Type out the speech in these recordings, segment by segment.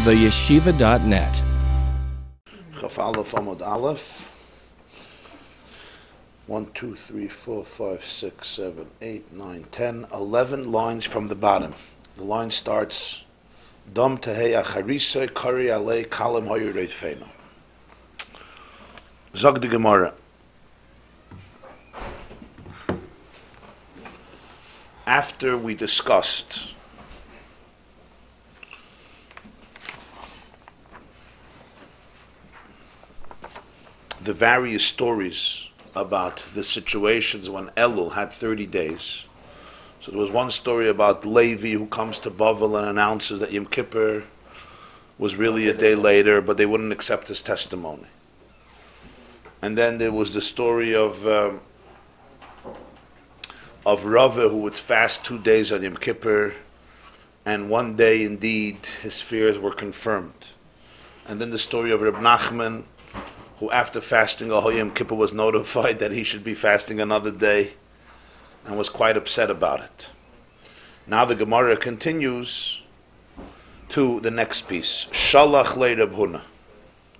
theyeshiva.net. Chaf Aleph Amud Aleph. 1, 2, 3, 4, 5, 6, 7, 8, 9, 10, 11 lines from the bottom. The line starts Dom Tehei Acharisa Kari Alei Kalam Hoyureit Feino. Zog the Gemarah. After we discussed the various stories about the situations when Elul had 30 days. So there was one story about Levi who comes to Bavel and announces that Yom Kippur was really a day later, but they wouldn't accept his testimony. And then there was the story of Rava who would fast 2 days on Yom Kippur, and one day indeed his fears were confirmed. And then the story of Reb Nachman, who after fasting a whole Yom Kippur was notified that he should be fasting another day and was quite upset about it. Now the Gemara continues to the next piece. Shalach le Reb Huna.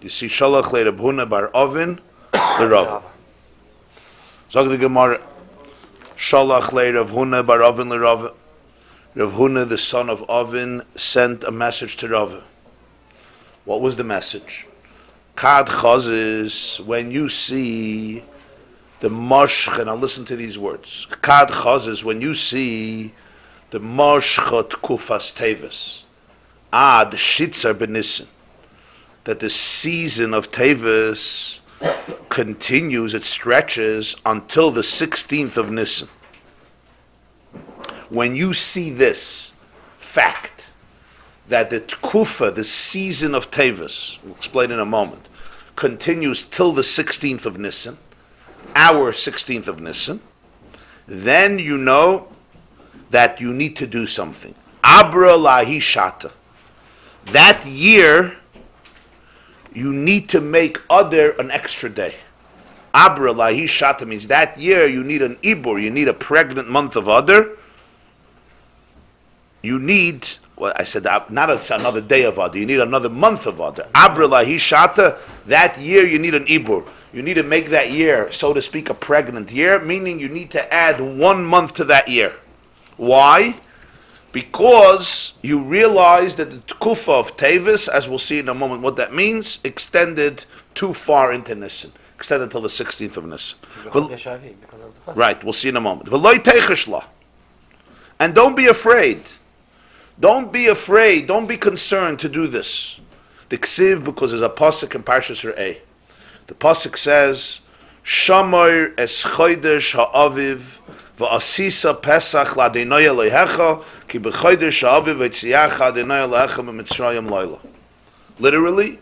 You see Shalach le Reb Huna bar Ovin le Rava. Zog the Gemara. Shalach le Reb Huna bar Ovin le Rava. Reb Huna, the son of Ovin, sent a message to Rava. What was the message? Kad chazis, when you see the moshch, and I'll listen to these words. Kad chazis, when you see the moshchot kufas tevis, the shitzar benissen, that the season of tevis continues, it stretches until the 16th of Nisan. When you see this fact, that the tkufa, the season of Tevis, we'll explain in a moment, continues till the 16th of Nisan, our 16th of Nisan, then you know that you need to do something. Abra lahi shata. That year, you need to make Adar an extra day. Abra lahi shata means that year you need an ibur, you need a pregnant month of Adar. You need, well, I said not another day of Adar, you need another month of Adar. Abra lahi shata, that year you need an ibur. You need to make that year, so to speak, a pregnant year, meaning you need to add 1 month to that year. Why? Because you realize that the tkufa of Tevis, as we'll see in a moment what that means, extended too far into Nisan. Extended until the 16th of Nisan. Right, we'll see in a moment. And don't be afraid. Don't be afraid, don't be concerned to do this. The ksiv, because there's a pasuk in Parshas Re'eh. The pasuk says, Shamoir es chodesh ha'aviv v'asisa pesach l'adeinoi Elohecha ki b'chodesh ha'aviv v'etziyacha adeinoi Elohecha b'mitzrayim loyla. Literally,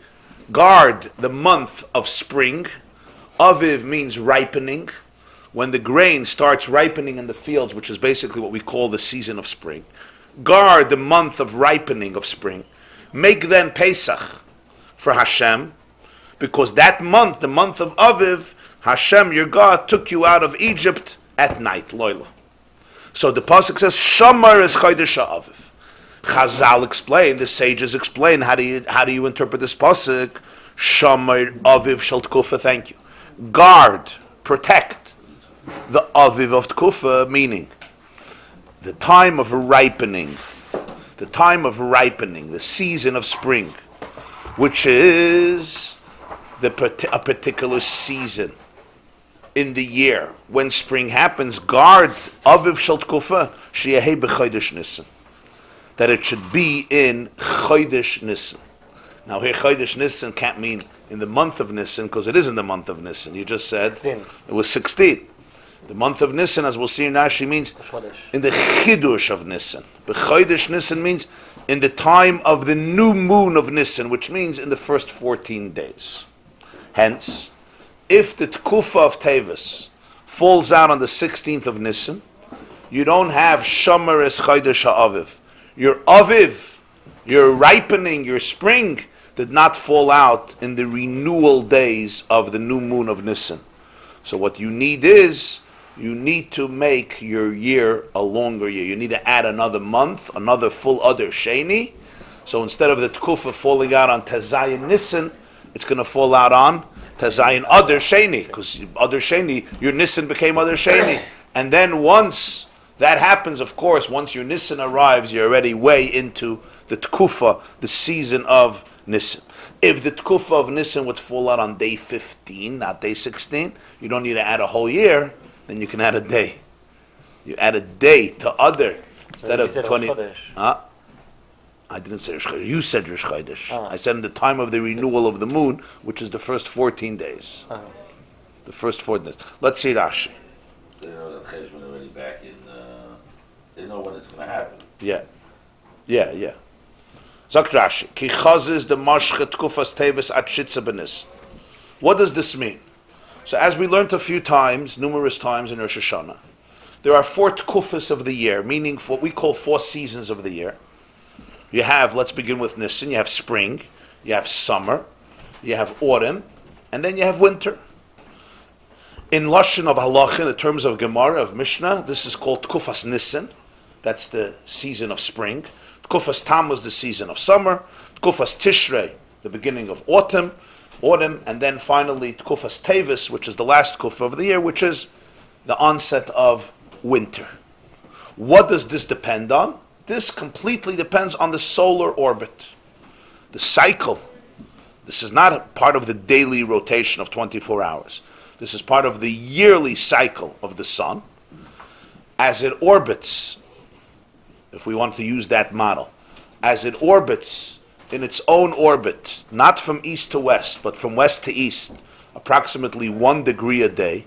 guard the month of spring. Aviv means ripening. When the grain starts ripening in the fields, which is basically what we call the season of spring. Guard the month of ripening of spring. Make then Pesach for Hashem, because that month, the month of Aviv, Hashem, your God, took you out of Egypt at night, Loila. So the pasuk says, Shamar es chodesh ha'aviv. Chazal explain, the sages explain, how do you interpret this pasuk? Shamar Aviv shel tkufa, thank you. Guard, protect the Aviv of tkufa, meaning the time of ripening, the season of spring, which is a particular season in the year. When spring happens, guard Aviv shel tkufa, sheyehei b'chodesh Nisan, that it should be in chodesh Nisan. Now here chodesh Nisan can't mean in the month of Nisan, because it is in the month of Nisan. You just said 16. It was 16. The month of Nisan, as we'll see in Rashi, means in the chidush of Nisan. B'chodesh Nisan means in the time of the new moon of Nisan, which means in the first 14 days. Hence, if the tkufa of Tevis falls out on the 16th of Nisan, you don't have Shomer es chodesh ha'aviv. Your aviv, your ripening, your spring did not fall out in the renewal days of the new moon of Nisan. So what you need is, you need to make your year a longer year. You need to add another month, another full Adar Sheni, So instead of the Tkufa falling out on Tezayin Nissen, it's going to fall out on Tezayin Adar Sheni, because Adar Sheni, your Nissen became Adar Sheni. And then once that happens, of course, once your Nissen arrives, you're already way into the Tkufa, the season of Nissen. If the Tkufa of Nissen would fall out on day 15, not day 16, you don't need to add a whole year, then you can add a day. You add a day to Adar instead of 20. I didn't say Rosh Chodesh. You said Rosh Chodesh. I said in the time of the renewal of the moon, which is the first 14 days. The first 14 days. Let's see Rashi. They know that Cheshvan already back in, they know when it's going to happen. Yeah. Zak Rashi. Ki chazis de mashchet kufas tevis at shitza benis. What does this mean? So as we learned a few times, numerous times in Rosh Hashanah, there are 4 tkufas of the year, meaning what we call 4 seasons of the year. You have, let's begin with Nisan, you have spring, you have summer, you have autumn, and then you have winter. In Lashon of Halacha, in the terms of Gemarah, of Mishnah, this is called Tkufas Nisan. That's the season of spring. Tkufas Tammuz, the season of summer. Tkufas Tishrei, the beginning of autumn, and then finally Tkufas Tevis, which is the last Tkufa of the year, which is the onset of winter. What does this depend on? This completely depends on the solar orbit, the cycle. This is not a part of the daily rotation of 24 hours. This is part of the yearly cycle of the sun. As it orbits, if we want to use that model, as it orbits in its own orbit, not from east to west, but from west to east, approximately 1 degree a day,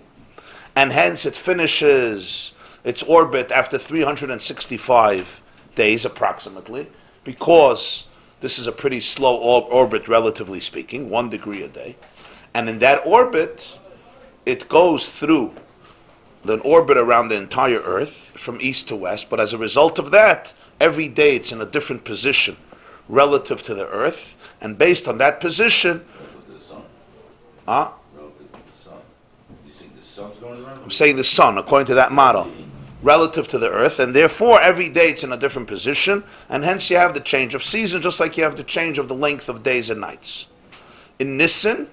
and hence it finishes its orbit after 365 days approximately, because this is a pretty slow orbit relatively speaking, 1 degree a day. And in that orbit, it goes through an orbit around the entire Earth from east to west, but as a result of that, every day it's in a different position relative to the Earth, and based on that position... Relative to the sun. Relative to the sun. You think the sun's going around? I'm saying the sun, according to that model. Relative to the Earth, and therefore every day it's in a different position, and hence you have the change of season, just like you have the change of the length of days and nights. In Nisan,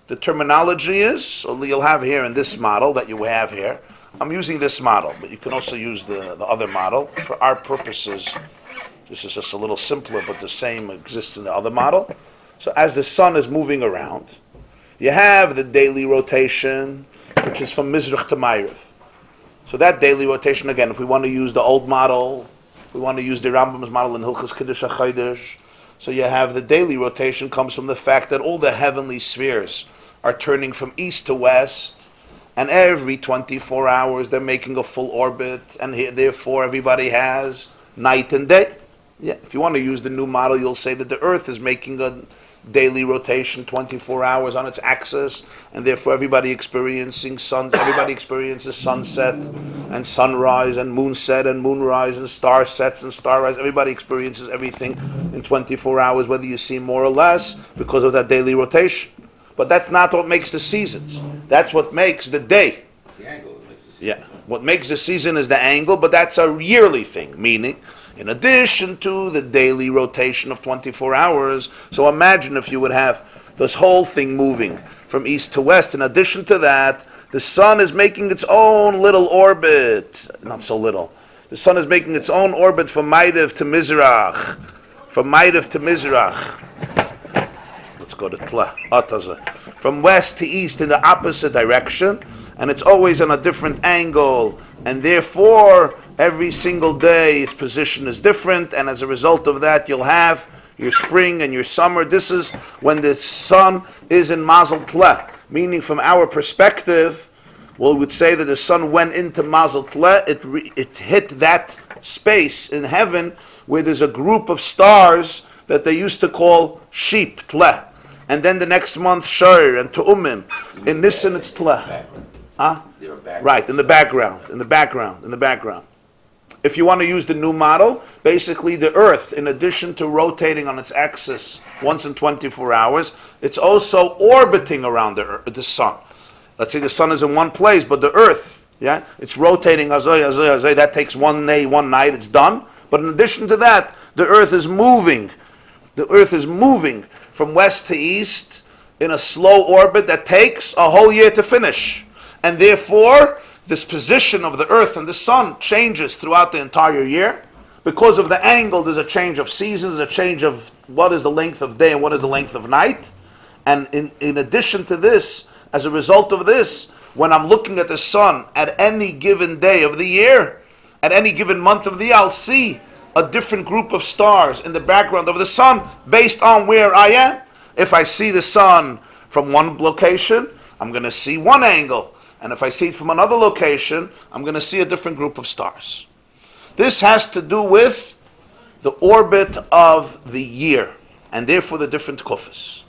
the terminology is, so you'll have here in this model that you have here, I'm using this model, but you can also use the other model. For our purposes, this is just a little simpler, but the same exists in the other model. So as the sun is moving around, you have the daily rotation, which is from Mizrach to Ma'ariv. So that daily rotation, again, if we want to use the old model, if we want to use the Rambam's model in Hilchos Kiddush HaChodesh, so you have the daily rotation comes from the fact that all the heavenly spheres are turning from east to west, and every 24 hours they're making a full orbit, and therefore everybody has night and day. Yeah, if you want to use the new model, you'll say that the Earth is making a daily rotation 24 hours on its axis, and therefore everybody experiences sunset and sunrise and moonset and moonrise and star sets and starrise. Everybody experiences everything in 24 hours, whether you see more or less, because of that daily rotation. But that's not what makes the seasons. That's what makes the day. The angle that makes the season. Yeah, what makes the season is the angle, but that's a yearly thing, meaning in addition to the daily rotation of 24 hours. So imagine if you would have this whole thing moving from east to west. In addition to that, the sun is making its own little orbit. Not so little. The sun is making its own orbit from Ma'ariv to Mizrach. From Ma'ariv to Mizrach. Let's go to Tla. From west to east in the opposite direction. And it's always on a different angle. And therefore, every single day its position is different, and as a result of that you'll have your spring and your summer. This is when the sun is in Mazel Tleh, meaning from our perspective, we would say that the sun went into Mazel Tleh, it hit that space in heaven where there's a group of stars that they used to call sheep, Tleh. And then the next month, Shor and Tu'umim. In Nisan it's Tleh. Right, in the background. If you want to use the new model, basically the Earth, in addition to rotating on its axis once in 24 hours, it's also orbiting around the sun. Let's say the sun is in one place, but the Earth, it's rotating, that takes 1 day, 1 night, it's done. But in addition to that, the Earth is moving The Earth is moving from west to east in a slow orbit that takes a whole year to finish. And therefore, this position of the Earth and the Sun changes throughout the entire year. Because of the angle, there's a change of seasons, a change of what is the length of day and what is the length of night. And in addition to this, as a result of this, when I'm looking at the sun at any given day of the year, at any given month of the year, I'll see a different group of stars in the background of the sun based on where I am. If I see the sun from one location, I'm going to see one angle. And if I see it from another location, I'm going to see a different group of stars. This has to do with the orbit of the year, and therefore the different tkufas.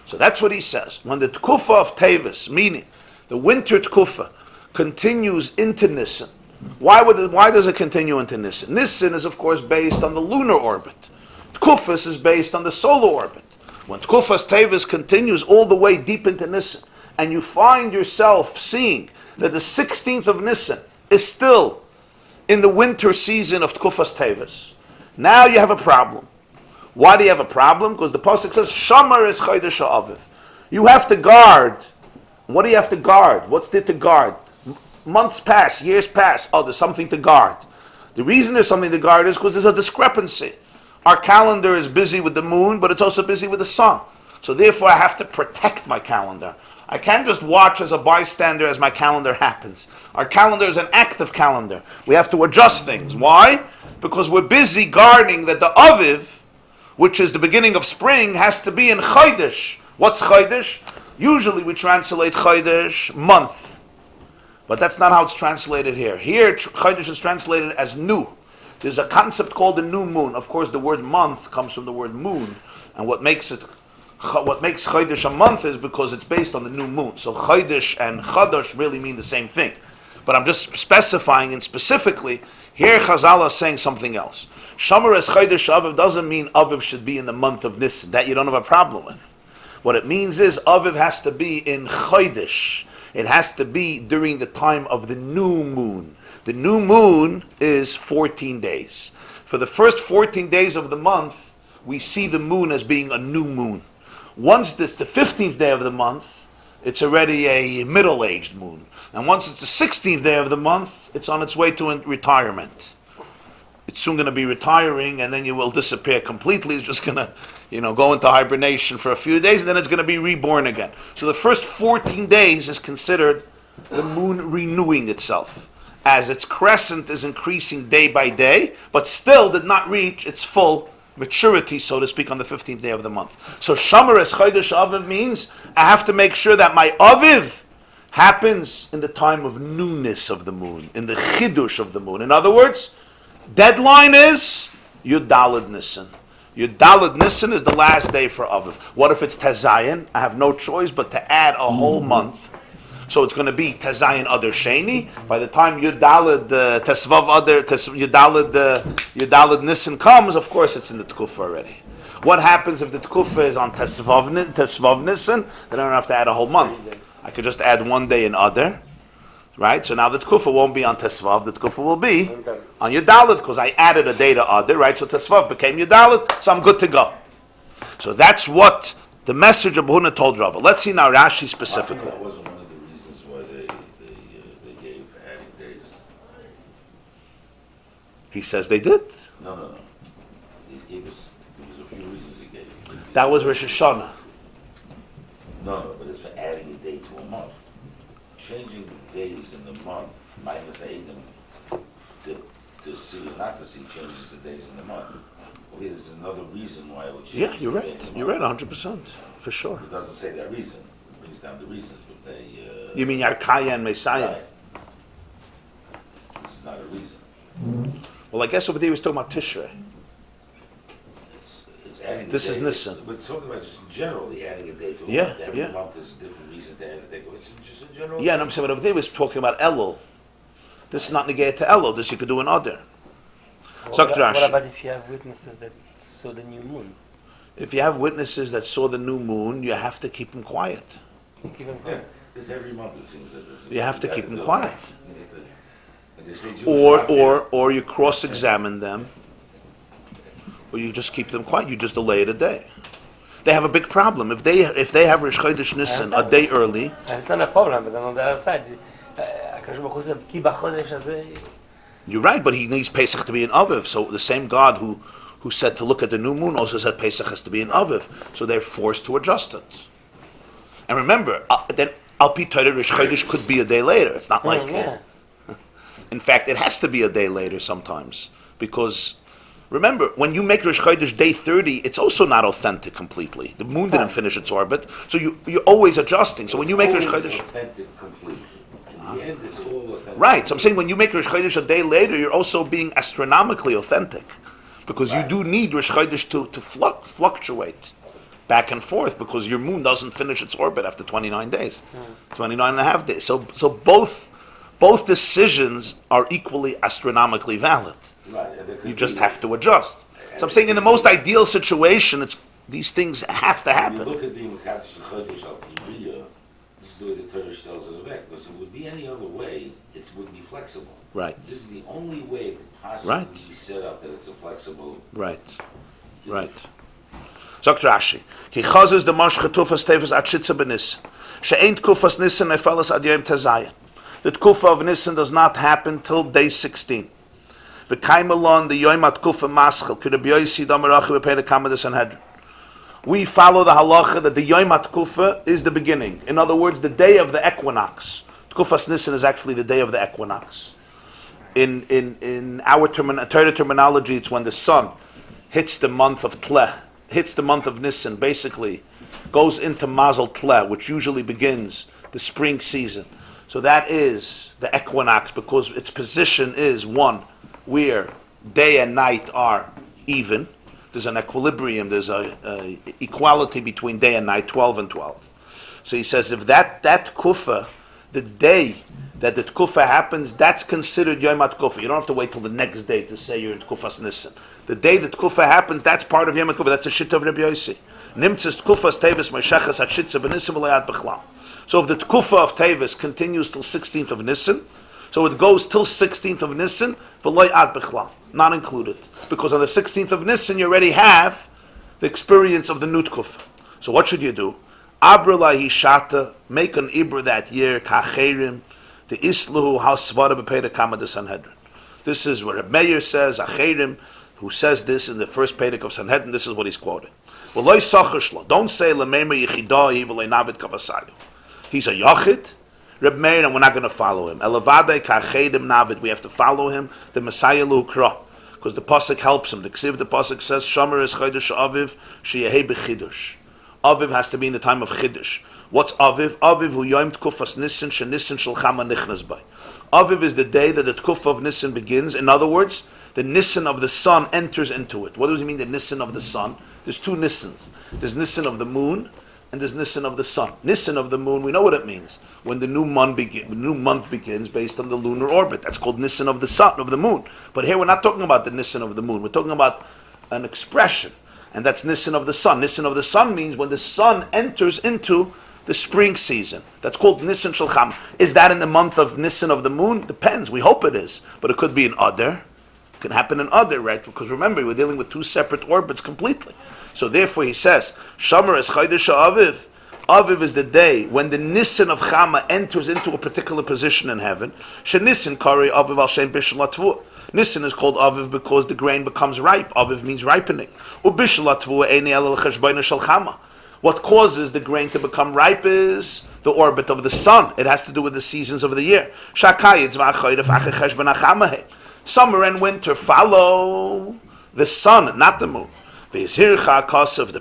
So that's what he says. When the tkufa of Tevis, meaning the winter tkufa, continues into Nisan. Why does it continue into Nisan? Nisan is of course based on the lunar orbit. Tkufas is based on the solar orbit. When tkufas Tevis continues all the way deep into Nisan, and you find yourself seeing that the 16th of Nisan is still in the winter season of Tkufas Tevis, now you have a problem. Why do you have a problem? Because the pasuk says, Shamar es Chodesh Aviv. You have to guard. What do you have to guard? What's there to guard? Months pass, years pass. Oh, there's something to guard. The reason there's something to guard is because there's a discrepancy. Our calendar is busy with the moon, but it's also busy with the sun. So therefore I have to protect my calendar. I can't just watch as a bystander as my calendar happens. Our calendar is an active calendar. We have to adjust things. Why? Because we're busy guarding that the Aviv, which is the beginning of spring, has to be in Chodesh. What's Chodesh? Usually we translate Chodesh month. But that's not how it's translated here. Here, Chodesh is translated as new. There's a concept called the new moon. Of course, the word month comes from the word moon. And what makes Chodesh a month is because it's based on the new moon. So Chodesh and Chadash really mean the same thing. But I'm just specifying, and specifically, here Chazal is saying something else. Shamar es Chodesh Aviv doesn't mean Aviv should be in the month of Nisan. That you don't have a problem with. What it means is Aviv has to be in Chodesh. It has to be during the time of the new moon. The new moon is 14 days. For the first 14 days of the month, we see the moon as being a new moon. Once it's the 15th day of the month, it's already a middle-aged moon. And once it's the 16th day of the month, it's on its way to retirement. It's soon going to be retiring, and then you will disappear completely. It's just going to, go into hibernation for a few days, and then it's going to be reborn again. So the first 14 days is considered the moon renewing itself, as its crescent is increasing day by day, but still did not reach its full maturity, so to speak, on the 15th day of the month. So Shamar es Chodesh Aviv means I have to make sure that my Aviv happens in the time of newness of the moon, in the Chidush of the moon. In other words, deadline is Yud Daled Nisan. Yud Daled Nisan is the last day for Aviv. What if it's Tezayin? I have no choice but to add a whole month. So it's going to be Tezayin Adar Sheni. By the time Yud Daled Tesvav Adar Yud Daled Nisan comes, of course it's in the Tkufa already. What happens if the Tkufa is on Tesvav Nisan? Then I don't have to add a whole month. I could just add one day in Adar. Right? So now the Tkufa won't be on Tesvav, the Tkufa will be on Yud Daled, because I added a day to Adar, right? So Tesvav became Yud Daled, so I'm good to go. So that's what the message of Huna told Rava. Let's see now Rashi specifically. That wasn't one of the reasons why they gave adding days. He says they did. No. There was a few reasons he gave. That was Rosh Hashanah. No, but it's for adding a day to a month. Changing the days in the month, minus Adam, to see or not to see, changes the days in the month. Well, there's another reason why it would change. Yeah, you're right. You're right, 100%, for sure. It doesn't say that reason. It brings down the reasons, but they... You mean Yarkaya and Messiah? Right. This is not a reason. Well, I guess over there he was talking about Tishrei. It's adding this a day. Is Nisan. We're talking about just generally adding a day to a month. Every month is a different reason to add a day. It's just a general... Yeah, and I'm saying, but over there he was talking about Elul. This is not negated to Elul. This you could do in Adar. What about if you have witnesses that saw the new moon? If you have witnesses that saw the new moon, you have to keep them quiet. Keep them quiet. Because every month it seems that this is... You have to keep them quiet. Or you cross-examine them or you just keep them quiet. You just delay it a day. They have a big problem if they have Rosh Chodesh Nisan a day early. It's not a problem, but then on the other side, You're right, but he needs Pesach to be in Aviv. So the same God who said to look at the new moon also said Pesach has to be in Aviv. So they're forced to adjust it. And remember, then Al Pi Torah Rosh Chodesh could be a day later. It's not like. In fact, it has to be a day later sometimes because. Remember, when you make Rosh Chodesh day 30, it's also not authentic completely. The moon didn't finish its orbit, so you're always adjusting. So when you make Rosh Chodesh... authentic completely. In the end, it's all authentic. Right, so I'm saying when you make Rosh Chodesh a day later, you're also being astronomically authentic. Because you do need Rosh Chodesh to fluctuate back and forth, because your moon doesn't finish its orbit after 29 days, 29 and a half days. So both decisions are equally astronomically valid. Right, you just have to adjust. So I'm saying in the most ideal situation, these things have to happen. When you look at being Mekadosh Chodesh Al Piyah, this is the way the Torah tells it back. Because if it would be any other way, it wouldn't be flexible. Right. This is the only way it could possibly be set up that it's a flexible. Right. Right. Sagt Rashi, Ki chazes de mosh chetufas tefes at shitza benis. She'eint kufas nissen efelas ad yom tezayin. The tkufa of Nissen does not happen till day 16. The kaimalon the yom at kufa maschel could be yosi damarachi bepei the kamadis Sanhedrin. We follow the halacha that the yom at kufa is the beginning. In other words, the day of the equinox. Tkufas Nissen is actually the day of the equinox. In our Torah terminology, it's when the sun hits the month of Tleh, hits the month of Nissen, basically goes into Mazel Tleh, which usually begins the spring season. So that is the equinox, because its position is one where day and night are even. There's an equilibrium, there's a equality between day and night, 12 and 12. So he says if that kufa, the day that the tkufa happens, that's considered Yom HaTkufa. You don't have to wait till the next day to say you're in Tkufas Nissen. The day that tkufa happens, that's part of Yom HaTkufa. That's the shit of Rabbi Yossi. Nimtzes tkufas tevis meishachas hatshitza b'nissen v'layad b'chlal. So if the tkufa of tevis continues till 16th of Nissen, so it goes till 16th of Nissen, v'layad b'chlal, not included. Because on the 16th of Nissen, you already have the experience of the new tkufa. So what should you do? Abra lahi shata, make an ibra that year, kacherim, the isluhu hasvara b'peda kama de Sanhedrin. This is what Reb Meir says, Acherim, who says this in the first Pedic of Sanhedrin, this is what he's quoting. Don't say Lemema Yechidahi v'lei navid kavasayu. He's a Yachid, Reb Meir, and we're not going to follow him. Elavadei kachedim navid, we have to follow him, the Messiah Luhkra, because the Pasuk helps him. The Ksiv, the Pasuk says, Shomer es Chodesh Aviv, sheyehei b'chidush. Aviv has to be in the time of Chiddush. What's Aviv? Aviv hu yom tkufas Nissen shenissen shel Chama nichnas bay. Aviv is the day that the Tkuf of Nissen begins. In other words, the Nissen of the sun enters into it. What does he mean, the Nissen of the sun? There's two Nissens. There's Nissen of the moon, and there's Nissen of the sun. Nissen of the moon, we know what it means. When the new month begins based on the lunar orbit. That's called Nissen of the sun, of the moon. But here we're not talking about the Nissen of the moon. We're talking about an expression. And that's Nissen of the sun. Nissen of the sun means when the sun enters into the spring season. That's called Nissen Shel Chama. Is that in the month of Nissen of the moon? Depends. We hope it is. But it could be in Adar. It can happen in Adar, right? Because remember, we're dealing with two separate orbits completely. So therefore he says, Shomer es Chodesh Aviv. Aviv is the day when the Nissen of Chama enters into a particular position in heaven. Shenissen kari Aviv al Shem Bishul Atvur. Nissen is called Aviv because the grain becomes ripe. Aviv means ripening. What causes the grain to become ripe is the orbit of the sun. It has to do with the seasons of the year. Summer and winter follow the sun, not the moon. The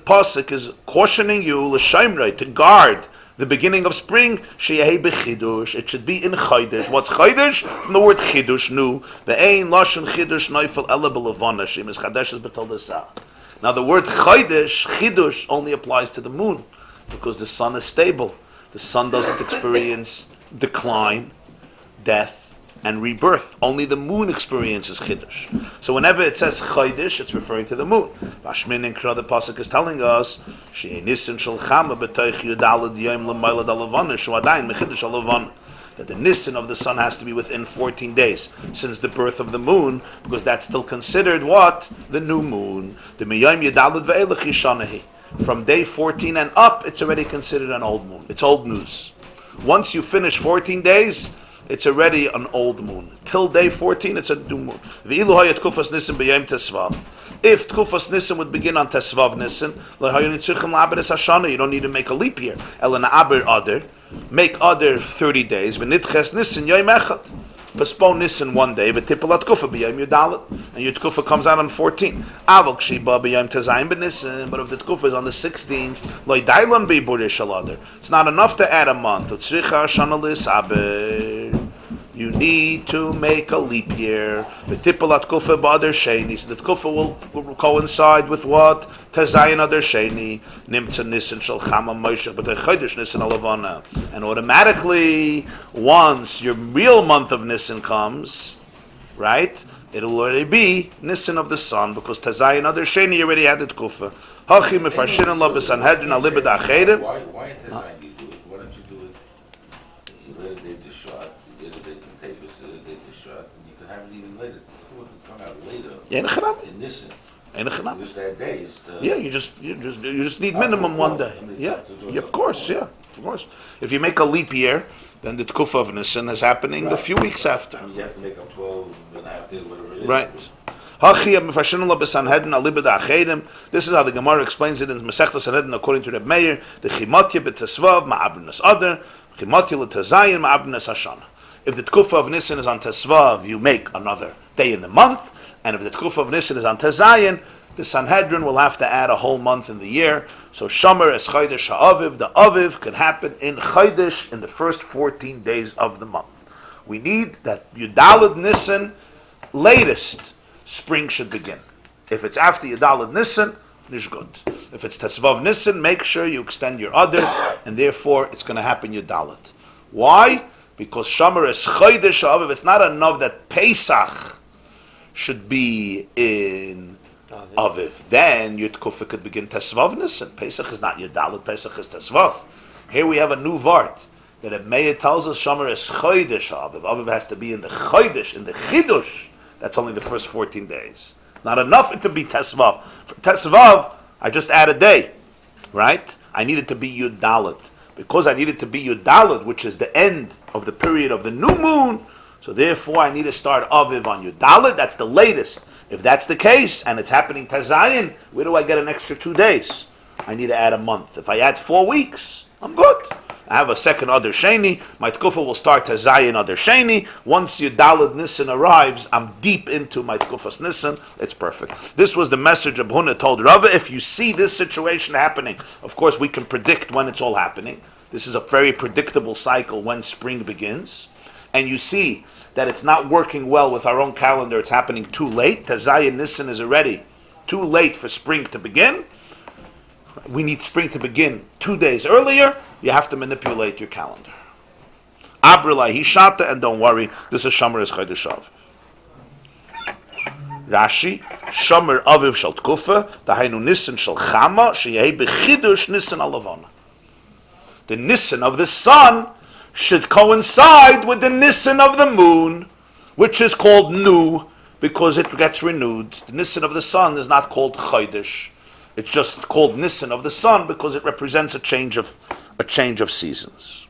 pasuk is cautioning you to guard the beginning of spring. It should be in Chodesh. What's Chodesh? From the word Chidush, new. The Ein Lashon Chidush Neufel Ela B'Levana. Shem is Chadesh is B'Tol Desah. Now the word Chodesh, Chidush, only applies to the moon because the sun is stable. The sun doesn't experience decline, death, and rebirth. Only the moon experiences Chidush. So whenever it says Chodesh, it's referring to the moon. Vashmin and Kra, the Pasuk is telling us, that the Nisan of the sun has to be within 14 days since the birth of the moon, because that's still considered what? The new moon. The Miyayim Yedalad Ve'elech Yishanahi. From day 14 and up, it's already considered an old moon. It's old news. Once you finish 14 days, it's already an old moon. Till day 14, it's a new moon. If Tkufas Nisan would begin on Tesvav Nisan, you don't need to make a leap year. Make other 30 days. Postpone Nisan one day, but Tippalat Kufa b'yayim Yudalit, and your Tkufa comes out on 14. Avol Kshiba b'yayim Tazayim b'Nisan, but if the Tkufa is on the 16th, Loi Dailan b'Ibur Shalader. It's not enough to add a month. Utzricha Shana L'Saber. You need to make a leap year. The Tippalat Kufa b'Adar Sheni, so the Tkufa will coincide with what? Tazayin Adar Sheni, Nimtza Nisan Shal Chama Moshech, but the Chodesh Nisan Alavana. And automatically, once your real month of Nisan comes, right, it'll already be Nisan of the sun, because Tazayin Adar Sheni already had the Tkufa. Hachi Mefarshin Allah B'Sanhedrin Alibad Achedim. Why Tazayin do you do it? Why don't you do it? You let it day to shot, you let it day to tables, you let it day to shot, and you can have it even later. It could come out later in Nisan. Because there are days. Yeah, you just need minimum one day. Yeah, of course. If you make a leap year, then the Tkufa of Nisan is happening a few weeks after. You have to make up 12 and a half days, whatever it is. Right. This is how the Gemara explains it in Masechta Sanhedrin according to Reb Meir. The Chimatya b'Tesvav ma'abnas Adar, Chimatya l'Tazayin ma'abnas Hashanah. If the Tkufa of Nisan is on Tesvav, you make another day in the month. And if the Tkufa of Nisan is on Tazayin, the Sanhedrin will have to add a whole month in the year. So Shomer es Chodesh ha'aviv. The Aviv could happen in Chodesh in the first 14 days of the month. We need that Yudalad Nisan, latest, spring should begin. If it's after Yudalad Nisan, it's good. If it's Tesvav Nisan, make sure you extend your Adar, and therefore it's going to happen Yudalad. Why? Because Shomer es Chodesh ha'aviv. It's not enough that Pesach should be in Aviv. Then your Tkufa could begin Tesvav Nisan. Pesach is not Yudalad, Pesach is Tesvav. Here we have a new Vart that Reb Meir tells us Shomer is Chodesh Aviv. Aviv has to be in the Chodesh, in the Chidush. That's only the first 14 days. Not enough to be Tesvav. For Tesvav, I just add a day, right? I need it to be Yudalad. Because I need it to be Yudalad, which is the end of the period of the new moon, so therefore I need to start Aviv on Yudalad. That's the latest. If that's the case, and it's happening Tazayin, where do I get an extra 2 days? I need to add a month. If I add 4 weeks, I'm good. I have a second Adar Sheni. My Tkufa will start Tazayin Adar Sheni. Once Yudalad Nisan arrives, I'm deep into my Tkufas Nisan. It's perfect. This was the message of Huna told Rava. If you see this situation happening, of course we can predict when it's all happening. This is a very predictable cycle when spring begins. And you see that it's not working well with our own calendar, it's happening too late. Tazayin Nisan is already too late for spring to begin. We need spring to begin 2 days earlier. You have to manipulate your calendar. Abrilai Hishata, and don't worry, this is Shomer es Chodesh Aviv. Rashi, Shomer Aviv shel Tkufa, Dahainu Nisan shel Chama, Sheyehei b'Chidush Nisan alavana. The Nisan of the sun should coincide with the Nisan of the moon, which is called new, because it gets renewed. The Nisan of the sun is not called Chodesh. It's just called Nisan of the sun because it represents a change of seasons.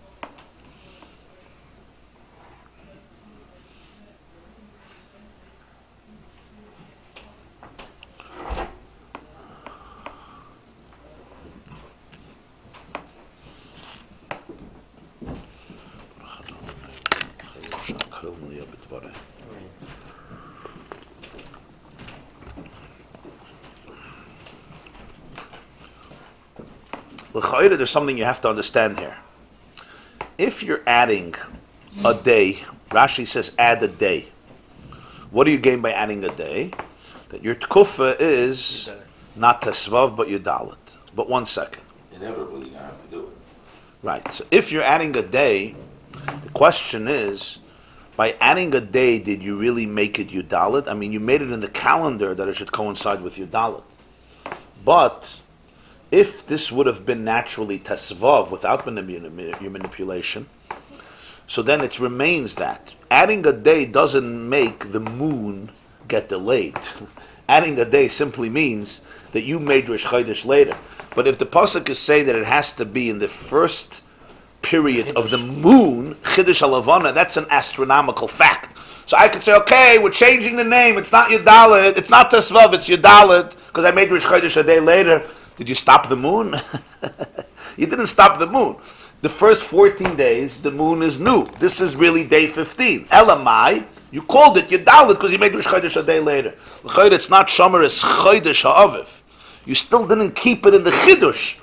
There's something you have to understand here. If you're adding a day, Rashi says add a day. What do you gain by adding a day? That your tkufa is not tesvav but yudalit. But 1 second. Inevitably you have to do it. Right. So if you're adding a day, the question is, by adding a day, did you really make it yudalit? I mean, you made it in the calendar that it should coincide with yudalit. But if this would have been naturally tesvav without your manipulation, So then it remains that. Adding a day doesn't make the moon get delayed. Adding a day simply means that you made Rosh Chodesh later. But if the pasuk is saying that it has to be in the first period of the moon, Chiddush HaLavana, that's an astronomical fact. So I could say, okay, we're changing the name. It's not Yudalit, it's not Tesvav, it's Yudalit, because I made Rosh Chodesh a day later. Did you stop the moon? You didn't stop the moon. The first 14 days, the moon is new. This is really day 15. Elamai, you called it Yudalit because you made Rosh Chodesh a day later. It's not Shomer, it's Chodesh HaAviv. You still didn't keep it in the Chiddush.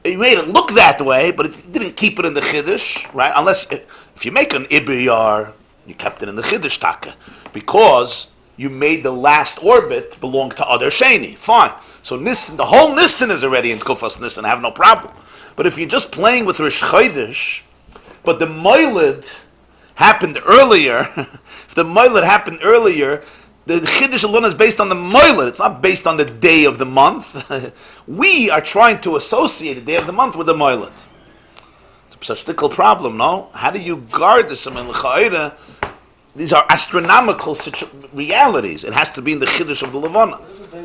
You made it look that way, but it didn't keep it in the Chiddush, right? Unless, if you make an Ibiyar, you kept it in the Chiddush Taka. Because you made the last orbit belong to other Sheni. Fine. So Nissen, the whole Nissen is already in Kufas Nissen. I have no problem. But if you're just playing with Rosh Chodesh, but the Moiled happened earlier, if the Moiled happened earlier, the Chiddush Aluna is based on the Moiled. It's not based on the day of the month. We are trying to associate the day of the month with the Moiled. It's a shtickle problem, no? How do you guard this? I mean, these are astronomical realities. It has to be in the Chiddush of the Levana.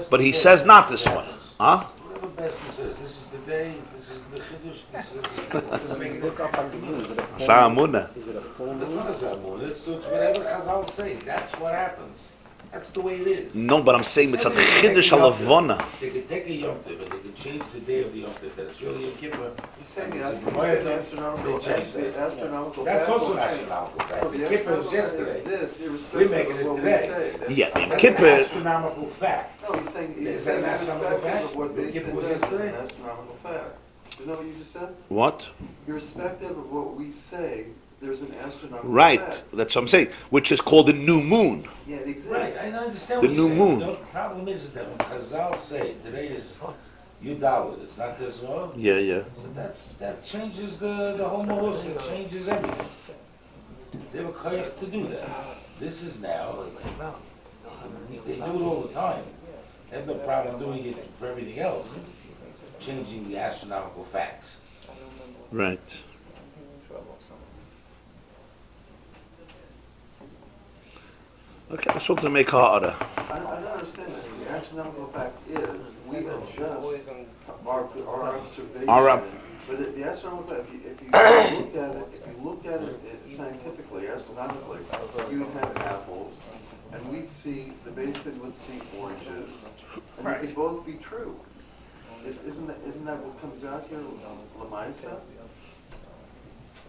But he says not this way. Huh? Whatever Bessie says, this is the day, this is the Chiddush, this is the make it look up on the moon. Is it a full moon? Is it a full moon? It's not a full moon. It's whatever Chazal say. That's what happens. That's the way it is. No, but I'm saying it's a Chiddush HaLavana. They could take a Yom Tov and they could change the day of the Yom Tov. That it's really a Kippur. He's saying the astronomical fact. That's also astronomical fact. The Kippur was yesterday. We're making it today. Yeah, in That's Kippur. an astronomical fact. No, he's saying an astronomical fact. of what The based Kippur in was is an yesterday. astronomical fact. Isn't that what you just said? What? Irrespective of what we say, there's an astronomical Right, fact. that's what I'm saying. Which is called the new moon. Yeah, it exists. Right, I understand The what new you're saying. moon. The problem is that when Chazal say today is Yudalit, it's not this one. Yeah, yeah. So that changes the whole Moshe, it changes everything. They have a koyach to do that. This is now, they do it all the time. They have no problem doing it for everything else, changing the astronomical facts. Right. Okay, I'm supposed to make ha'ara. I don't understand that. The astronomical fact is we adjust our observation. But the astronomical fact, if you look at it scientifically, astronomically, you would have apples, and we'd see the Basin would see oranges, and they could both be true. Isn't that what comes out here, Lamaisa?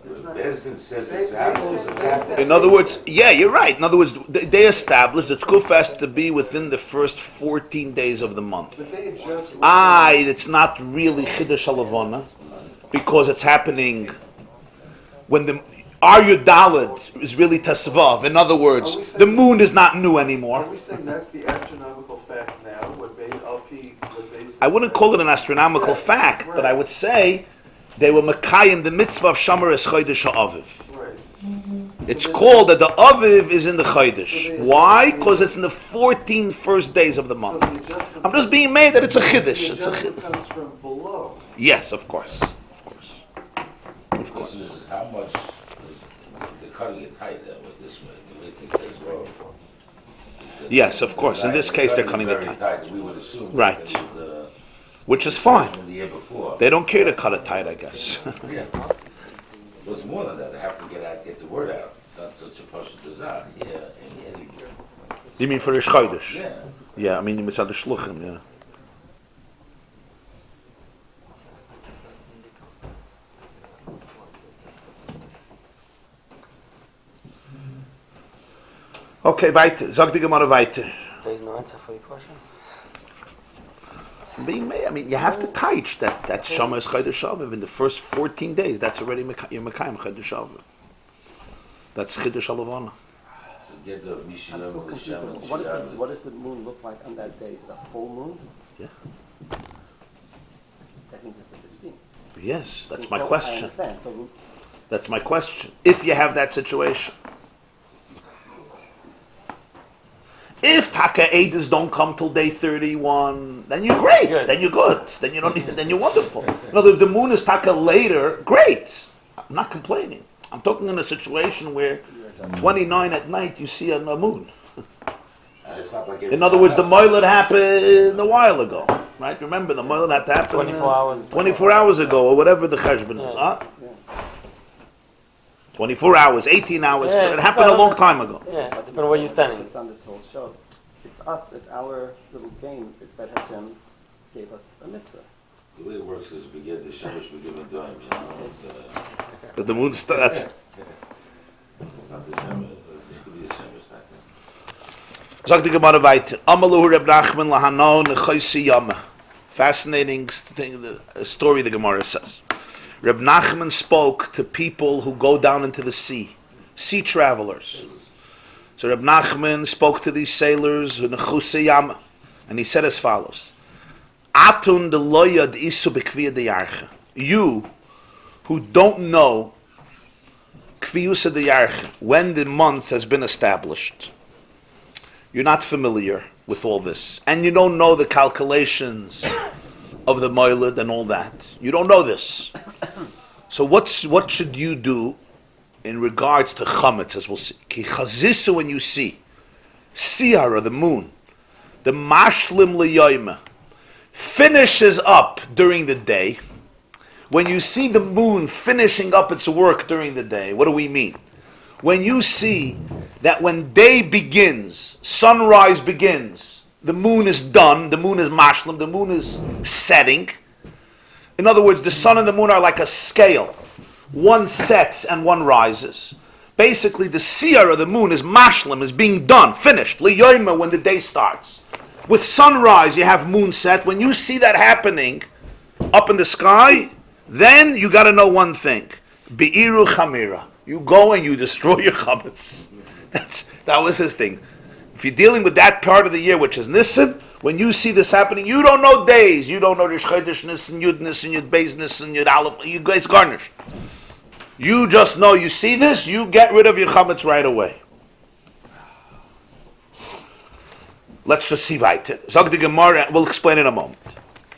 Bezdin says it's apples, it's apples. In other words, yeah, you're right. In other words, they established that Tkuf has to be within the first 14 days of the month. But they adjust. It's not really Chiddush HaLavana because it's happening when the Yudalit is really Tesvav. In other words, the moon is not new anymore. Are we saying that's the astronomical fact now? I wouldn't call it an astronomical fact, but I would say they were Mekayim, the mitzvah of Shomer es Chodesh HaAviv. Right. It's called that the Aviv is in the Chodesh. Why? Because it's in the 14 first days of the month. I'm just being made that it's a Chiddush. The adjustment comes from below. Yes, of course. Of course. Of course. This is how much they're cutting it tight there with this way. They think as well. Yes, of course. In this case, they're cutting it tight. We would assume. Right. That Which is fine. from the year before. They don't care to cut it tight, I guess. Yeah. But it's more than that. They have to get the word out. It's not such a person does that. Yeah. You mean for the Chodesh? Yeah. Yeah, I mean, it's on the Shluchim, yeah. Okay, weiter. Sag die Gemarah weiter. There is no answer for your question. Being made, I mean, you have to teach that's Shomer es Chodesh HaAviv. In the first 14 days, that's already you're Mekayim Chodesh HaAviv. That's Chiddush HaLavana. Get the I'm so confused. What does the moon look like on that day? Is it a full moon? Yeah. That means it's the 15th. Yes, that's my No, I question. understand. So That's my question. If you have that situation. If Taka Edis don't come till day 31, then you're great. Good. Then you're good. Then you don't need, then you're wonderful. In other words, if the moon is Taka later, great. I'm not complaining. I'm talking in a situation where 29 at night you see a moon. In other words, the moilad happened a while ago, right? Remember, the moilad had to happen 24 hours ago, or whatever the cheshbon is, huh? 24 hours, 18 hours, but it happened a long time ago. Yeah, depending on where you're standing. It's on this whole show. It's us, it's our little game. It's that Hashem gave us a mitzvah. The way it works is we get the shemesh, we give a dime, you know. But the moon starts. It's not the shemesh, it could be a shemesh back then. Sagt die Gemarah weiter. Amalu Reb Nachman lahanon nechoisi yama. Fascinating thing, the story the Gemarah says. Reb Nachman spoke to people who go down into the sea travelers. So Reb Nachman spoke to these sailors, nechoisi yama, and he said as follows. Atun de loyad isu bekviya de yarcha. You who don't know kviyusa de yarcha, when the month has been established, you're not familiar with all this, and you don't know the calculations of the moilad and all that. You don't know this. So what should you do in regards to chametz, as we'll see? Ki chazisu, when you see siyara, the moon, the mashlim liyoyma, finishes up during the day. When you see the moon finishing up its work during the day, what do we mean? When you see that when day begins, sunrise begins, the moon is done, the moon is mashlim, the moon is setting. In other words, the sun and the moon are like a scale. One sets and one rises. Basically, the siyar of the moon is mashlim, is being done, finished. Liyoyma, when the day starts. With sunrise, you have moon set. When you see that happening up in the sky, then you got to know one thing. Be'iru chamira. You go and you destroy your chametz. That was his thing. If you're dealing with that part of the year, which is Nisan, when you see this happening, you don't know days. You don't know Rish Chodesh Nisan, Yud Nisan, Yud Beis Nisan, Yud Aleph. You guys garnished. You just know you see this, you get rid of your chametz right away. Let's just see weiter. Zog the Gemarah, we'll explain in a moment.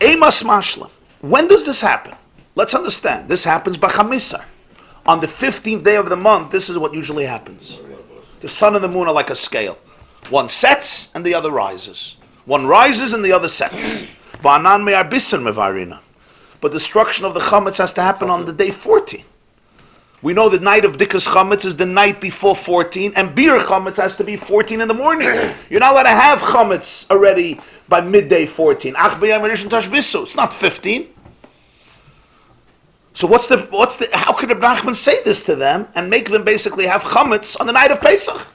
Eimas mashlam. When does this happen? Let's understand. This happens by Chamisar. On the 15th day of the month, this is what usually happens. The sun and the moon are like a scale. One sets and the other rises. One rises and the other sets. Va'anan me'ar biser mevarina. But destruction of the chametz has to happen on the day 14. We know the night of Dikas Chametz is the night before 14, and Bir Chametz has to be 14 in the morning. You're not allowed to have Chametz already by midday 14. It's not 15. So how could Reb Nachman say this to them and make them basically have Chametz on the night of Pesach?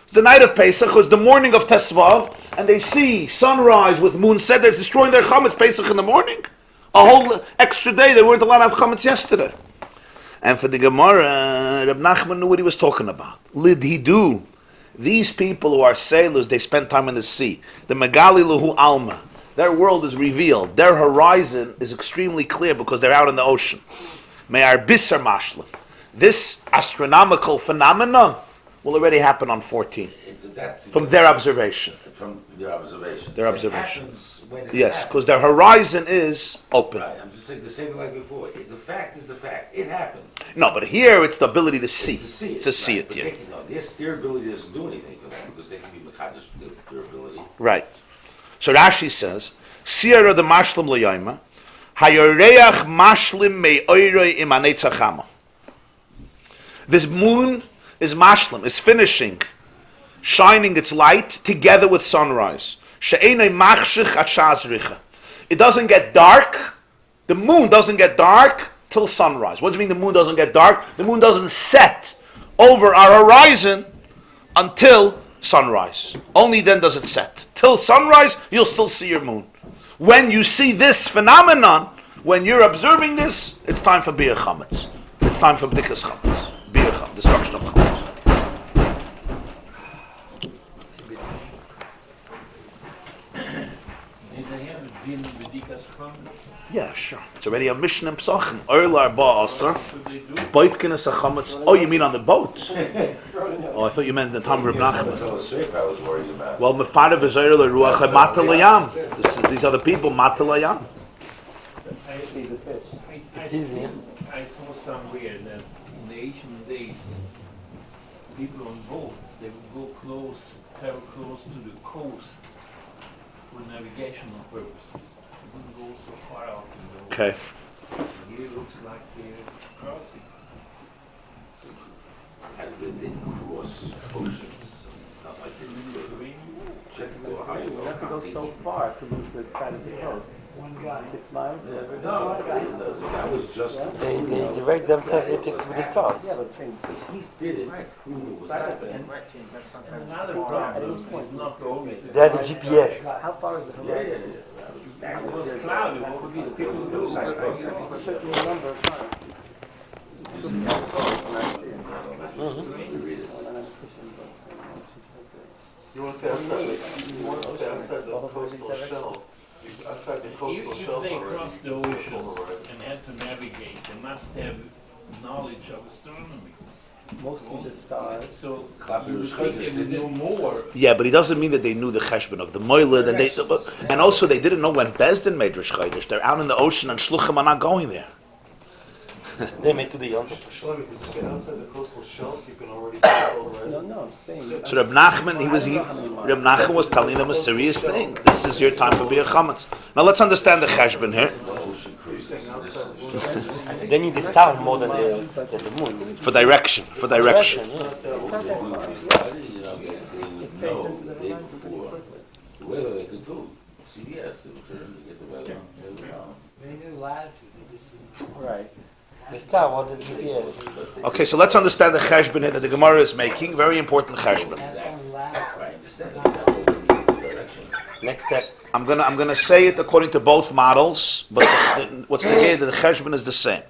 The night of Pesach was the morning of Tesvav, and they see sunrise with moon set. They're destroying their Chametz Pesach in the morning. A whole extra day. They weren't allowed to have Chametz yesterday. And for the Gemarah, Reb Nachman knew what he was talking about. Lidhidu. These people who are sailors, they spend time in the sea. The Megali Lahu Alma. Their world is revealed. Their horizon is extremely clear because they're out in the ocean. Me'ar biser mashlim. This astronomical phenomenon will already happen on 14. From their observation. From their observation. Their observation. It happens when it yes, happens. because their horizon is open. Right, I'm just saying the same like before. The fact is the fact. It happens. No, but here it's the ability to see. To see it. Yeah. Their ability doesn't do anything for them because they can be mechadish with their ability. Right. So Rashi says, Siyara de mashlim l'yayma, hayoreach mashlim me'oiroi im anetzachama. This moon is mashlim, is finishing, shining its light together with sunrise. She'enei machshich at shazricha. It doesn't get dark. The moon doesn't get dark till sunrise. What does it mean the moon doesn't get dark? The moon doesn't set over our horizon until sunrise. Only then does it set. Till sunrise, you'll still see your moon. When you see this phenomenon, when you're observing this, it's time for Bir Chametz. It's time for B'dikas Chametz. Bir Chametz, destruction of Chametz. Yeah, sure. It's already a mission in Pesachim. Oilar ba'asar. Boitkin is a chametz. Oh, you mean on the boat? Oh, I thought you meant the time of Reb Nachman. I was worried about. Well, Mefarav is Oilar ruach mata layam. These are the people mata layam. It's easy. I saw somewhere that the ancient days, people on boats, they would go travel close to the coast for navigational purposes. They wouldn't go so far out in the ocean. Okay. Here it looks like they're crossing. And they didn't cross oceans. It's not like they didn't check the You have to go so far to lose the side of the coast. 6 miles, whatever. No, that was just. They direct themselves with the stars. Yeah, but same. He didn't prove it was happening. And another problem is not always. They are the GPS. How far is the horizon? It was cloudy. What would these people do? It's a certain number of times. You want to say outside the coastal shelf? Outside the coastal If shelf they already, crossed the you can see the oceans horizon. and had to navigate, they must have knowledge of astronomy. Mostly the stars. So Rabbi you would YY think they would know more. Yeah, but he doesn't mean that they knew the cheshbon of the moiled, and also they didn't know when Bezdin made Rosh Chodesh. They're out in the ocean and shluchim are not going there. They made to the yontif for sure. Shlomi, did you say outside the coastal shelf you can already see the horizon? No, I'm saying. So Reb Nachman, Reb Nachman was telling them a serious thing. This is your time for beer chametz. Now let's understand the cheshbon here. You're saying outside the shelf? They need the star more than the moon. For direction, for direction. Yeah. The day before, the weather they could do. CBS, they would turn to get the weather. They would know. Right. The star, what the GPS. Okay, so let's understand the cheshbon here that the Gemarah is making. Very important cheshbon. Next step. I'm gonna say it according to both models, but what's the case? The cheshbon is the same.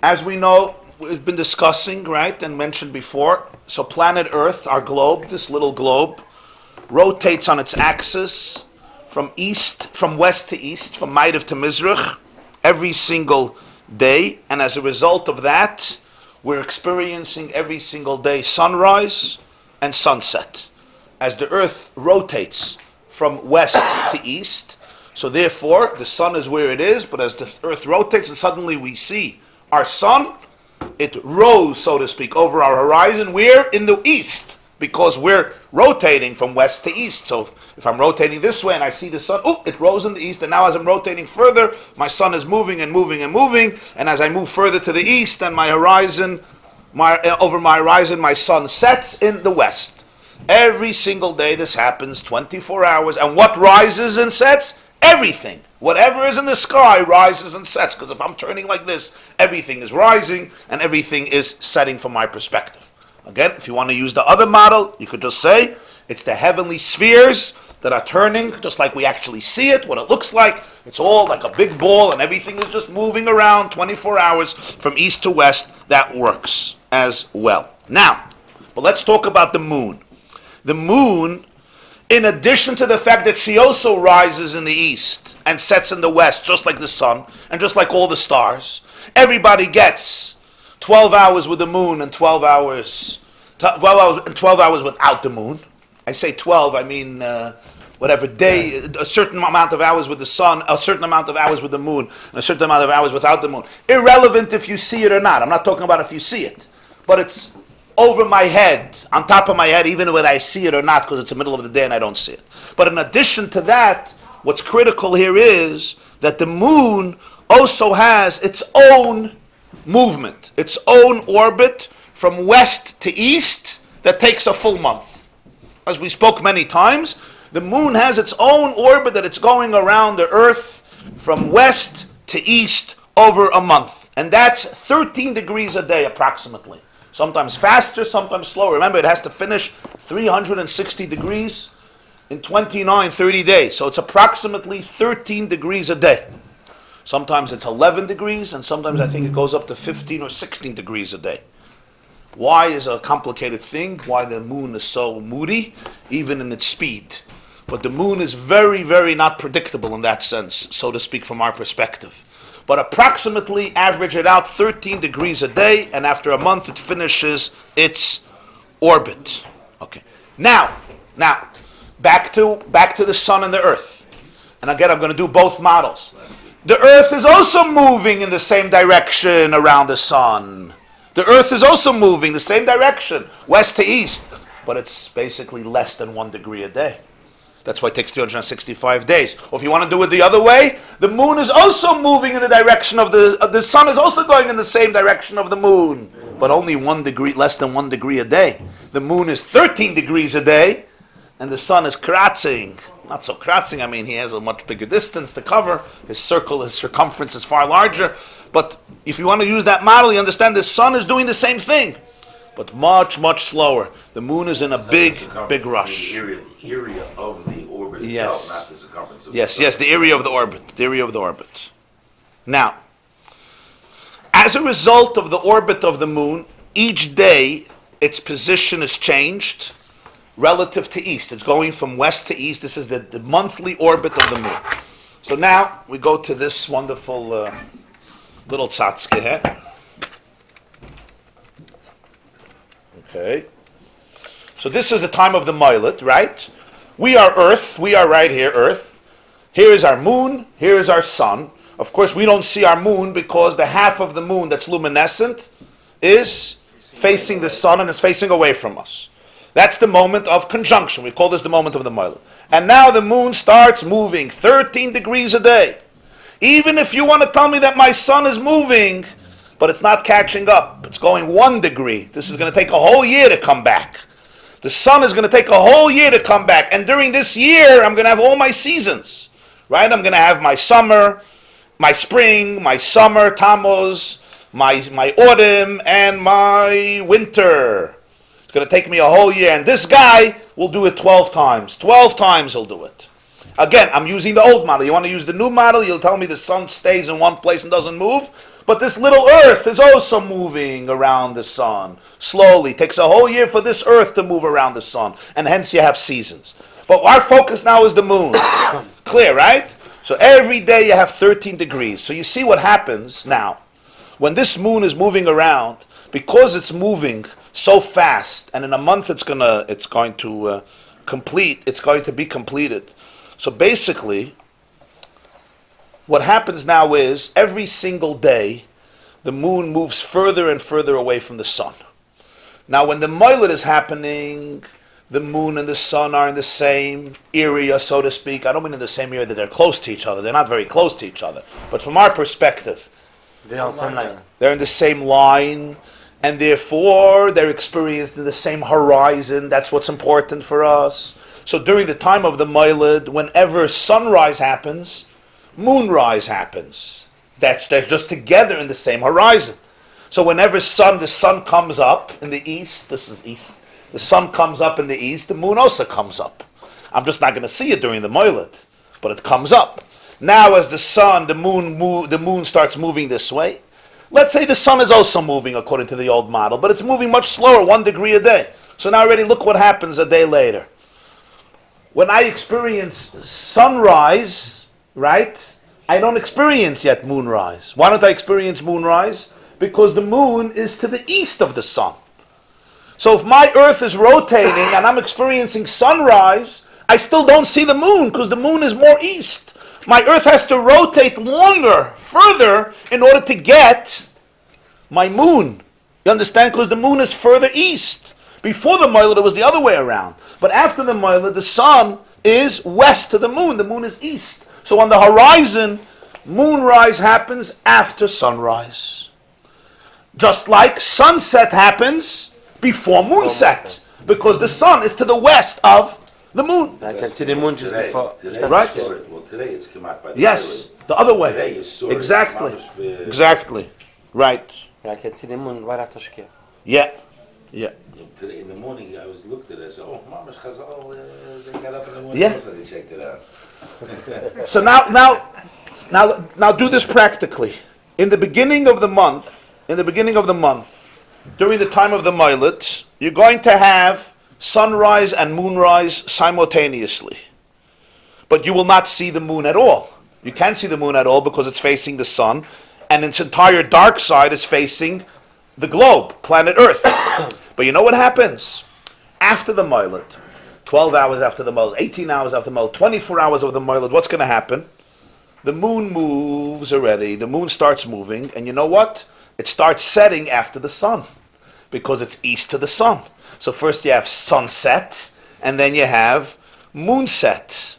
As we know, we've been discussing, right, and mentioned before. So planet Earth, our globe, this little globe, rotates on its axis from west to east, from Ma'ariv to Mizrach, every single day, and as a result of that, we're experiencing every single day sunrise and sunset. As the earth rotates from west to east, so therefore the sun is where it is, but as the earth rotates and suddenly we see our sun, it rose, so to speak, over our horizon. We're in the east because we're rotating from west to east. So if I'm rotating this way and I see the sun, it rose in the east, and now as I'm rotating further, my sun is moving and moving and moving, and as I move further to the east, and my horizon, over my horizon, my sun sets in the west. Every single day this happens, 24 hours, and what rises and sets? Everything. Whatever is in the sky rises and sets, because if I'm turning like this, everything is rising and everything is setting from my perspective. Again, if you want to use the other model, you could just say it's the heavenly spheres that are turning, just like we actually see it, what it looks like. It's all like a big ball and everything is just moving around 24 hours from east to west. That works as well. Now, but let's talk about the moon. The moon, in addition to the fact that she also rises in the east and sets in the west, just like the sun and just like all the stars, everybody gets 12 hours with the moon and 12 hours without the moon. I say 12, I mean whatever day, a certain amount of hours with the sun, a certain amount of hours with the moon, and a certain amount of hours without the moon. Irrelevant if you see it or not. I'm not talking about if you see it, but it's over my head, on top of my head, even whether I see it or not, because it's the middle of the day and I don't see it. But in addition to that, what's critical here is that the moon also has its own movement, its own orbit from west to east that takes a full month. As we spoke many times, the moon has its own orbit that it's going around the earth from west to east over a month. And that's 13 degrees a day approximately. Sometimes faster, sometimes slower. Remember, it has to finish 360 degrees in 29, 30 days. So it's approximately 13 degrees a day. Sometimes it's 11 degrees, and sometimes I think it goes up to 15 or 16 degrees a day. Why is a complicated thing, why the moon is so moody, even in its speed. But the moon is very, very not predictable in that sense, so to speak, from our perspective. But approximately average it out 13 degrees a day, and after a month it finishes its orbit. Okay. Now, back to the sun and the earth. And again, I'm going to do both models. the earth is also moving in the same direction around the sun. The earth is also moving the same direction, west to east, but it's basically less than 1 degree a day. That's why it takes 365 days. Or if you want to do it the other way, the moon is also moving in the direction of the sun is also going in the same direction of the moon, but only 1 degree, less than 1 degree a day. The moon is 13 degrees a day, and the sun is kratzing. Not so kratzing, I mean, he has a much bigger distance to cover. His circumference is far larger. But if you want to use that model, you understand the sun is doing the same thing, but much, much slower. The moon is in a big rush. The area of the orbit Yes. itself, not the circumference of Yes, the yes, the area of the orbit. The area of the orbit. Now, as a result of the orbit of the moon, each day its position is changed relative to east. It's going from west to east. This is the monthly orbit of the moon. So now we go to this wonderful little tzatzke here. Okay. So this is the time of the Moiled, right? We are Earth. We are right here, Earth. Here is our moon. Here is our sun. Of course, we don't see our moon because the half of the moon that's luminescent is facing the sun and is facing away from us. That's the moment of conjunction. We call this the moment of the Moiled. And now the moon starts moving 13 degrees a day. Even if you want to tell me that my sun is moving, but it's not catching up, it's going 1 degree. This is going to take a whole year to come back. The sun is going to take a whole year to come back. And during this year, I'm going to have all my seasons. Right? I'm going to have my summer, my spring, my summer, Tammuz, my autumn, and my winter. It's going to take me a whole year. And this guy will do it 12 times. 12 times he'll do it. Again, I'm using the old model. You want to use the new model, you'll tell me the sun stays in one place and doesn't move. But this little earth is also moving around the sun. Slowly. It takes a whole year for this earth to move around the sun. And hence you have seasons. But our focus now is the moon. Clear, right? So every day you have 13 degrees. So you see what happens now. When this moon is moving around, because it's moving so fast, and in a month it's going to be completed. So basically, what happens now is every single day, the moon moves further and further away from the sun. Now, when the Moiled is happening, the moon and the sun are in the same area, so to speak. I don't mean in the same area that they're close to each other. They're not very close to each other. But from our perspective, They're on the same line. they're in the same line, and therefore they're experienced in the same horizon. That's what's important for us. So during the time of the Moiled, whenever sunrise happens, moonrise happens. They're just together in the same horizon. So whenever the sun comes up in the east, this is east, the sun comes up in the east, the moon also comes up. I'm just not going to see it during the Moiled, but it comes up. Now as the moon starts moving this way, let's say the sun is also moving according to the old model, but it's moving much slower, 1 degree a day. So now already look what happens a day later. When I experience sunrise, right, I don't experience yet moonrise. Why don't I experience moonrise? Because the moon is to the east of the sun. So if my earth is rotating and I'm experiencing sunrise, I still don't see the moon because the moon is more east. My earth has to rotate longer, further, in order to get my moon. You understand? Because the moon is further east. Before the Moiled, it was the other way around. But after the Moiled, the sun is west to the moon. The moon is east. So on the horizon, moonrise happens after sunrise. Just like sunset happens before moonset. Because the sun is to the west of the moon. I can see the moon just before. Right? Well, today it's come out by the Yes, the other way. Today is sort of Exactly. atmosphere. Exactly. Right. I can see the moon right after Shkia. Yeah. Yeah. Today in the morning, I was looked at it. I said, "Oh, Mama's Chazal, they got up in the morning." Yeah. Also, they checked it out. So now do this practically. In the beginning of the month, during the time of the Moiled, you're going to have sunrise and moonrise simultaneously. But you will not see the moon at all. You can't see the moon at all because it's facing the sun, and its entire dark side is facing the globe, planet Earth. But you know what happens? After the Moiled, 12 hours after the Moiled, 18 hours after the Moiled, 24 hours of the Moiled, what's going to happen? the moon moves already. The moon starts moving, and you know what? It starts setting after the sun, because it's east to the sun. So first you have sunset, and then you have moonset.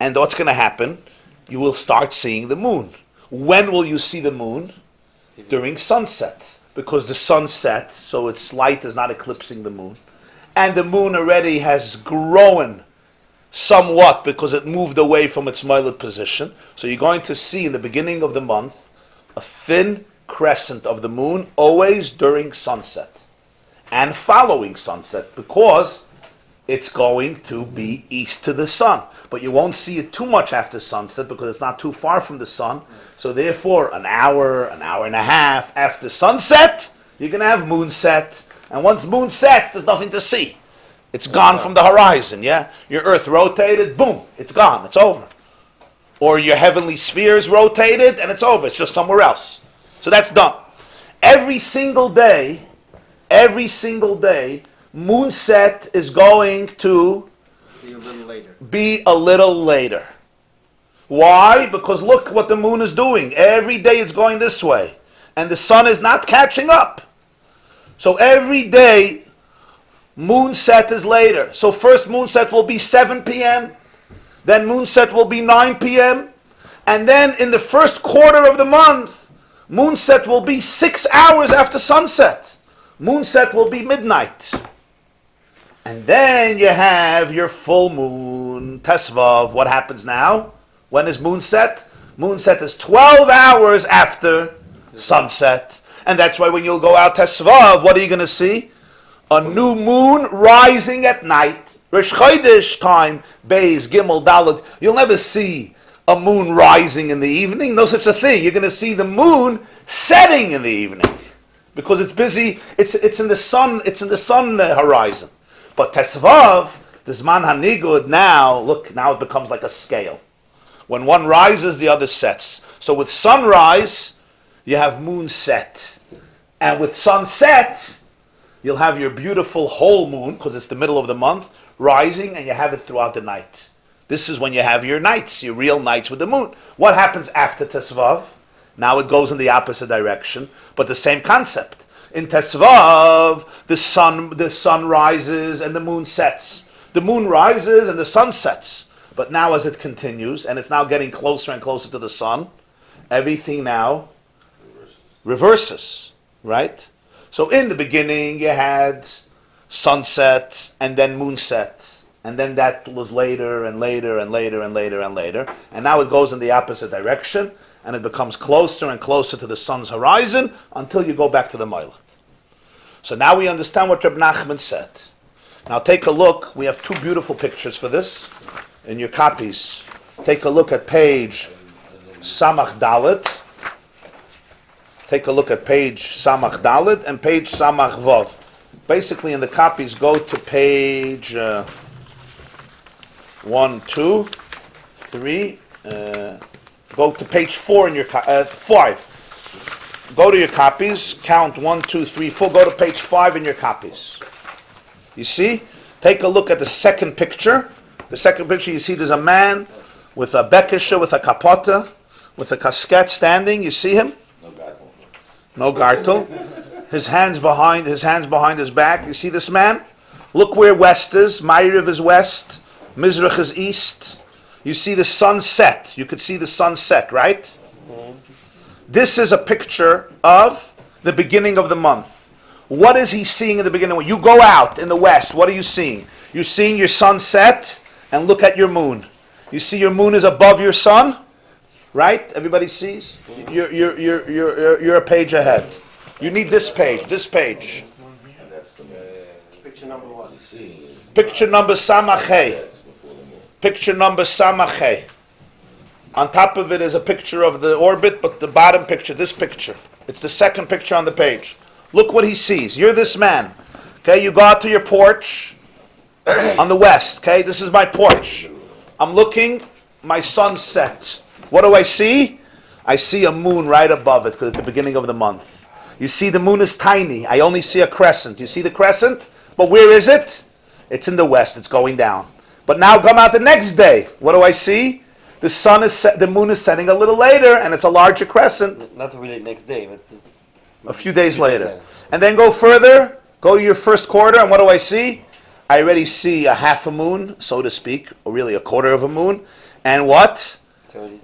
And what's going to happen? You will start seeing the moon. When will you see the moon? During sunset, because the sun sets, so its light is not eclipsing the moon. And the moon already has grown somewhat because it moved away from its moiled position. So you're going to see in the beginning of the month a thin crescent of the moon always during sunset and following sunset, because it's going to be east to the sun. But you won't see it too much after sunset because it's not too far from the sun. So therefore, an hour and a half after sunset, you're going to have moonset. And once moon sets, there's nothing to see. It's gone from the horizon, yeah? Your earth rotated, boom, it's gone, it's over. Or your heavenly spheres rotated, and it's over, it's just somewhere else. So that's done. Every single day, moonset is going to be a little later. Why? Because look what the moon is doing. Every day it's going this way. And the sun is not catching up. So every day, moonset is later. So first moonset will be 7 p.m. Then moonset will be 9 p.m. And then in the first quarter of the month, moonset will be 6 hours after sunset. Moonset will be midnight. And then you have your full moon, Tesvav. What happens now? When is moonset? Moonset is 12 hours after sunset. And that's why when you'll go out Tesvav, what are you going to see? A new moon rising at night. Rosh Chodesh time, Beis, Gimel, Dalet. You'll never see a moon rising in the evening. No such a thing. You're going to see the moon setting in the evening. Because it's busy, it's in the sun, horizon. But Tesvav, the Zman HaNigud, now it becomes like a scale. When one rises, the other sets. So with sunrise, you have moon set. And with sunset, you'll have your beautiful whole moon, because it's the middle of the month, rising, and you have it throughout the night. This is when you have your nights, your real nights with the moon. What happens after Tesvav? Now it goes in the opposite direction, but the same concept. In Tesvav, the sun rises and the moon sets. The moon rises and the sun sets. But now as it continues, and it's now getting closer and closer to the sun, everything now reverses, right? So in the beginning, you had sunset and then moonset. And then that was later and later and later and later and later. And now it goes in the opposite direction, and it becomes closer and closer to the sun's horizon until you go back to the Moilad. So now we understand what Reb Nachman said. Now take a look. We have two beautiful pictures for this in your copies. Take a look at page Samach Dalet. Take a look at page Samach Dalet and page Samach Vav. Basically in the copies, go to page 1, 2, 3, go to page 4 in your 5. Go to your copies, count 1, 2, 3, 4, go to page 5 in your copies. You see? Take a look at the second picture. The second picture, you see there's a man with a bekisha, with a kapota, with a casket standing. You see him? No gartel. His hands behind his back. You see this man? Look where west is. Ma'ariv is west. Mizrach is east. You see the sunset. You could see the sunset, right? This is a picture of the beginning of the month. What is he seeing in the beginning? When you go out in the west, what are you seeing? You're seeing your sunset, and look at your moon. You see your moon is above your sun, right? Everybody sees? You're a page ahead. You need this page. Picture number 1. Picture number Samachay. Picture number Samachay. On top of it is a picture of the orbit, but the bottom picture, this picture, it's the second picture on the page. Look what he sees. You're this man. Okay, you go out to your porch on the west. Okay, this is my porch. I'm looking, my sunset. What do I see? I see a moon right above it because it's the beginning of the month. You see the moon is tiny. I only see a crescent. You see the crescent? But where is it? It's in the west. It's going down. But now come out the next day. What do I see? the sun is the moon is setting a little later, and it's a larger crescent. Not really next day, but it's A few days later. And then go further, go to your first quarter, and what do I see? I already see a half a moon, so to speak, or really a quarter of a moon. And what?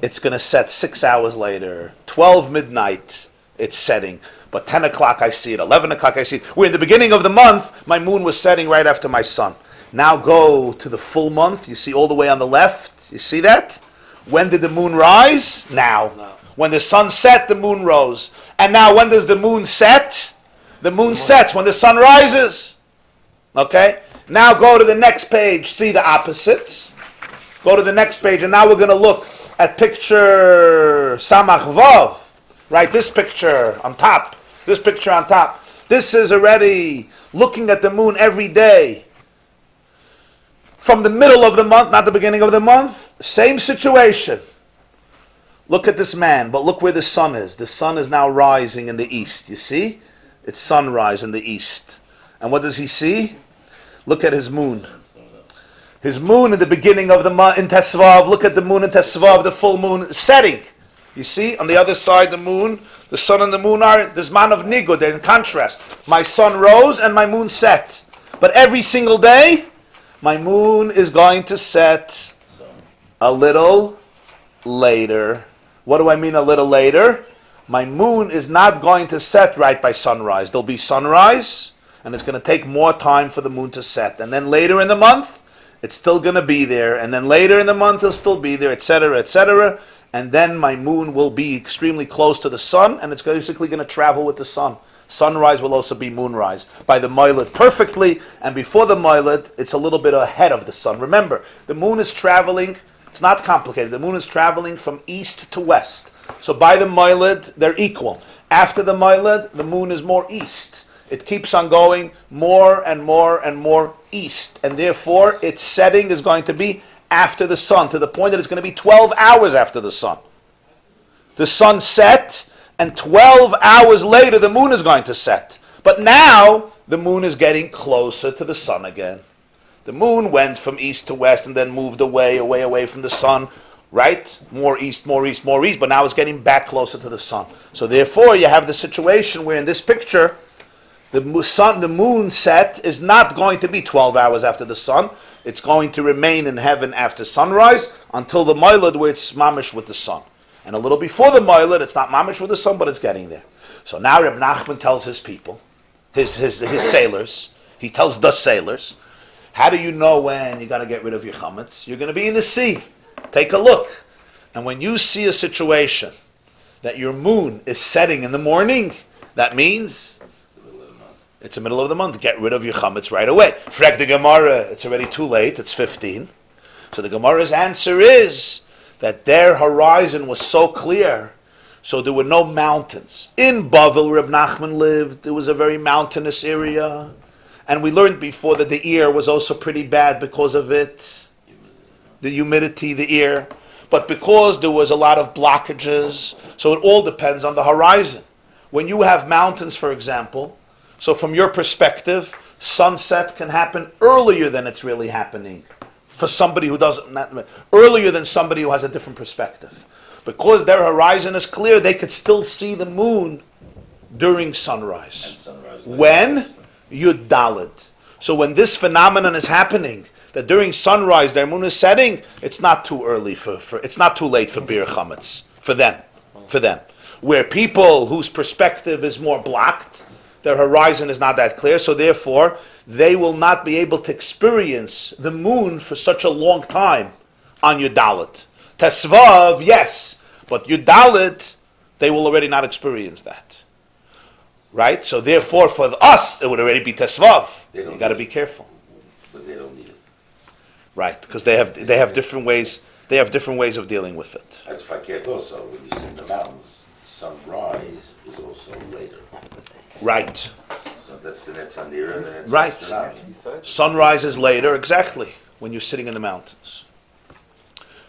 It's going to set 6 hours later. 12 midnight, it's setting. But 10 o'clock I see it, 11 o'clock I see it. We're in the beginning of the month, my moon was setting right after my sun. Now go to the full month, you see all the way on the left, you see that? When did the moon rise? Now. When the sun set, the moon rose. And now when does the moon set? The moon sets when the sun rises. Okay? Now go to the next page, see the opposite. Go to the next page, and now we're going to look at picture Samach Vav. Right, this picture on top. This picture on top. This is already looking at the moon every day. From the middle of the month, not the beginning of the month, same situation. Look at this man, but look where the sun is. The sun is now rising in the east, you see? It's sunrise in the east. And what does he see? Look at his moon. His moon in the beginning of the month, in Tesvav, look at the moon in Tesvav, the full moon setting. You see, on the other side, the moon, the sun and the moon are, there's man of nigud, they're in contrast. My sun rose and my moon set. But every single day, my moon is going to set a little later. What do I mean a little later? My moon is not going to set right by sunrise. There'll be sunrise, and it's going to take more time for the moon to set. And then later in the month, it's still going to be there. And then later in the month, it'll still be there, etc., etc. And then my moon will be extremely close to the sun, and it's basically going to travel with the sun. Sunrise will also be moonrise. By the Moiled perfectly, and before the Moiled, it's a little bit ahead of the sun. Remember, the moon is traveling, it's not complicated, the moon is traveling from east to west. So by the Moiled, they're equal. After the Moiled, the moon is more east. It keeps on going more and more and more east. And therefore, its setting is going to be after the sun, to the point that it's going to be 12 hours after the sun. The sun set, and 12 hours later, the moon is going to set. But now, the moon is getting closer to the sun again. The moon went from east to west and then moved away from the sun, right? More east, but now it's getting back closer to the sun. So therefore, you have the situation where in this picture, the moon set is not going to be 12 hours after the sun. It's going to remain in heaven after sunrise until the Moiled, where it's mamish with the sun. And a little before the Moiled, it's not mamish with the sun, but it's getting there. So now Reb Nachman tells his people, his sailors, he tells the sailors, how do you know when you got to get rid of your chametz? You're going to be in the sea. Take a look. And when you see a situation that your moon is setting in the morning, that means it's the middle of the month. Get rid of your chametz right away. Frek the Gemarah, it's already too late. It's 15. So the Gemara's answer is that their horizon was so clear, so there were no mountains. In Bavel, Reb Nachman lived. It was a very mountainous area. And we learned before that the air was also pretty bad because of it. The humidity, the air. But because there was a lot of blockages, so it all depends on the horizon. When you have mountains, for example, so from your perspective, sunset can happen earlier than it's really happening. For somebody who doesn't, earlier than somebody who has a different perspective. Because their horizon is clear, they could still see the moon during sunrise. When? Yud Daled. So when this phenomenon is happening, that during sunrise their moon is setting, it's not too early it's not too late for Bir Chametz. For them. Where people whose perspective is more blocked, their horizon is not that clear, so therefore they will not be able to experience the moon for such a long time on Yud Daled. Tesvav, yes, but Yud Daled, they will already not experience that. Right? So therefore for us, it would already be Tesvav. You got to be careful. But they don't need it. Right, because they have different ways. They have different ways of dealing with it. That's fakir also. When you see in the mountains, sunrise is also later. Right. So that's the next Sandira and the next Right. tsunami. Sunrise is later, exactly, when you're sitting in the mountains.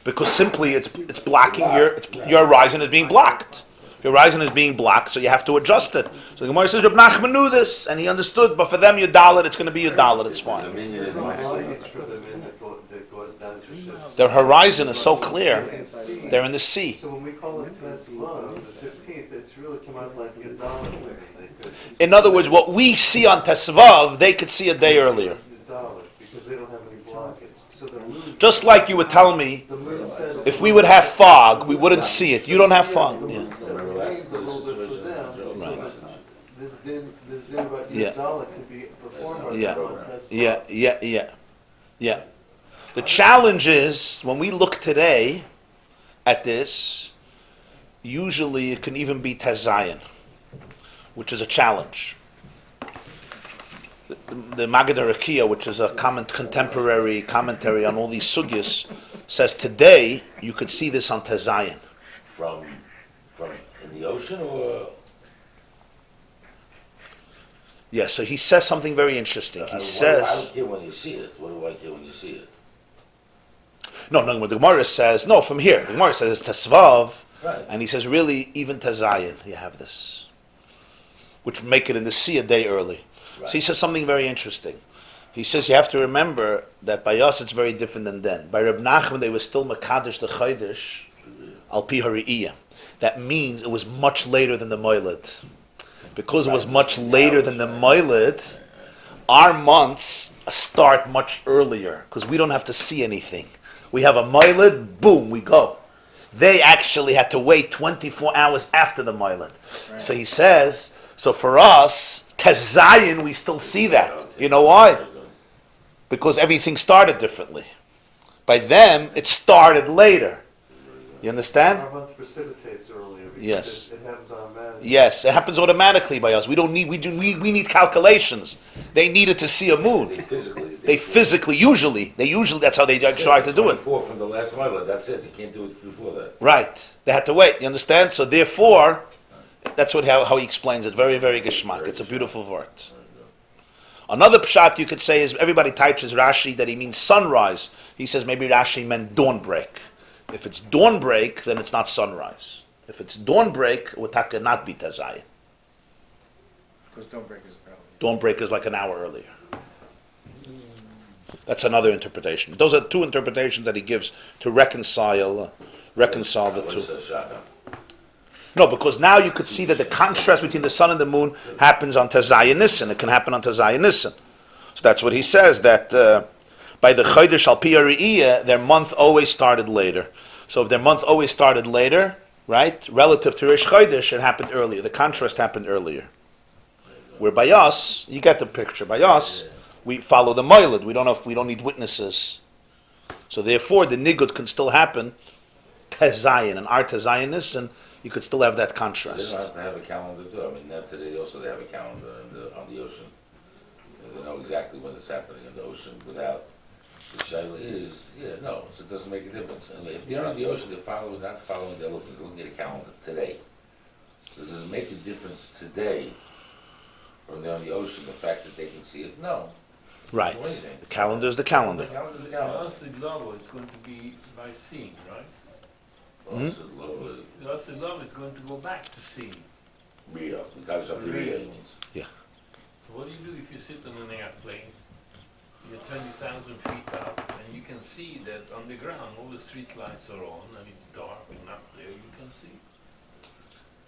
Because simply it's blocking your horizon is being blocked. Your horizon is being blocked, so you have to adjust it. So the Gemara says, Reb Nachman knew this, and he understood, but for them, Yud Daled, it's going to be Yud Daled, it's fine. It's for the men that go down to ships. Their horizon is so clear. They can see. They're in the sea. So when we call it Tesvav, the 15th, it's really come out like Yadalit. In other words, what we see on Tesvav, they could see a day earlier. Yadalit, because they don't have any blockage. So the moon, Just like you would tell me, the moon sets, if we would have fog, we wouldn't see it. You don't have fog. the Yeah. moon sets rains a little bit for them. So Right. this din about Yeah. Yadalit could be performed by Yeah. them on Tesvav. Yeah. The challenge is, when we look today at this, usually it can even be Tezayin, which is a challenge. The Maggid HaRakiya, which is a contemporary commentary on all these sugyas, says today you could see this on Tezayin. From in the ocean or? Yeah, so he says something very interesting. He I says... don't care when you see it. What do I care when you see it? No, what the Gemarah says, no, from here. The Gemarah says it's Tesvav, Right. and he says really even Tezayin, you have this, which make it in the sea a day early. Right. So he says something very interesting. He says you have to remember that by us it's very different than then. By Reb Nachman they were still Mekadesh the Chodesh al pi hariyah. That means it was much later than the Moiled. Because it was much later than the Moiled, our months start much earlier because we don't have to see anything. We have a Moiled, boom, we go. They actually had to wait 24 hours after the Moiled. Right. So he says, so for us, Tezayin, we still see that. You know why? Because everything started differently. By them, it started later. You understand? Our month precipitates earlier because Yes. it happens automatically. Yes, it happens automatically by us. We don't need. We need calculations. They needed to see a moon. They physically, usually, that's how they try to do it. 24 from the last mile. That's it. You can't do it before that. Right. They had to wait. You understand? So therefore, that's how he explains it. Very, very geschmack. It's a beautiful word. Another pshat you could say is everybody teaches Rashi that he means sunrise. He says maybe Rashi meant dawn break. If it's dawn break, then it's not sunrise. If it's dawn break, it would not be Tezayin. Because dawn break is early. Dawn break is like an hour earlier. That's another interpretation. Those are two interpretations that he gives to reconcile the two. No, because now you could see that the contrast between the sun and the moon happens on Tezayin Nisan. It can happen on Tezayin Nisan. So that's what he says, that by the Chodesh al pi hariyah, their month always started later. So if their month always started later, right, relative to Rish Chodesh, it happened earlier. The contrast happened earlier. Where by us, you get the picture. By us, we follow the Moiled. We don't need witnesses. So therefore, the Nigud can still happen. Tezayin and our Tezayin Nisan, you could still have that contrast. They don't have to have a calendar too. I mean, now today also they have a calendar on the ocean. They know exactly when it's happening in the ocean without. The shayla is, so it doesn't make a difference. I mean, if they're on the ocean, they're not following, they're looking at a calendar today. So does it make a difference today, or they're on the ocean, the fact that they can see it? No. Right. The calendar is the calendar. The calendar's the For calendar. us, the love is going to be by seeing, right? Also, love The us, the love is going to go back to seeing. Ria. Because of Ria means. So what do you do if you sit on an airplane, you're 20,000 feet up, and you can see that on the ground all the street lights are on, and it's dark, and up there you can see.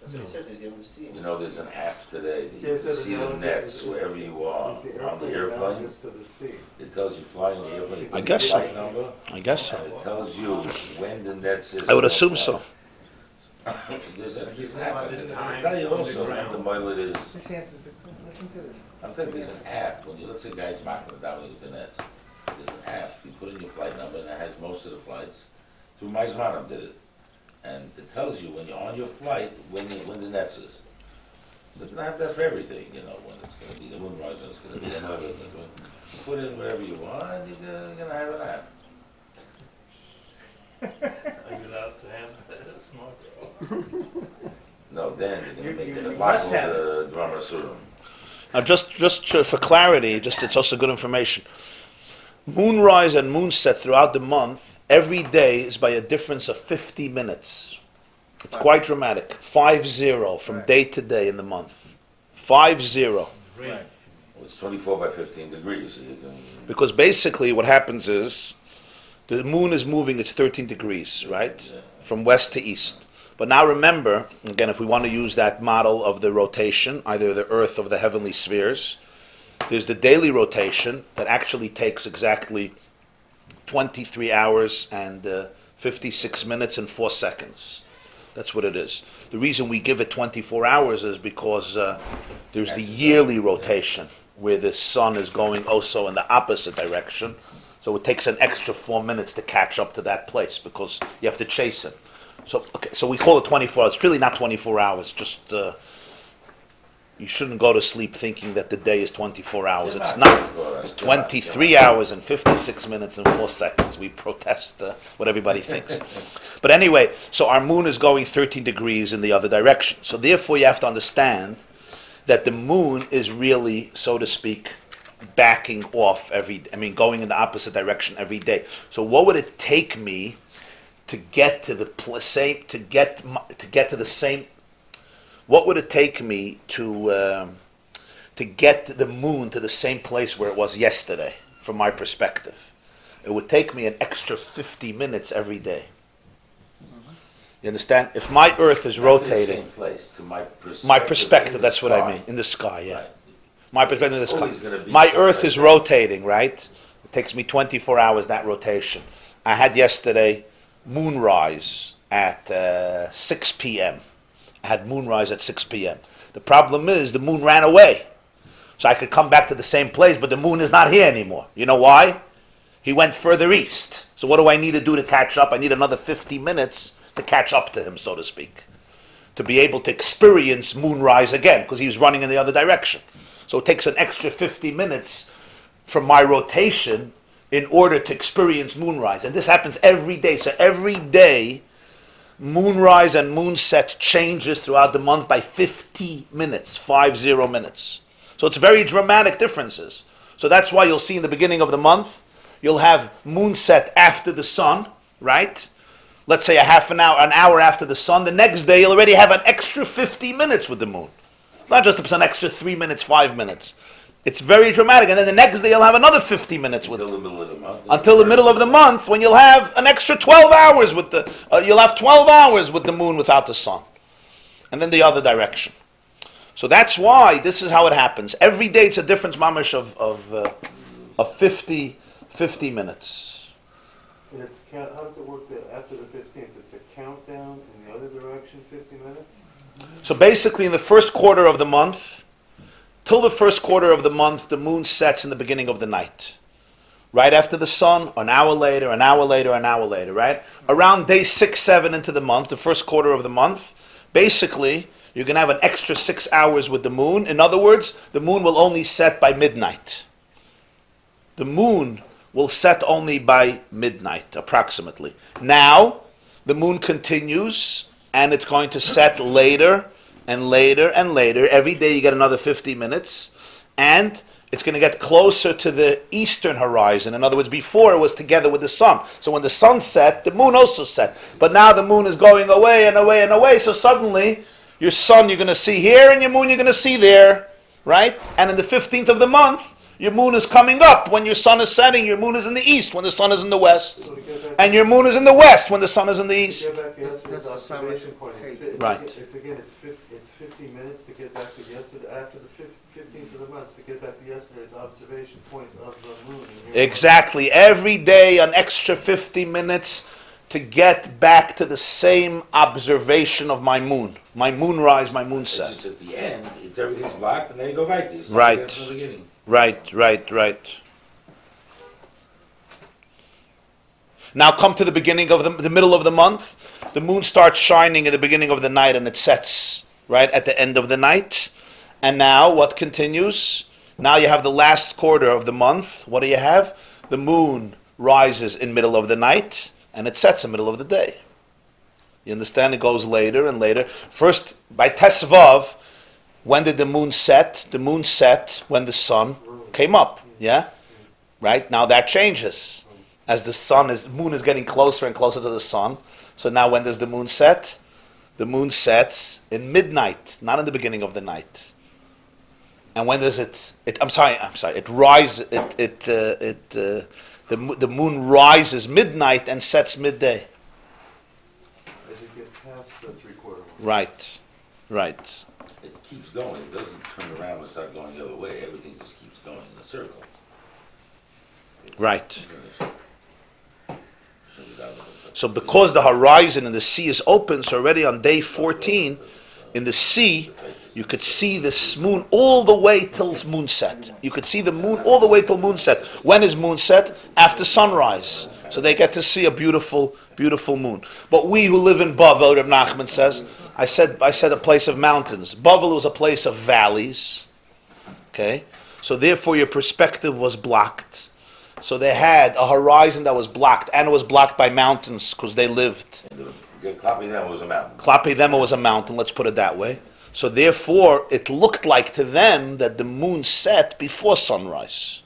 That's what it says, you don't see it. You know, there's an app today that you Yes, can it's see the analogous- nets it's- wherever you are Is the on the airplane airplane. analogous to the sea? It tells you flying the airplane. I guess so. Flight number, I guess so. and it tells you when the nets is. I would assume so. There's an app. I tell you also when the mileage is. Listen to this. I'm thinking there's an app, when you, let's say guys marking it down with the nets, there's an app, you put in your flight number and it has most of the flights. Through my Zmanim did it. And it tells you when you're on your flight, when the nets is. So you don't have that for everything, when it's gonna be the moonrise, when it's gonna be another. Put in whatever you want and you're gonna have an app. Are you allowed to have a smartphone? No, then you're gonna make it a you lot must have of the drama suram. Now, for clarity, it's also good information. Moonrise and moonset throughout the month, every day is by a difference of 50 minutes. It's quite dramatic. 5-0 from day to day in the month. 5-0. Really? It's 24 by 15 degrees, so you can. Because basically what happens is, The moon is moving, it's 13 degrees, right? From west to east. But now remember, again, if we want to use that model of the rotation, either the earth or the heavenly spheres, there's the daily rotation that actually takes exactly 23 hours and 56 minutes and 4 seconds. That's what it is. The reason we give it 24 hours is because there's the yearly rotation where the sun is going also in the opposite direction. So it takes an extra 4 minutes to catch up to that place because you have to chase it. So we call it 24 hours. It's really not 24 hours. Just you shouldn't go to sleep thinking that the day is 24 hours. It's not. It's 23 hours and 56 minutes and 4 seconds. We protest what everybody thinks. But anyway, so our moon is going 13 degrees in the other direction. So therefore you have to understand that the moon is really, so to speak, backing off going in the opposite direction every day. So what would it take me to get to the same, to get to the same? What would it take me to get the moon to the same place where it was yesterday? From my perspective, it would take me an extra 50 minutes every day. You understand? If my Earth is rotating, same place, to my perspective, that's sky. what I mean, in the sky, yeah. Right. My perspective in the It's sky. always gonna be My something Earth like is that. rotating, right? It takes me 24 hours, that rotation. I had yesterday moonrise at 6 p.m. I had moonrise at 6 p.m. The problem is the moon ran away. So I could come back to the same place, but the moon is not here anymore. You know why? He went further east. So what do I need to do to catch up? I need another 50 minutes to catch up to him, so to speak. To be able to experience moonrise again, because he was running in the other direction. So it takes an extra 50 minutes from my rotation in order to experience moonrise. And this happens every day. So every day, moonrise and moonset changes throughout the month by 50 minutes, 50 minutes. So it's very dramatic differences. So that's why you'll see in the beginning of the month, you'll have moonset after the sun, right? Let's say an hour after the sun. The next day, you'll already have an extra 50 minutes with the moon. It's not just an extra 3 minutes, 5 minutes. It's very dramatic. And then the next day, you'll have another 50 minutes with it. Until the middle of the month. Until the middle of the month, when you'll have an extra 12 hours with you'll have 12 hours with the moon without the sun. And then the other direction. So that's why this is how it happens. Every day it's a difference, mamash, of 50 minutes. And how does it work after the 15th? It's a countdown in the other direction, 50 minutes? So basically in the first quarter of the month, till the first quarter of the month, the moon sets in the beginning of the night. Right after the sun, an hour later, an hour later, an hour later, right? Around day 6, 7 into the month, the first quarter of the month, basically, you're going to have an extra 6 hours with the moon. In other words, the moon will only set by midnight. The moon will set only by midnight, approximately. Now, the moon continues, and it's going to set later and later and later. Every day you get another 50 minutes, and it's going to get closer to the eastern horizon. In other words, before it was together with the sun. So when the sun set, the moon also set. But now the moon is going away and away and away, so suddenly your sun you're going to see here, and your moon you're going to see there, right? And in the 15th of the month, your moon is coming up when your sun is setting. Your moon is in the east when the sun is in the west. And your moon is in the west when the sun is in the east. To get back to yesterday's observation point, Right. It's 50 minutes to get back to yesterday, after the 15th of the month, to get back to yesterday's observation point of the moon. Exactly. Every day an extra 50 minutes to get back to the same observation of my moon. My moonrise, my It's moonset. just at the end, everything's blocked, and then you go right there. You start Right. again from the beginning. Right. Now come to the beginning of the middle of the month. The moon starts shining in the beginning of the night and it sets right at the end of the night. And now what continues? Now you have the last quarter of the month. What do you have? The moon rises in middle of the night and it sets in the middle of the day. You understand? It goes later and later. First, by Tesvav, when did the moon set? The moon set when the sun came up. Yeah? Right? Now that changes. As the moon is getting closer and closer to the sun. So now when does the moon set? The moon sets in midnight, not in the beginning of the night. And when does it rises, The moon rises midnight and sets midday. As you get past the 3/4 mark. Right, right. It keeps going, it doesn't turn around and start going the other way, everything just keeps going in a circle. Right. So because the horizon in the sea is open, so already on day 14, in the sea, you could see this moon all the way till moon set. You could see the moon all the way till moon set. When is moon set? After sunrise. So they get to see a beautiful, beautiful moon. But we who live in Bavel, Reb Nachman says, I said a place of mountains. Bavel was a place of valleys. Okay? So therefore your perspective was blocked. So they had a horizon that was blocked, and it was blocked by mountains because they lived. Klapi Dema was a mountain. Klapi Dema was a mountain, let's put it that way. So therefore, it looked like to them that the moon set before sunrise.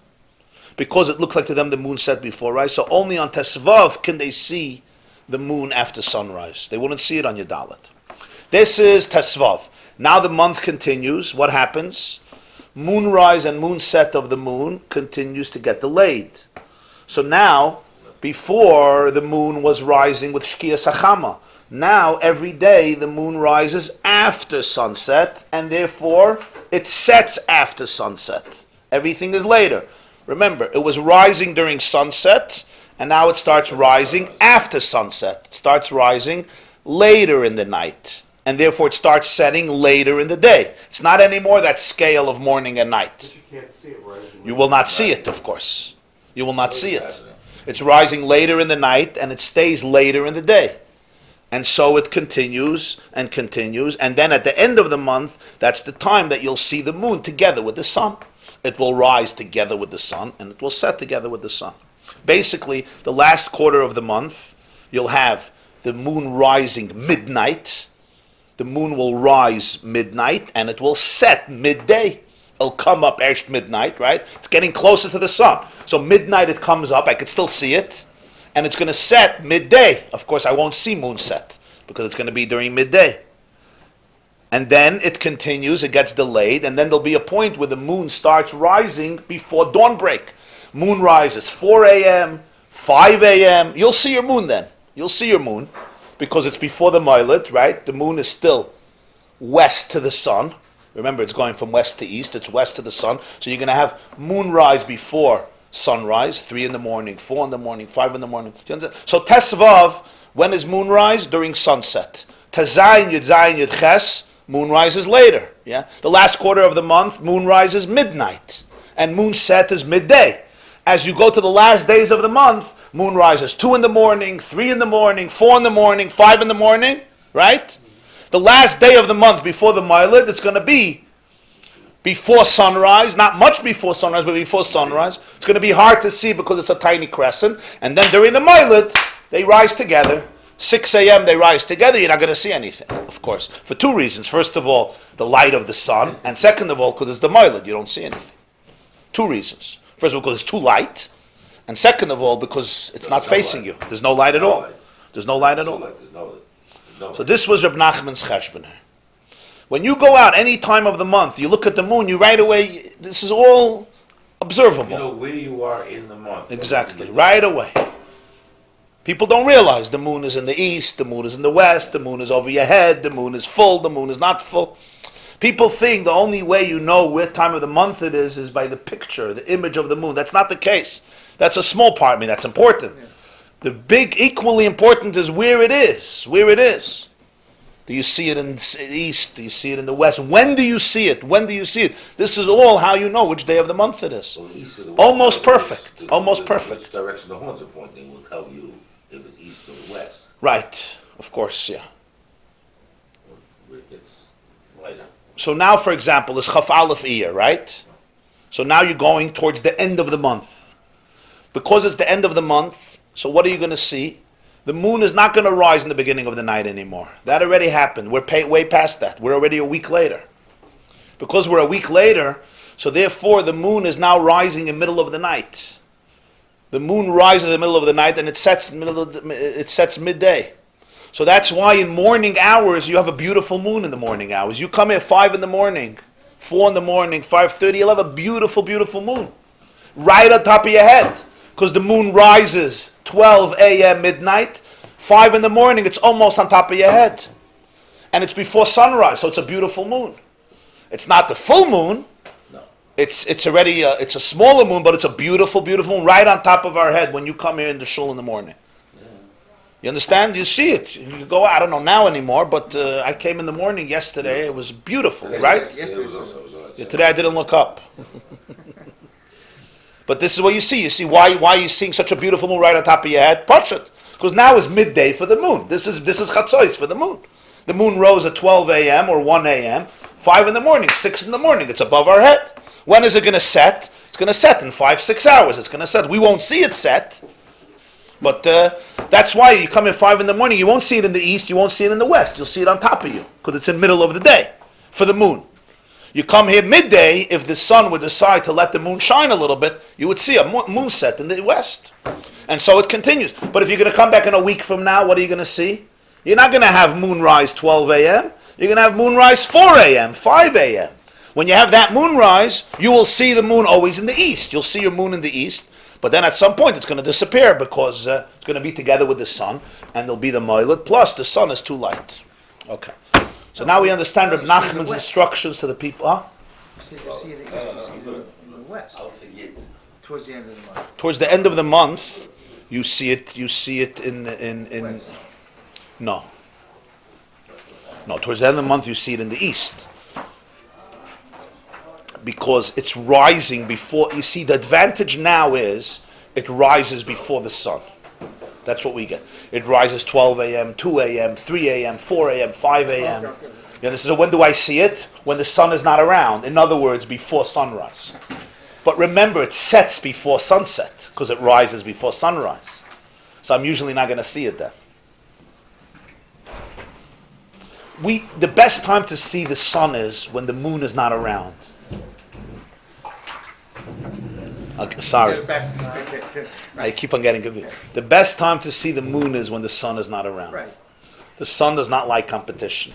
Because it looked like to them the moon set before rise, so only on Tesvav can they see the moon after sunrise. They wouldn't see it on Yadalit. This is Tesvav. Now the month continues. What happens? Moonrise and moonset of the moon continues to get delayed. So now, before the moon was rising with Shkia Sachama. Now, every day, the moon rises after sunset, and therefore, it sets after sunset. Everything is later. Remember, it was rising during sunset, and now it starts rising after sunset. It starts rising later in the night, and therefore it starts setting later in the day. It's not anymore that scale of morning and night. But you can't see it rising. You will not see it, of course. You will not see it. It's rising later in the night, and it stays later in the day. And so it continues, and then at the end of the month, that's the time that you'll see the moon together with the sun. It will rise together with the sun, and it will set together with the sun. Basically, the last quarter of the month, you'll have the moon rising midnight. The moon will rise midnight, and it will set midday. It'll come up at midnight, right? It's getting closer to the sun. So midnight it comes up, I could still see it, and it's going to set midday. Of course, I won't see moon set, because it's going to be during midday. And then it continues, it gets delayed, and then there'll be a point where the moon starts rising before dawn break. Moon rises 4 a.m., 5 a.m. You'll see your moon then. You'll see your moon, because it's before the Moiled, right? The moon is still west to the sun. Remember, it's going from west to east, it's west to the sun. So you're going to have moonrise before sunrise, 3 in the morning, 4 in the morning, 5 in the morning. So Tesvav, when is moonrise? During sunset. Tezayin, Yud Ches, moonrise is later. Yeah, the last quarter of the month, moonrise is midnight, and moonset is midday. As you go to the last days of the month, moonrise is 2 in the morning, 3 in the morning, 4 in the morning, 5 in the morning, right? The last day of the month before the Moiled, it's going to be before sunrise, not much before sunrise, but before sunrise. It's going to be hard to see because it's a tiny crescent. And then during the Moiled, they rise together. 6 a.m. they rise together, you're not going to see anything, of course. For 2 reasons. First of all, the light of the sun. And second of all, because it's the Moiled, you don't see anything. 2 reasons. First of all, because it's too light. And second of all, because it's not facing you. There's no light at all. There's no light at all. So this was Reb Nachman's Cheshboner. When you go out any time of the month, you look at the moon, you right away, this is all observable. You know where you are in the month. Exactly, right away. People don't realize the moon is in the east, the moon is in the west, the moon is over your head, the moon is full, the moon is not full. People think the only way you know what time of the month it is by the picture, the image of the moon. That's not the case. That's a small part. I mean, that's important. Yeah. The big, equally important is where it is. Where it is. Do you see it in the east? Do you see it in the west? When do you see it? When do you see it? This is all how you know which day of the month it is. Well, east or the west, almost perfect. Almost perfect. Which direction the horns are pointing will tell you if it's east or west. Right. Of course, yeah. Where it gets lighter. So now, for example, it's Chaf Aleph Iyar, right? So now you're going towards the end of the month. Because it's the end of the month, so what are you going to see? The moon is not going to rise in the beginning of the night anymore. That already happened. We're way past that. We're already a week later. Because we're a week later, so therefore the moon is now rising in the middle of the night. The moon rises in the middle of the night and it sets midday. So that's why in morning hours you have a beautiful moon in the morning hours. You come here 5 in the morning, 4 in the morning, 5:30, you'll have a beautiful, beautiful moon. Right on top of your head. because the moon rises 12 a.m. midnight, 5 in the morning, it's almost on top of your head. And it's before sunrise, so it's a beautiful moon. It's not the full moon. No. It's already, it's a smaller moon, but it's a beautiful, beautiful moon right on top of our head when you come here in the shul in the morning. You understand? You see it. You go, I don't know now anymore, but I came in the morning yesterday. It was beautiful, right? Yesterday was Yeah, today I didn't look up. But this is what you see. You see why are you seeing such a beautiful moon right on top of your head? Pashat. Because now is midday for the moon. This is Chatzois for the moon. The moon rose at 12 a.m. or 1 a.m., 5 in the morning, 6 in the morning. It's above our head. When is it going to set? It's going to set in 5-6 hours. It's going to set. We won't see it set. But that's why you come in 5 in the morning. You won't see it in the east. You won't see it in the west. You'll see it on top of you because it's in the middle of the day for the moon. You come here midday, if the sun would decide to let the moon shine a little bit, you would see a moon set in the west. And so it continues. But if you're going to come back in a week from now, what are you going to see? You're not going to have moonrise 12 a.m. You're going to have moonrise 4 a.m., 5 a.m. When you have that moonrise, you will see the moon always in the east. You'll see your moon in the east. But then at some point it's going to disappear because it's going to be together with the sun. And there'll be the moiled. Plus the sun is too light. Okay. So now we understand Reb Nachman's instructions to the people. Huh? You see the east, you see the west. I'll see it. Towards the end of the month. Towards the end of the month, you see it in West. no. Towards the end of the month you see it in the east. Because it's rising before, you see the advantage now is it rises before the sun. That's what we get. It rises 12 a.m., 2 a.m., 3 a.m., 4 a.m., 5 a.m. You understand? So when do I see it? When the sun is not around. In other words, before sunrise. But remember, it sets before sunset because it rises before sunrise. So I'm usually not going to see it then. The best time to see the sun is when the moon is not around. Okay, sorry. I keep on getting confused. The best time to see the moon is when the sun is not around. Right. The sun does not like competition.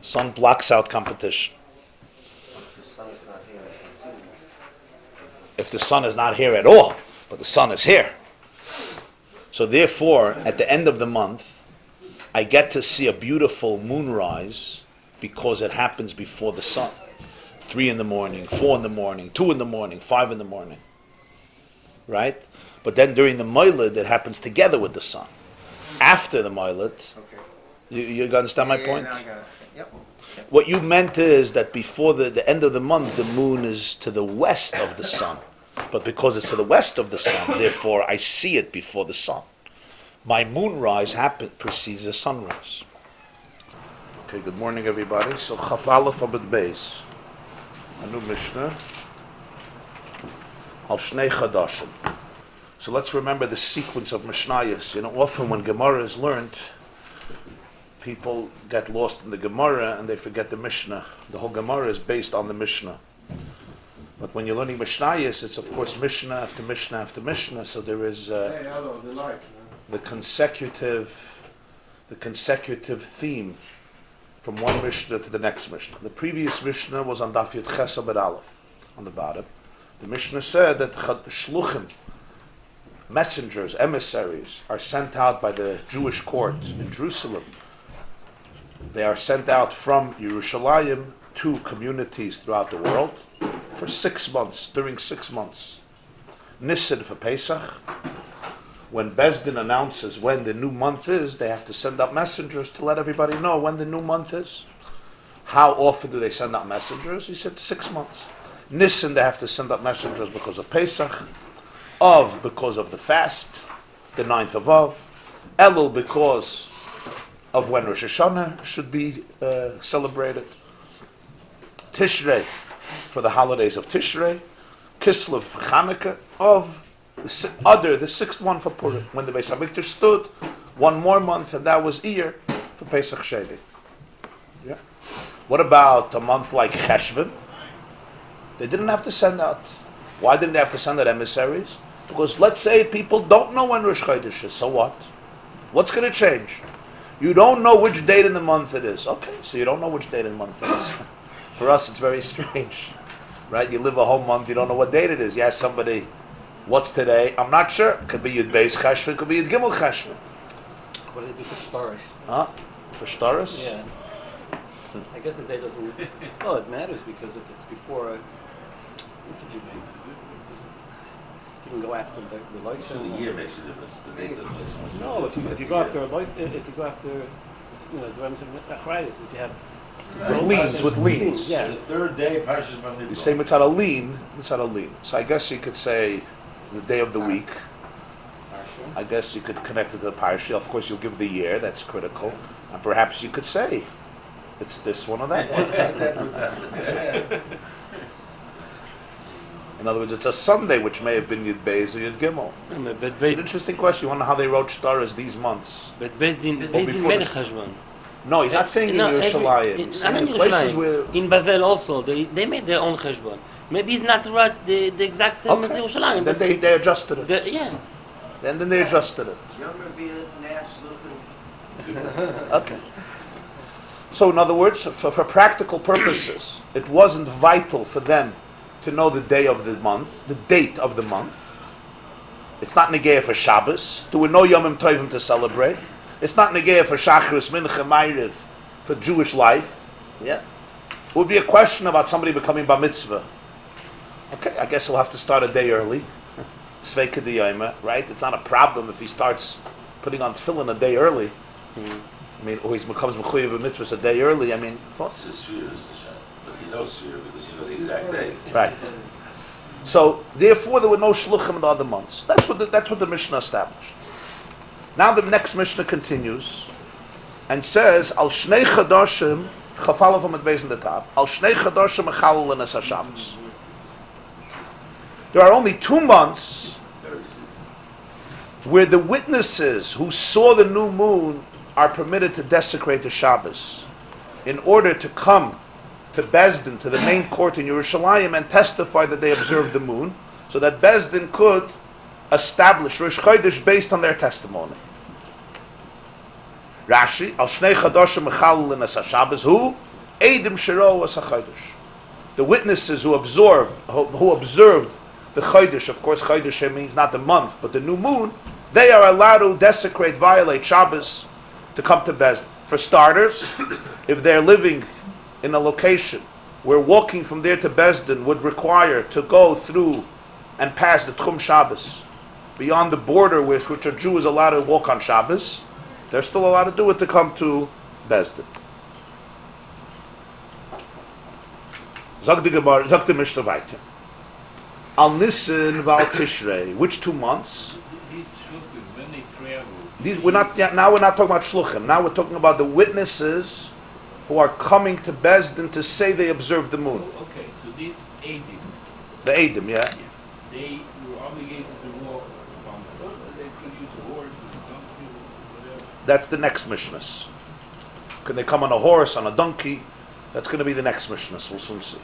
Sun blocks out competition. If the sun is not here at all, but the sun is here. So therefore, at the end of the month, I get to see a beautiful moonrise because it happens before the sun. 3 in the morning, 4 in the morning, 2 in the morning, 5 in the morning. Right? But then during the Moiled, it happens together with the sun. After the Moiled, Okay. you understand my point? Now I got it. Yep. What you meant is that before the end of the month, the moon is to the west of the sun. But because it's to the west of the sun, therefore I see it before the sun. My moonrise precedes the sunrise. Okay, good morning everybody. So Chaf Aleph Amud Beis. A new Mishnah. Al Shnei Chadashim. So let's remember the sequence of Mishnayos. Often when Gemarah is learned, people get lost in the Gemarah and they forget the Mishnah. The whole Gemarah is based on the Mishnah. But when you're learning Mishnayos, it's of course Mishnah after Mishnah after Mishnah. So there is the consecutive theme from one Mishnah to the next Mishnah. The previous Mishnah was on Daf Yud Ches Amud Aleph, on the bottom. The Mishnah said that Shluchim, messengers, emissaries, are sent out by the Jewish court in Jerusalem. They are sent out from Yerushalayim to communities throughout the world for 6 months, during 6 months. Nisan for Pesach. When Bezdin announces when the new month is, they have to send out messengers to let everybody know when the new month is. How often do they send out messengers? He said 6 months. Nisan, they have to send out messengers because of Pesach. Av, because of the fast, the 9th of Av. Elul, because of when Rosh Hashanah should be celebrated. Tishrei, for the holidays of Tishrei. Kislev for Chanukah. Of the 6th one for Purim. When the Beis HaMikdash stood, 1 more month, and that was Iyar for Pesach Sheni. Yeah. What about a month like Cheshvan? They didn't have to send out. Why didn't they have to send out emissaries? Because let's say people don't know when Rosh Chodesh is, so what? What's going to change? You don't know which date in the month it is. Okay, so you don't know which date in the month it is. For us, it's very strange. Right? You live a whole month, you don't know what date it is. You ask somebody, What's today? I'm not sure. Could be Yud Beis Cheshvan, could be Yud Gimel Cheshvan. What do they do for stars? Huh? For Shtaris? Yeah. I guess the day doesn't. Well, it matters because if it's before a interview, you can go after the life. So the year makes a difference. The date doesn't make so much No, difference. if you go after a life, if you go after, achrayus, if you have. With liens. Yeah. The third day, Parshas Bamidbar. You say mitzad a lien. So I guess you could say the day of the week. I guess you could connect it to the parsha. Of course, you'll give the year. That's critical. And perhaps you could say it's this one or that one. In other words, it's a Sunday, which may have been Yud Beis or Yud Gimel. It's an interesting question. You wonder how they wrote Shtaris these months. But Beis Din made a cheshbon. No, he's not saying in Yerushalayim. He's saying in places where... In Bavel also, they made their own cheshbon. Maybe it's not right, the exact same as Yerushalayim. Then they adjusted it. Yeah. And then they adjusted it. Okay. So in other words, for practical purposes, it wasn't vital for them to know the day of the month, the date of the month. It's not negeah for Shabbos. There were no Yomim Tovim to celebrate. It's not negeah for Shachris, Mincha, Ma'ariv, for Jewish life. Yeah. It would be a question about somebody becoming Bar Mitzvah. Okay, I guess he'll have to start a day early. Sveika D'Yoma, right? It's not a problem if he starts putting on tefillin a day early. I mean, or he becomes Mechuyev of Mitzvahs a day early. I mean, It's a sphere, but you know sphere because you know the exact day. right. So, therefore, there were no shluchim in the other months. That's what the Mishnah established. Now the next Mishnah continues and says, Al Shnei Chadashim, Chafalav on the base in the top, Al Shnei Chadashim Echalal and Shabbos. There are only 2 months where the witnesses who saw the new moon are permitted to desecrate the Shabbos in order to come to Bezdin, to the main court in Yerushalayim, and testify that they observed the moon, so that Bezdin could establish Rosh Chodesh based on their testimony. Rashi, Al Shnei Chadashim Echalal and Shabbos, who? Eidim Shiro was a Chodesh. The witnesses who observed the Chodesh, of course Chodesh means not the month, but the new moon, they are allowed to desecrate, violate Shabbos to come to Bezdin. For starters, if they're living in a location where walking from there to Bezdin would require to go through and pass the Tchum Shabbos, beyond the border which a Jew is allowed to walk on Shabbos, they're still allowed to do it to come to Bezdin. Zog the Gemarah, Zog the Mishnah weiter. Al Nisan Val Tishrei, which 2 months? These shluchim, when they travel. We're not talking about shluchim. Now we're talking about the witnesses who are coming to Bezdin to say they observed the moon. Okay, so these Eidim, The Eidim, yeah. they were obligated to walk on foot, or they could use horses, donkey, whatever. That's the next Mishnah. Can they come on a horse, on a donkey? That's going to be the next Mishnah. We'll soon see.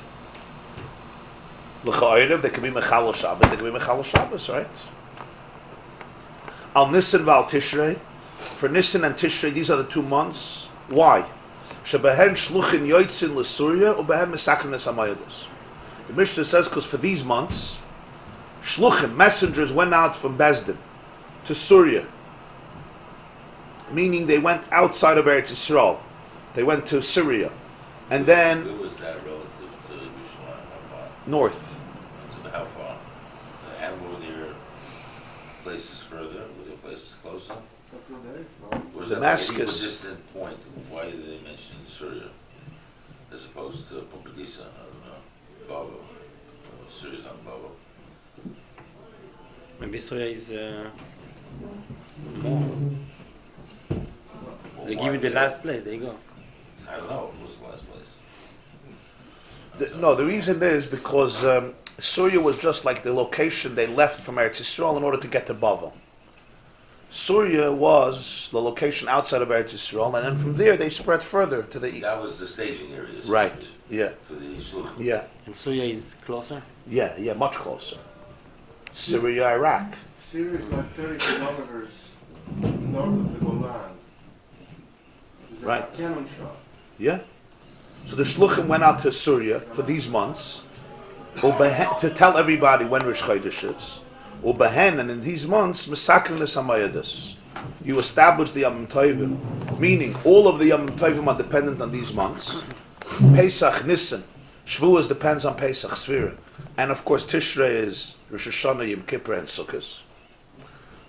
L'cha'orev, they can be Mechal Shabbos. They can be Mechal Shabbos, right? Al Nisan Val Tishrei. For Nisan and Tishrei, these are the 2 months. Why? Shebehen shluchin yoitzin l'Surya ubehen mesakrin esamayadus. The Mishnah says because for these months, shluchim, messengers, went out from Bezdin to Surya, meaning they went outside of Eretz Yisrael. They went to Syria, and then Where was that relative to Yerushalayim? How far? north. How far? And were there places further? Were there places closer? Was that like an Damascus. equidistant point? Why did they mention Syria as opposed to Pumbedisa? I don't know. Babo. Syria's not Babo. Maybe Soya is more. They give you the last place, there you go. I don't know. What was the last place? No, the reason is because Syria was just like the location they left from Eretz Yisrael in order to get to Bavel. Syria was the location outside of Eretz Yisrael, and then from there they spread further to the east. That was the staging area. Right, yeah. For the Shluchim. Yeah, And Soya is closer? yeah, much closer. Syria, Iraq. Syria is like 30 kilometers north of the Golan. There's Right. a cannon shot. Yeah. So the Shluchim went out to Syria for these months to tell everybody when Rosh Chodesh is. Ubehen, and in these months, Mesakrin Samayadis. You establish the Yom Tovim, meaning all of the Yom Tovim are dependent on these months. Pesach, Nisan, Shavuos depends on Pesach, Sfira. And of course, Tishrei is Rosh Hashanah, Yom Kippur, and Sukkot.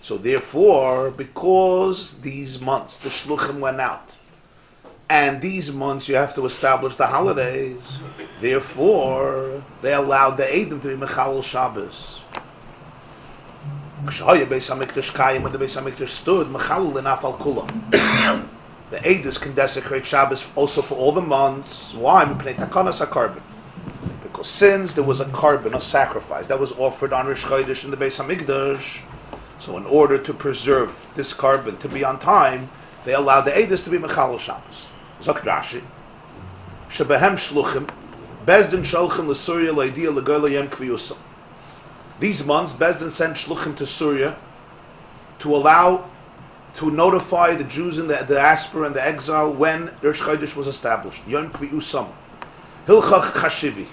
So therefore, because these months, the Shluchim went out, and these months you have to establish the holidays, therefore, they allowed the Eidim to be Mechalel Shabbos. When the Beis HaMikdash stood, Mechalel Inafal Kula. The Eidos can desecrate Shabbos also for all the months. Why? Because since there was a carbon, a sacrifice, that was offered on Rosh Chodesh in the Beis HaMikdash, so in order to preserve this carbon to be on time, they allowed the Eidos to be Mechalel Shabbos. Zok Rashi, Shebehem Shluchim, Bezdin Sholchim L'Surya L'Idiyah L'Goyla Yem Kviyusam. These months, Bezdin sent Shluchim to Syria to notify the Jews in the diaspora and the exile when Rosh Chodesh was established. Yom Kviyusam. Hilchach Chashivi.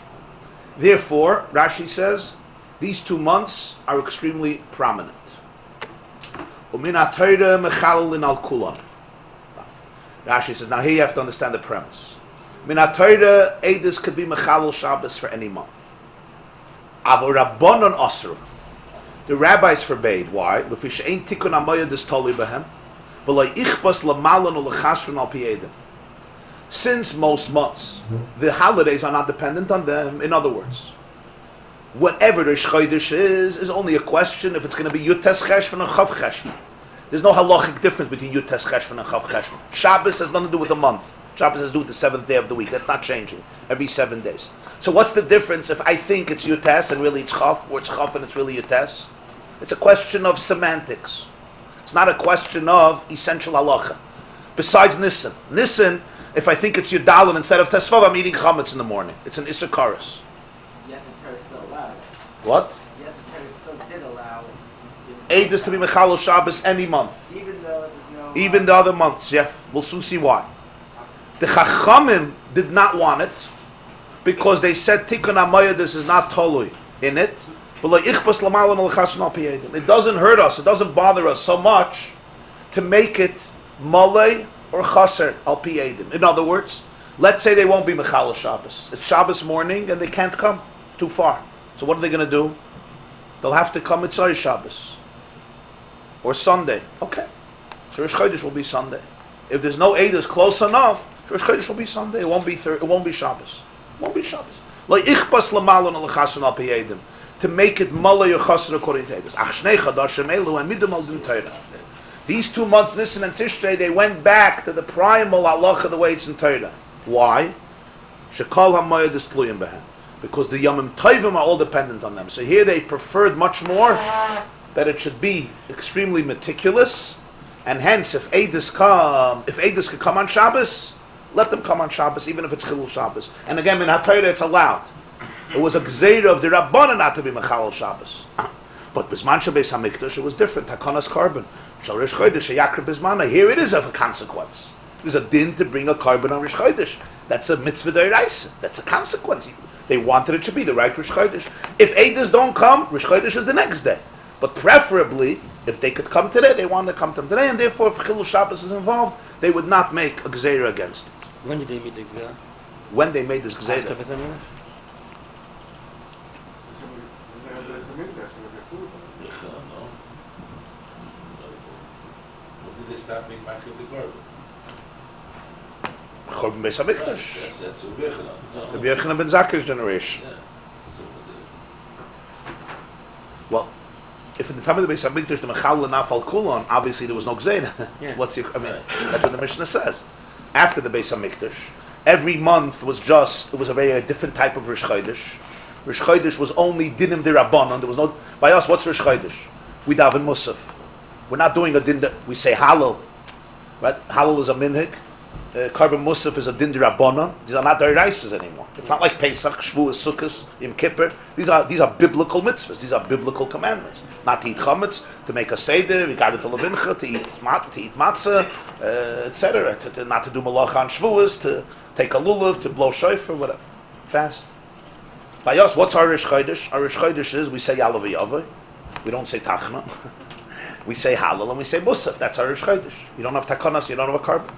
Therefore, Rashi says, these 2 months are extremely prominent. Umin HaTorah Mechalelin al Kulan. Rashi says, now here you have to understand the premise. Min HaTorah, Eidos could be Mechalel Shabbos for any month. Avor Rabbanon Asr. The rabbis forbade. Why? Lefish ein tikun hamayadis toli behem, v'lo ichbas lamalan u'lechasron al pi edim. Since most months, the holidays are not dependent on them. In other words, whatever Rosh Chodesh is only a question if it's going to be Yutes Cheshvan and Chav Cheshvan. There's no halachic difference between Yutes Cheshvan and Chav Cheshvan. Shabbos has nothing to do with a month. Shabbos has to do with the 7th day of the week. That's not changing every 7 days. So what's the difference if I think it's Yutes and really it's Chav, or it's Chav and it's really Yutes? It's a question of semantics. It's not a question of essential halacha. Besides Nisan. Nisan, if I think it's Yudalin instead of Tesvav, I'm eating Chametz in the morning. It's an Issachar. Yet the Torah still allowed it. What? Yet the Torah still did allow it. Eidos to be Mechalel Shabbos any month. Even though there's no... Even the other months, yeah. We'll soon see why. The Chachamim did not want it because they said Tikkun HaMayadis is not tolui in it. It doesn't hurt us, it doesn't bother us so much to make it Malay or Chaser al pi edim. In other words, let's say they won't be Mechalel Shabbos. It's Shabbos morning and they can't come. It's too far. So what are they going to do? They'll have to come Mitzvah Shabbos or Sunday. Okay. So Rosh Chodesh will be Sunday. If there's no Eidos close enough, Rosh Chodesh will be Sunday. It won't be Shabbos. It won't be Shabbos. Lo ichbas lamalan al chasun al pi edim. To make it Malay or Chaser according to Eidos. Ach shnei chadashim elu and midum al din Torah. These 2 months, Nisan and Tishrei, they went back to the primal halacha the way it's in Torah. Why? Shekol hamayadis tluyim behem. Because the Yomim Tovim are all dependent on them. So here they preferred much more that it should be extremely meticulous, and hence if Eidos could come on Shabbos, let them come on Shabbos, even if it's Chilul Shabbos. And again, in HaTorah it's allowed. It was a gzeira of the Rabbanan not to be Mechalel Shabbos. But Bisman Beis HaMikdash, it was different. Takonas carbon. Shal Rosh Chodesh, Yakre Bismana. Here it is of a consequence. There's a din to bring a carbon on Rosh Chodesh. That's a mitzvah d'oraisa. That's a consequence. They wanted it to be the right Rosh Chodesh. If Eidos don't come, Rosh Chodesh is the next day. But preferably, if they could come today, they want to come to them today, and therefore, if Chilul Shabbos is involved, they would not make a gzeira against it. When did they meet the Gzera? When they made this After gzeira. Beis HaMikdash? They start being back at the garden. Chorban Beis HaMikdash. That's Rabbi Yochanan. The Rabbi Yochanan ben Zakkur's generation. Yeah. Well, if in the time of the Beis HaMikdash the Mechalel Nafal Kulon, obviously there was no Gzeira. Yeah. That's what the Mishnah says. After the Beis HaMikdash, every month was it was a very different type of Rosh Chodesh. Rosh Chodesh was only dinim de Rabbanon. There was no, by us, what's Rosh Chodesh? We daven Musaf. We're not doing a din, we say Hallel. Right? Hallel is a minhag. Carbon Musaf is a din de Rabbanon. These are not d'oraisas anymore. It's not like Pesach, Shavuos, Sukkot, Yom Kippur. These are biblical mitzvahs. These are biblical commandments. Not to eat chametz, to make a seder, we got it to levincha, to eat matzah, etc. Not to do malacha on Shavuos, to take a lulav, to blow shofar, whatever. Fast. By us, what's our Rosh Chodesh? Our Rosh Chodesh is we say Yalav V'Yavai. We don't say Tachma. We say Halal and we say Musaf. That's our Rosh Chodesh. You don't have Takonas, you don't have a carbon.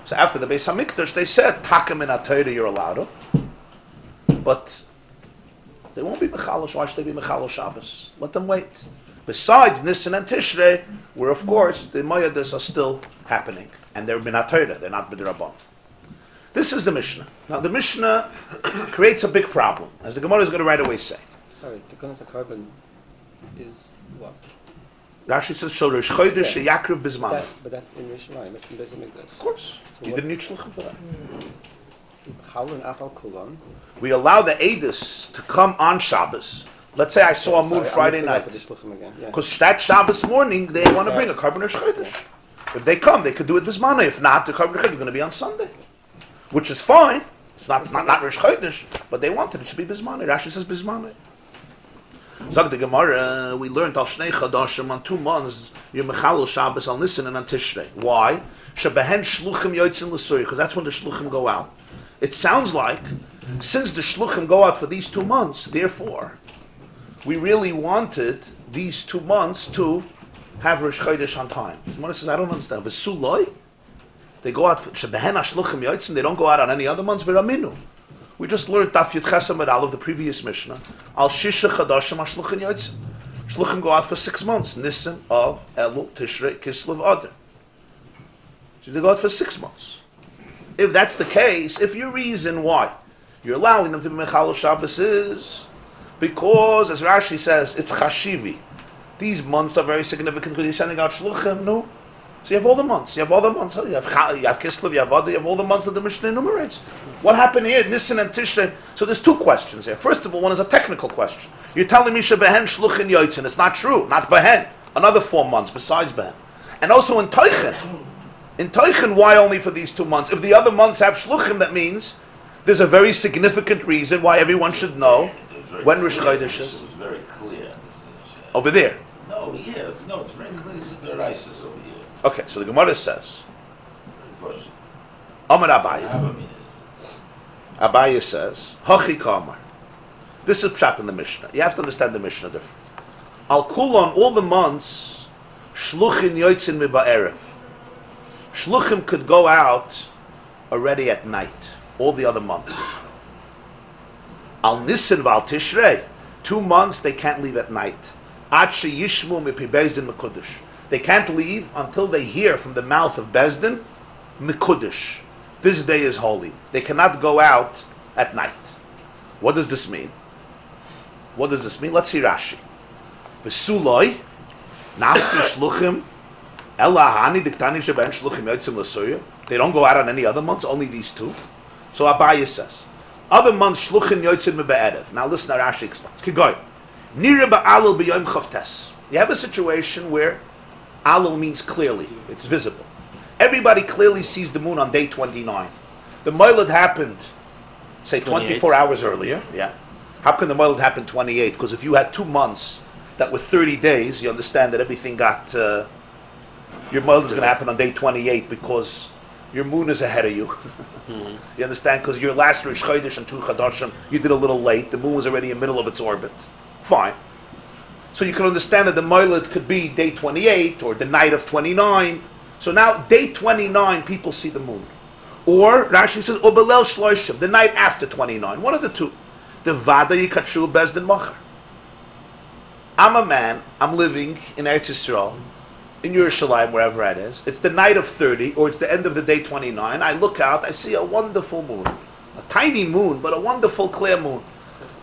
So after the Beis HaMikdash, they said, Takim in HaTorah, you're allowed to. But they won't be Mechalosh. Why should they be Mechalosh Shabbos? Let them wait. Besides Nisan and Tishrei, where of course the Moedas are still happening. And they're Min HaTorah, they're not B'dirabban. This is the Mishnah. Now the Mishnah creates a big problem, as the Gemarah is going to right away say. Sorry, Tikonas HaKarban is what? Rashi says, Shol Rosh Chodesh Sheyakriv Bizman. But that's in Yerushalayim, that's in Beis HaMikdash. Of course. So You what- didn't need Shluchim for that. Chalun Afal Kulon. We allow the Eidos to come on Shabbos. Let's say I saw a moon Friday night. Because that Shabbos morning, they want to bring a carbon Rosh Chodesh. If they come, they could do it Bizmana. If not, the carbon Rosh Chodesh is going to be on Sunday. Which is fine. It's not Rosh Chodesh, but they wanted it should be Bizmana. Rashi says Bizmana. Zog the Gemarah, we learned al Shnei Chadashim on 2 months, you're Mechalel Shabbos al Nisan and on Tishrei. Why? Shebehen Shluchim Yotzin L'Suri, because that's when the Shluchim go out. It sounds like, since the Shluchim go out for these 2 months, therefore, we really wanted these 2 months to have Rosh Chodesh on time. The Gemara says, I don't understand. V'suloi, they go out for Shebehen HaShluchim Yotzin, they don't go out on any other months, V'raminu. We just learned Daf Yud Ches Amud Aleph of the previous Mishnah. Al Shisha Chadashim HaShluchim Yotzin. Shluchim go out for 6 months. Nisan, Av, Elul, Tishrei, Kislev, Adar. So they go out for 6 months. If that's the case, if your reason why you're allowing them to be Mechalel Shabbos is because, as Rashi says, it's Chashivi. These months are very significant because you're sending out Shluchim, no? So you have all the months. You have Kislev, you have Adar, you have all the months that the Mishnah enumerates. What happened here? Nisan and Tishrei. So there's 2 questions here. First of all, one is a technical question. You're telling me Shebehen Shluchin Yotzin. It's not true. Not Behen. Another 4 months besides Behen. And also in Teichen. In Teichen, why only for these 2 months? If the other months have Shluchim, that means there's a very significant reason why everyone should know when Rosh Chodesh is. It was very clear. Over there. No, yeah, no, it's very clear. The Rice over here. Okay, so the Gemarah says, Question. Amar I Abaye. have a minute. Abaye says, Hachi Kamar. This is Pshat in the Mishnah. You have to understand the Mishnah different. Al Kulon, all the months, Shluchin Yotzin Miba'erev. Shluchim could go out already at night. All the other months. Al Nisan Val Tishrei. 2 months they can't leave at night. Ad she Yishmu Mipi Bezdin Mekudesh. They can't leave until they hear from the mouth of Bezdin, Mekudesh. This day is holy. They cannot go out at night. What does this mean? What does this mean? Let's see Rashi. V'suloi, nafki shluchim, elahani diktani sheben shluchim yotzim l'suya. They don't go out on any other months, only these 2. So Abaye says, other months shluchim yotzim mebe'erev. Now listen how Rashi explains. Keep going. Nira ba'alul b'yom chavtes. You have a situation where Alul means clearly, it's visible. Everybody clearly sees the moon on day 29. The Moilad happened, say 24 hours earlier. Yeah. How can the Moilad happen 28? Because if you had 2 months that were 30 days, you understand that everything got, your Moilad is going to happen on day 28 because your moon is ahead of you. You understand? Because your last Rosh Chodesh and 2 Chadashim, you did a little late. The moon was already in the middle of its orbit. Fine. So you can understand that the Moilad could be day 28 or the night of 29. So now, day 29, people see the moon. Or, Rashi says, Obelel Shloishim, the night after 29. One of the 2. The Vada Yikatshu Bezdin Machar. I'm a man, I'm living in Eretz Yisrael, in Yerushalayim, wherever it is. It's the night of 30, or it's the end of the day 29. I look out, I see a wonderful moon. A tiny moon, but a wonderful clear moon.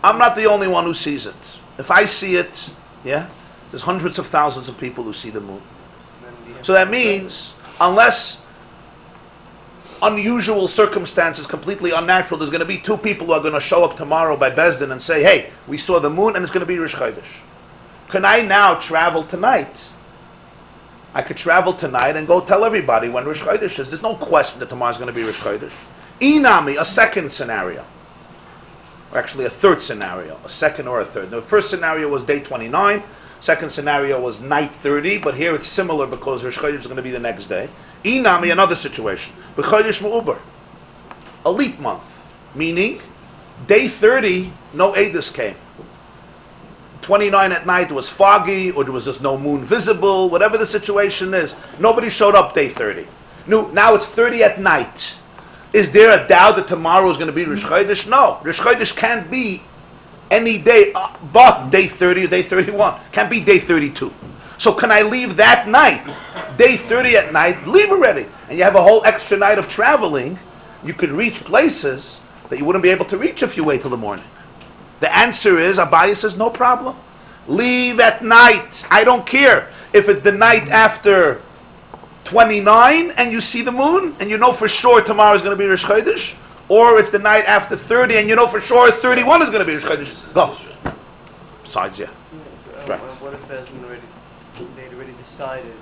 I'm not the only one who sees it. If I see it, yeah, there's hundreds of thousands of people who see the moon. So that means, unless unusual circumstances, completely unnatural, there's going to be 2 people who are going to show up tomorrow by Bezdin and say, hey, we saw the moon and it's going to be Rosh Chodesh. Can I now travel tonight? I could travel tonight and go tell everybody when Rosh Chodesh is. There's no question that tomorrow's going to be Rosh Chodesh. Inami, a second scenario. Or actually a third scenario, a second or a third. The first scenario was day 29, second scenario was night 30, but here it's similar because Rosh Chodesh is going to be the next day. Inami, another situation. B'chodesh Me'uber, a leap month, meaning day 30, no Eidos came. 29 at night, it was foggy, or there was just no moon visible, whatever the situation is. Nobody showed up day 30. Now it's 30 at night. Is there a doubt that tomorrow is going to be Rosh Chodesh? No. Rosh Chodesh can't be any day but day 30 or day 31. Can't be day 32. So can I leave that night, day 30 at night, leave already? And you have a whole extra night of traveling. You could reach places that you wouldn't be able to reach if you wait till the morning. The answer is, Abaye says, no problem. Leave at night. I don't care if it's the night after 29 and you see the moon and you know for sure tomorrow is going to be Rosh Chodesh, or it's the night after 30 and you know for sure 31 is going to be Rosh Chodesh. Go. Besides, yeah. Right. What if they'd already decided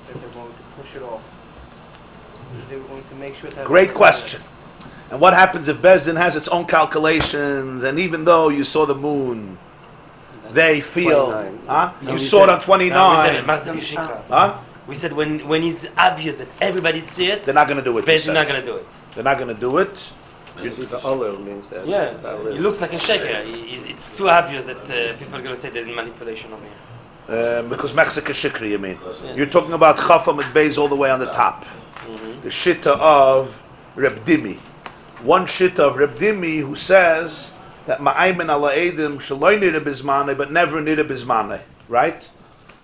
that they're going to push it off? They were going to make sure that... Great question. And what happens if Bezdin has its own calculations, and even though you saw the moon, they feel, 29. huh? No, You we saw it said- on 29. No, we said, Huh? we said when it's obvious that everybody see it, They're not going to do it. you Bezin said. not gonna do it. They're not going to do it. The Olel means that. Yeah, Olel. it looks like a shaker. It's too obvious that people are gonna say there's manipulation over here. Because Mexico Shikri, you mean. Yeah. You're talking about Chafam and Beis all the way on the top. The Shitta of Reb Dimi. One Shitta of Reb Dimi who says that Ma'ayman ala Edim shaloi nira bizmane, but never nira bizmane. Right?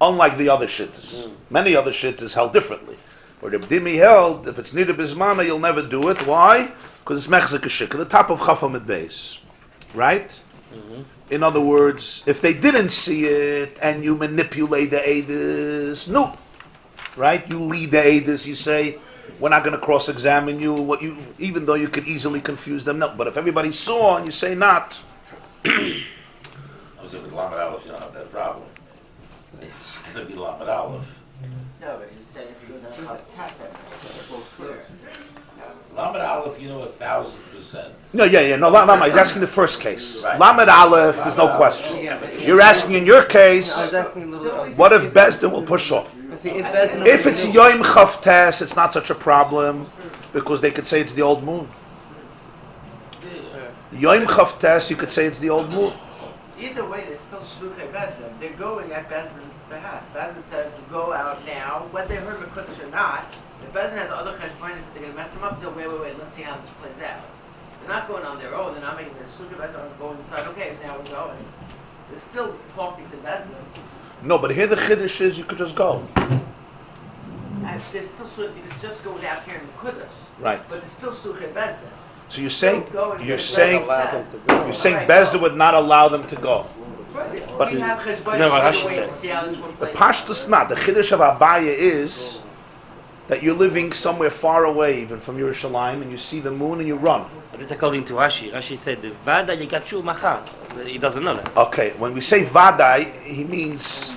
Unlike the other Shittas. Many other Shittas held differently. But Reb Dimi held, if it's nira bizmane, you'll never do it. Why? Because it's Mexico Shikri, the top of Chafam and Beis. Right? In other words, if they didn't see it and you manipulate the Edis, no. Right? You lead the Edis, you say, we're not going to cross-examine you, even though you could easily confuse them. No, but if everybody saw and you say not, I was with Lamed Aleph, you don't have that problem. It's going to be Lamed Aleph. No, but he's saying if he goes on a tacit, it goes clear. Lamed Aleph, you know 1,000%. no, no, Lama, he's asking the first case. Right. Lamed Aleph, there's no question. You're asking in your I case, was asking a little... what if Bezdin will push off? See, if Bezdin... If it's Yom Chavtes, it's not such a problem, because they could say it's the old moon. Yom Chavtes, you could say it's the old moon. Either way, they're still shluchei Bezdin. They're going at Bezdin's behest. Bezdin says to go out now, whether they heard Mekudesh or not. If Bezdin has other cheshbonis that they're going to mess them up, they'll wait, let's see how this plays out. They're not going on their own. They're not making the shluchei Bezdin or going inside. Okay, now we're going. They're still talking to Bezdin. No, but here the Chiddush is you could just go. And they're still shluchei. You can just go without hearing Mekudesh. Right. But they're still shluchei Bezdin. So you're saying, Allow you're saying Right. Bezdin would not allow them to go. But we have cheshbonis. No, what We're Rashi waiting said. to see how this one The plays. Pashtus not. The Chiddush of Abaye is that you're living somewhere far away, even from Yerushalayim, and you see the moon and you run. But it's according to Rashi. Rashi said, "Vada yikachu machar." He doesn't know that. Okay, when we say Vadai, he means,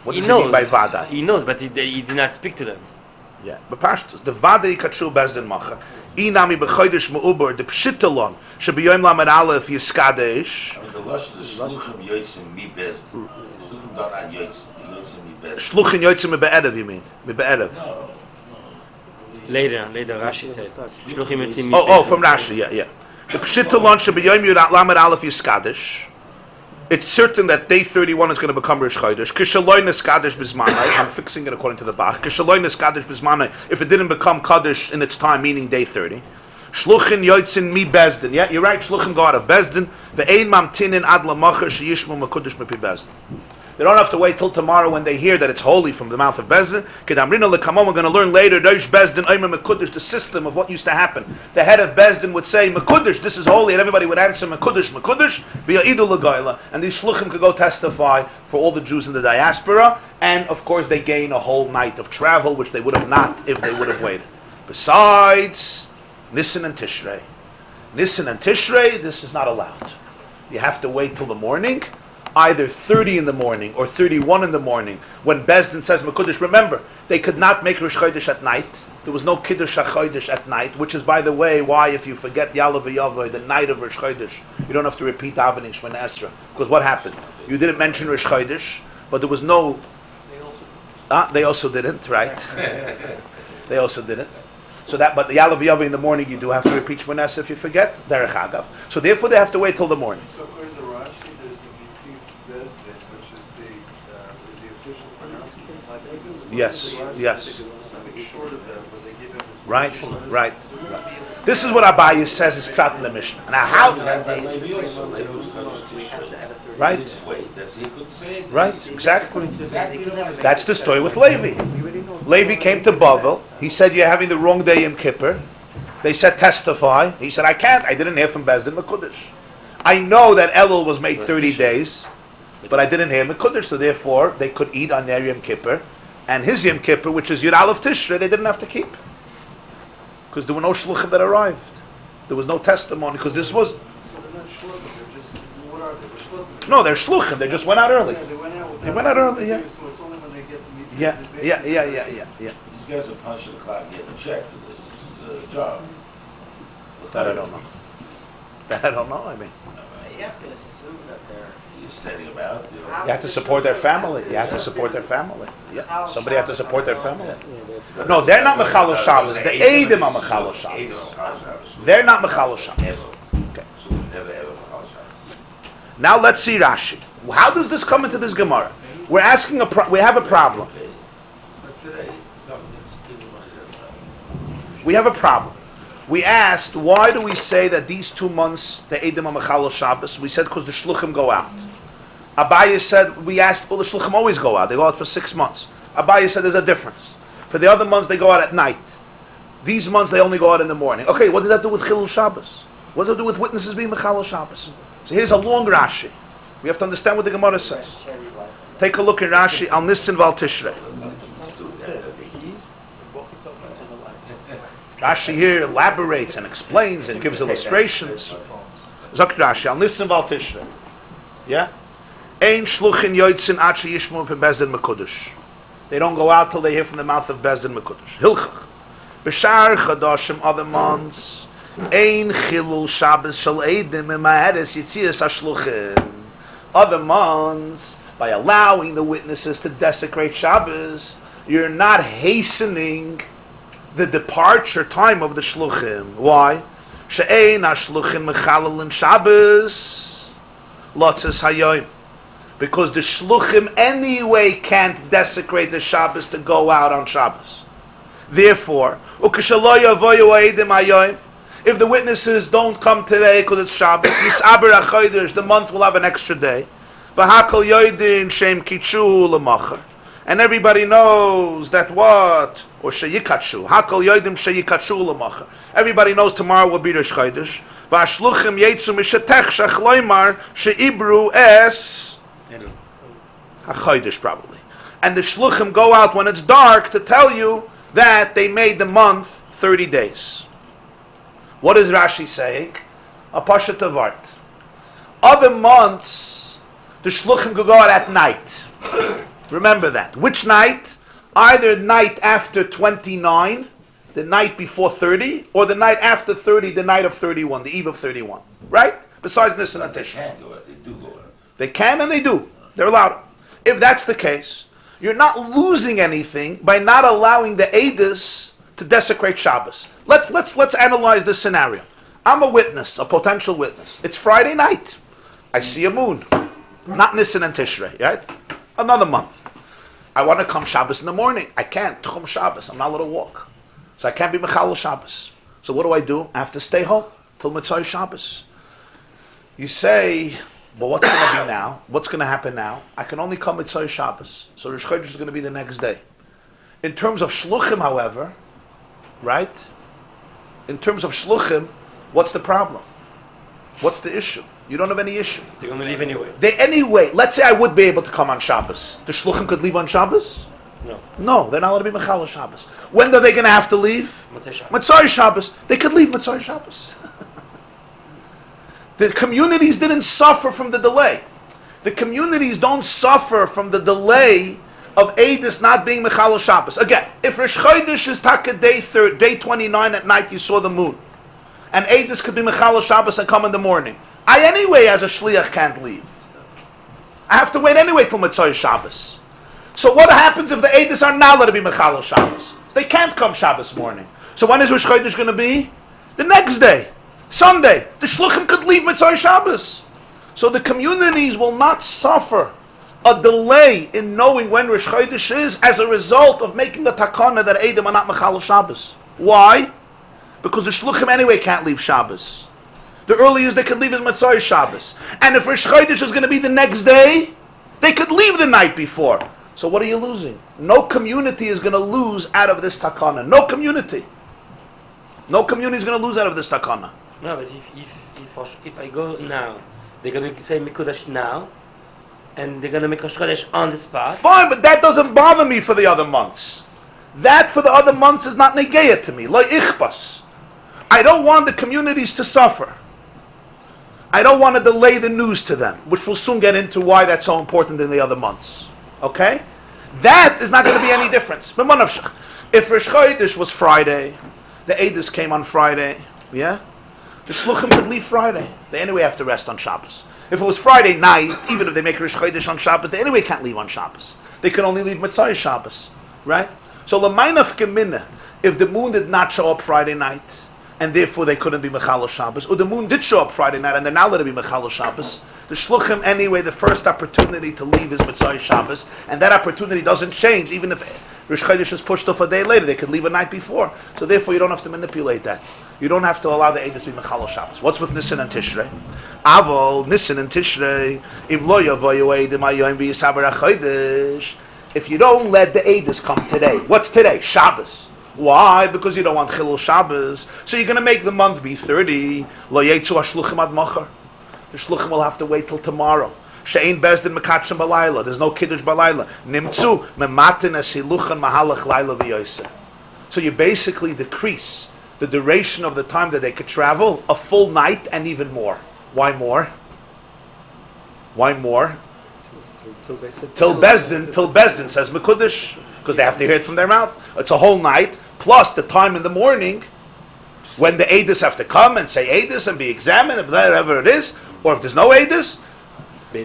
what He does he mean knows. by Vadai? He knows, but he did not speak to them. Yeah, but Pashtus, the Vadai Kachu Bezdin Macha. Inami b'chodesh me'uber, the Pshittalon, shebiyoyim lamed aleph yiskadesh, I mean, the Lashon is Shluchim Yotzim Mi Bezdin. Shluchim Dana Yotzim Mi Bezdin. Shluchin yotzim me'be'erev, you mean? Me'be'erev. No. Later, Rashi said, "Shluchim yotzim Oh, from Rashi, yeah. The Pshittalon shebiyoyim lamed aleph yiskadesh. It's certain that day 31 is going to become Rosh Chodesh. Kishaloi neskadesh bizmanai. I'm fixing it according to the Bach. Kishaloi neskadesh bizmanai. If it didn't become Kaddish in its time, meaning day 30. Shluchin yotzin mi bezdin. Yeah, you're right. Shluchin go out of bezdin. Ve'ein mamtinin ad lamacher sheyishmu mekudesh mepi bezdin. They don't have to wait till tomorrow when they hear that it's holy from the mouth of Bezdin. Kedamrina lekamon, we're going to learn later, Doish Bezdin, Omer Mekudesh, the system of what used to happen. The head of Bezdin would say, Mekudesh, this is holy, and everybody would answer, Mekudesh, Mekudesh, via Idul Lagoyla. And these shluchim could go testify for all the Jews in the diaspora. And of course, they gain a whole night of travel, which they would have not if they would have waited. Besides, Nisan and Tishrei. Nisan and Tishrei, this is not allowed. You have to wait till the morning. Either 30 in the morning or 31 in the morning, when Bezdin says Mekudesh. Remember, they could not make Rosh Chodesh at night. There was no Kiddush HaChodesh at night, which is, by the way, why if you forget Yalav Yavai, the night of Rosh Chodesh, you don't have to repeat Avening Shemana Esra. Because what happened? You didn't mention Rosh Chodesh, but there was no... They also didn't, right? They also didn't. So that, but the Yalav Yavai in the morning, you do have to repeat Shemana Esra if you forget, Derech Agav. So therefore they have to wait till the morning. So according to Rashi, there's the between Bezdin Yes, yes. Something short of that, but they give him his. Right, right. This is what Abaye says is prat in the Mishnah. Now how? Right. Wait, that's he couldn't say it. Right, exactly. Exactly. That's the story with Levi. Levi came to Bavel. He said, "You're having the wrong day in Kippur." They said, "Testify." He said, "I can't. I didn't hear from Bezdin Mekudesh. I know that Elul was made 30 days, but I didn't hear Mekudesh, so therefore they could eat on their Yom Kippur, and his Yom Kippur, which is Yud Aleph Tishrei, they didn't have to keep because there were no shluchim that arrived. There was no testimony because this was." So they're not shluchim, they're just, what are they? They're shluchim. No, they're shluchim. They just went out early. Yeah, they went out without. They went out early, yeah. So it's only when they get the meeting. Yeah. These guys are punching the clock, getting a check for this. This is a job. That I don't know. That I don't know. I mean, You have to assume that they're. You're setting about. You know. you have to support their family. You have to support their family. Yeah, somebody has to support their family. No, they're not Mechalo Shabbos. The Eidim are Mechalo Shabbos. They're not Mechalo Shabbos. Okay. So never ever Mechal Shabbos. Now let's see Rashi. How does this come into this Gemara? We're asking we have a problem. But today, government's giving money to We have a problem. We asked, why do we say that these 2 months, the Eidim are Mechalo Shabbos? We said because the Shluchim go out. Abaye said, we asked, well, the Shluchim always go out. They go out for 6 months. Abaye said there's a difference. For the other months, they go out at night. These months, they only go out in the morning. Okay, what does that do with Chilul Shabbos? What does that do with witnesses being Mechalo Shabbos? So here's a long Rashi. We have to understand what the Gemara says. Take a look at Rashi, Al Nissen Val Tishrei. Rashi here elaborates and explains and gives illustrations. Zok Rashi, Al Nissen Val Tishrei. Yeah? Ein shluchin yoitzin ad sheyishmu bezdin mekudesh. They don't go out till they hear from the mouth of Bezdin Mekudesh. Hilchach. B'shar chadashim, other months. Ein chilul Shabbos shel eidim emaheres yitzias hashluchim. Other months, by allowing the witnesses to desecrate Shabbos, you're not hastening the departure time of the shluchim. Why? She'ein hashluchim mechalelin Shabbos lotzes hayoim. Because the shluchim anyway can't desecrate the Shabbos to go out on Shabbos. Therefore, if the witnesses don't come today because it's Shabbos, the month will have an extra day. And everybody knows that what? Or sheyikatshu. Hakol yoidim sheyikatshu l'macher. Everybody knows tomorrow will be Rosh Chodesh. V'ashluchim yetzu mishatech shachloimar sheibru es hachodesh probably. And the shluchim go out when it's dark to tell you that they made the month 30 days. What is Rashi saying? A pashat avart. Other months, the shluchim could go out at night. Remember that. Which night? Either night after 29, the night before 30, or the night after 30, the night of 31, the eve of 31. Right? Besides this and They Tisha. can go out. They do go out. They can and they do. They're allowed. If that's the case, you're not losing anything by not allowing the Eidos to desecrate Shabbos. Let's analyze this scenario. I'm a witness, a potential witness. It's Friday night. I see a moon. Not Nisan and Tishrei, right? Another month. I want to come Shabbos in the morning. I can't. Tchum Shabbos. I'm not allowed to walk. So I can't be Mechal Shabbos. So what do? I have to stay home till Mitzvah Shabbos. You say, well, what's going to be now? What's going to happen now? I can only come Mitzvah Shabbos. So Rosh Chodesh is going to be the next day. In terms of Shluchim, however, right? In terms of Shluchim, what's the problem? What's the issue? You don't have any issue. They're going to leave anyway. Anyway, let's say I would be able to come on Shabbos. The Shluchim could leave on Shabbos? No, they're not allowed to be Mechal Shabbos. When are they going to have to leave? Mitzvah Shabbos. They could leave Mitzvah Shabbos. The communities didn't suffer from the delay. The communities don't suffer from the delay of Eidos not being Mechal Shabbos. Again, if Rosh Chodesh is Taka day 29 at night, you saw the moon, and Eidos could be Mechal Shabbos and come in the morning, I anyway, as a Shliach, can't leave. I have to wait anyway till Mitzvah Shabbos. So what happens if the Eidos are not allowed to be Mechal Shabbos? They can't come Shabbos morning. So when is Rosh Chodesh going to be? The next day. Sunday. The Shluchim could leave Mitzvah Shabbos. So the communities will not suffer a delay in knowing when Rosh Chodesh is as a result of making a takana that Eidim are not Mechal Shabbos. Why? Because the Shluchim anyway can't leave Shabbos. The earliest they could leave is Matzai Shabbos. And if Rosh Chodesh is going to be the next day, they could leave the night before. So what are you losing? No community is going to lose out of this takana. No community. No community is going to lose out of this takana. No, but if I go now, they're going to say Mikudash now, and they're going to make a Chodesh on the spot. Fine, but that doesn't bother me for the other months. That for the other months is not negeya to me. Lo ichbas. I don't want the communities to suffer. I don't want to delay the news to them, which we'll soon get into why that's so important in the other months. Okay? That is not going to be any difference. If Rosh Chodesh was Friday, the Eidos came on Friday, yeah? The Shluchim could leave Friday. They anyway have to rest on Shabbos. If it was Friday night, even if they make Rosh Chodesh on Shabbos, they anyway can't leave on Shabbos. They can only leave Mitzvah Shabbos, right? So l'maynaf gemina, if the moon did not show up Friday night, and therefore they couldn't be Mechal Shabbos, or the moon did show up Friday night and they're now let it be Mechal Shabbos, the Shluchim anyway, the first opportunity to leave is Mitzvah Shabbos, and that opportunity doesn't change, even if Rosh Chodesh is pushed off a day later, they could leave a night before. So therefore you don't have to manipulate that. You don't have to allow the Eidos to be Mechal Shabbos. What's with Nisan and Tishrei? Avol, Nisan and Tishrei, Im lo yavoyu Eidim hayoim v'yisaber hachodesh. If you don't let the Eidos come today, what's today? Shabbos. Why? Because you don't want Chilul Shabbos. So you're going to make the month be 30. Lo yetzu hashluchim ad machar. The shluchim will have to wait till tomorrow. She'ein bezdin mekatshim balayla. There's no kiddush balayla. Nimtzu mematin es hiluchan mahalach layla v'yoyse. So you basically decrease the duration of the time that they could travel, a full night and even more. Why more? Why more? Till Bezdin says Mekudesh, because they have to hear it from their mouth. It's a whole night, plus the time in the morning, when the Eidos have to come and say Eidos and be examined, and whatever it is, or if there's no Eidos,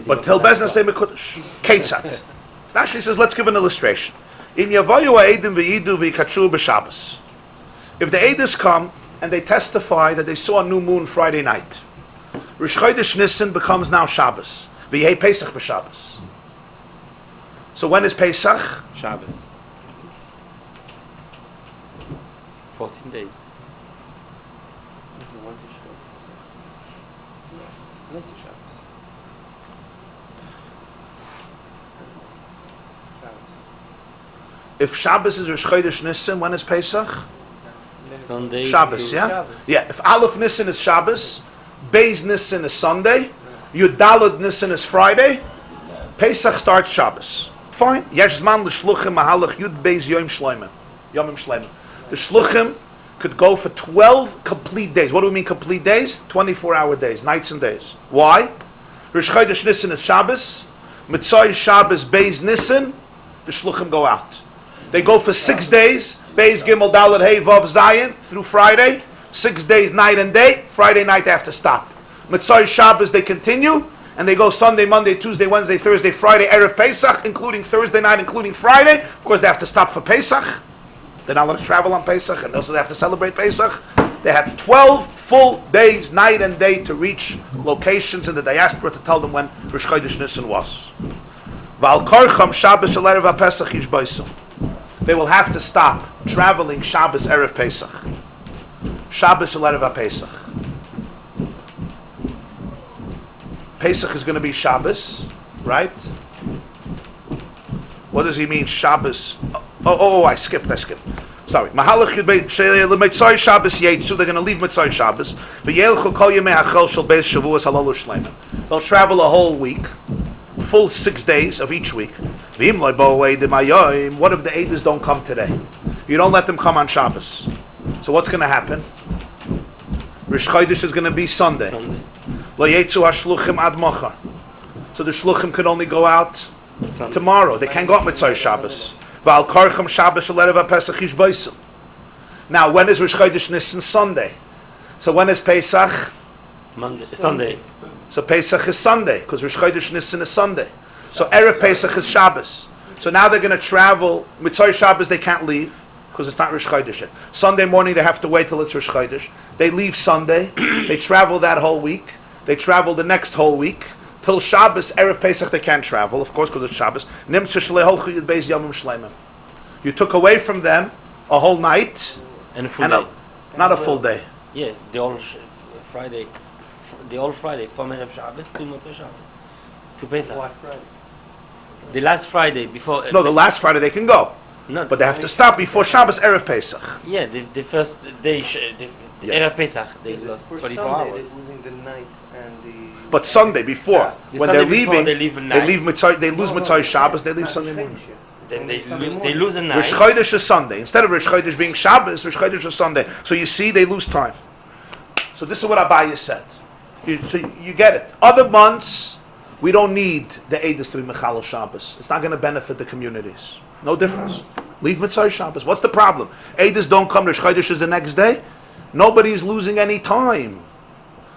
but till Bezdin say Mekudesh. Ketzat. Rashi says, let's give an illustration. Im yavayu ha'edim v'yidu v'yikatshu b'Shabbos. If the Eidos come and they testify that they saw a new moon Friday night, Rosh Chodesh Nisan becomes now Shabbos. V'yehei Pesach b'Shabbos. So when is Pesach? Shabbos. 14 days. If Shabbos is Rosh Chodesh Nisan, when is Pesach? Sunday. Shabbos, yeah? Shabbos. Yeah, if Aleph Nisan is Shabbos, Beis Nisan is Sunday, Yud Daled Nisan is Friday, Pesach starts Shabbos. Fine. Yesh zman l'shluchim mahalach Yud Beis Yom Shloimim. Yomim Shloimim. The Shluchim could go for 12 complete days. What do we mean complete days? 24-hour days, nights and days. Why? Rosh Chodesh Nisan is Shabbos, Mitzvah Shabbos Beis Nisan, the Shluchim go out. They go for 6 days, Beis Gimel Daled Hey Vav Zayin, through Friday, 6 days, night and day. Friday night they have to stop. Mitzvah Shabbos they continue, and they go Sunday, Monday, Tuesday, Wednesday, Thursday, Friday, Erev Pesach, including Thursday night, including Friday. Of course they have to stop for Pesach. They're not allowed to travel on Pesach, and also they have to celebrate Pesach. They have 12 full days, night and day, to reach locations in the diaspora to tell them when Rosh Chodesh Nisan was. V'al korcham Shabbos shel Erev HaPesach yishbaisu. They will have to stop traveling Shabbos Erev Pesach. Shabbos shel Erev HaPesach. Pesach is going to be Shabbos, right? What does he mean, Shabbos? I skipped. Sorry. Mahalach Mitzvah Shabbos Yetzu. They're going to leave Mitzvah Shabbos. V'yelchu kol yemei hachol shel beis shavuos halalu shleimim. They'll travel a whole week, full 6 days of each week. V'im lo bo'u eidim hayoim. What if the Eidos don't come today? You don't let them come on Shabbos. So what's going to happen? Rosh Chodesh is going to be Sunday. Lo yetzu hashluchim ad machar. So the shluchim could only go out tomorrow. They can't go out Mitzvah Shabbos. V'al karcham Shabbos shel Erev HaPesach yishbaisu. Now, when is Rosh Chodesh Nisan? Sunday. So when is Pesach? Sunday. So Pesach is Sunday, because Rosh Chodesh Nisan is Sunday. So Erev Pesach is Shabbos. So now they're going to travel. Mitzvah Shabbos they can't leave, because it's not Rosh Chodesh yet. Sunday morning they have to wait till it's Rosh Chodesh. They leave Sunday. They travel that whole week. They travel the next whole week. till Shabbos, Erev Pesach, they can't travel, of course, because it's Shabbos. You took away from them a whole night And a full day. Not a full day. Yeah, the whole Friday. The whole Friday, from Erev Shabbos to Motzei Shabbos. To Pesach. Why Friday? The last Friday before... No, the last Friday they can go. No, But they have to stop before Shabbos, Erev Pesach. Yeah, the first day, the Yeah. Erev Pesach, they lost For 24 Sunday, hours. they're losing the night and the... But Sunday before, Sas. The when Sunday they're before, leaving, they leave at they night. leave Mitzvah, they lose No, no, Mitzvah Shabbos, they it's leave not Sunday Rosh morning. Chodesh yet. Then Only Sunday they morning. lose a night. Rosh Chodesh is Sunday. Instead of Rosh Chodesh being Shabbos, Rosh Chodesh is Sunday. So you see, they lose time. So this is what Abaya said. So you get it. Other months, we don't need the Eidos to be Mechal Shabbos. It's not going to benefit the communities. No difference. Leave Mitzvah Shabbos. What's the problem? Eidos don't come, Rosh Chodesh is the next day. Nobody's losing any time.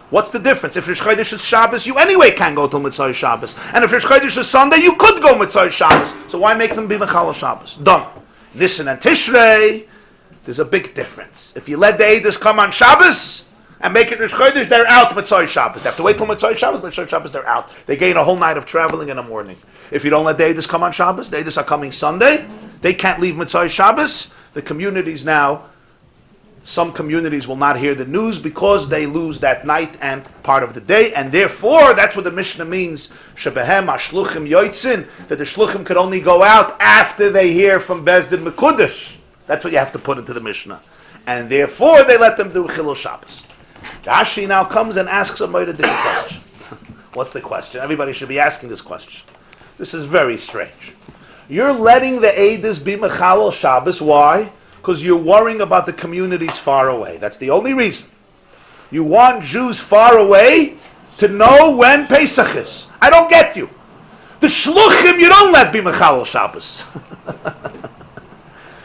What's the difference? If Rosh Chodesh is Shabbos, you anyway can't go till Mitzvah Shabbos. And if Rosh Chodesh is Sunday, you could go Mitzvah Shabbos. So why make them be Mechal Shabbos? Done. Nisan and Tishrei, there's a big difference. If you let the Eidos come on Shabbos and make it Rosh Chodesh, they're out Mitzvah Shabbos. They have to wait till Mitzvah Shabbos, they're out. They gain a whole night of traveling in the morning. If you don't let the Eidos come on Shabbos, the Eidos are coming Sunday, they can't leave Mitzvah Shabbos. The communities now, some communities will not hear the news because they lose that night and part of the day, and therefore, that's what the Mishnah means, Shebehem HaShluchim Yoitzin, that the Shluchim could only go out after they hear from Bezdin Mekudesh. That's what you have to put into the Mishnah. And therefore, they let them do Chilul Shabbos. Rashi now comes and asks a Moed different question. What's the question? Everybody should be asking this question. This is very strange. You're letting the Eidos be Mechalel Shabbos. Why? Because you're worrying about the communities far away. That's the only reason. You want Jews far away to know when Pesach is. I don't get you. The Shluchim you don't let be Mechalel Shabbos.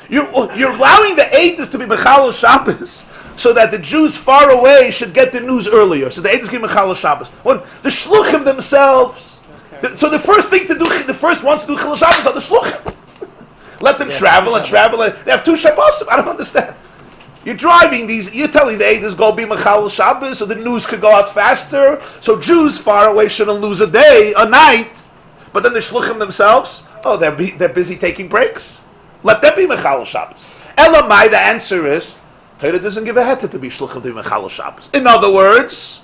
You're allowing the Eidos to be Mechalel Shabbos so that the Jews far away should get the news earlier. So the Eidos can be Mechalel Shabbos. Well, the Shluchim themselves. So the first thing to do, the first ones to do Chilul Shabbos are the Shluchim. Let them travel and travel. They have two Shabbosim. I don't understand. You're driving these. You're telling the Eidos go be Mechalel Shabbos so the news could go out faster. So Jews far away shouldn't lose a day, a night. But then the Shluchim themselves, they're busy taking breaks. Let them be Mechalel Shabbos. Elamai, the answer is, Torah doesn't give a heter to be Shluchim to be Mechalel Shabbos. In other words,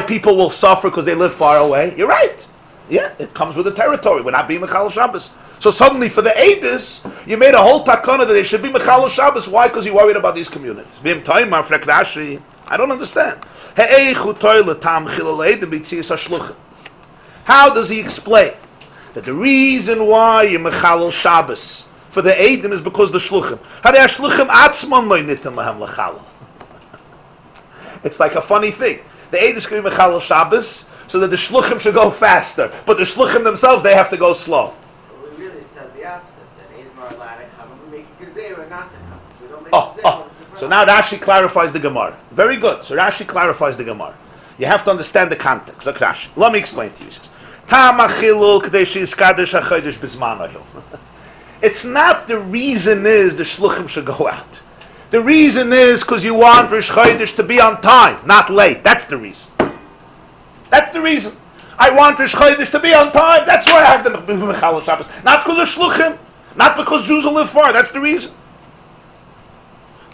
people will suffer because they live far away. You're right. Yeah, it comes with the territory. We're not being Mechalel Shabbos. So suddenly for the Eidos, you made a whole takana that they should be Mechalel Shabbos. Why? Because you're worried about these communities. I don't understand. How does he explain that the reason why you're Mechalel Shabbos for the Eidim is because the Shluchim? It's like a funny thing. The Eidos can be Mechalel Shabbos so that the Shluchim should go faster. But the Shluchim themselves, they have to go slow. We really said the opposite, that Eidim are allowed to come and we make it Gezerah not to come. So we don't make So now Rashi clarifies the Gemarah. Very good. So Rashi clarifies the Gemarah. You have to understand the context. Look, Rashi. Let me explain to you. It's not the reason is the Shluchim should go out. The reason is because you want Rosh Chodesh to be on time, not late. That's the reason. That's the reason. I want Rosh Chodesh to be on time. That's why I have the Mechalel Shabbos. Not because of Shluchim. Not because Jews will live far. That's the reason.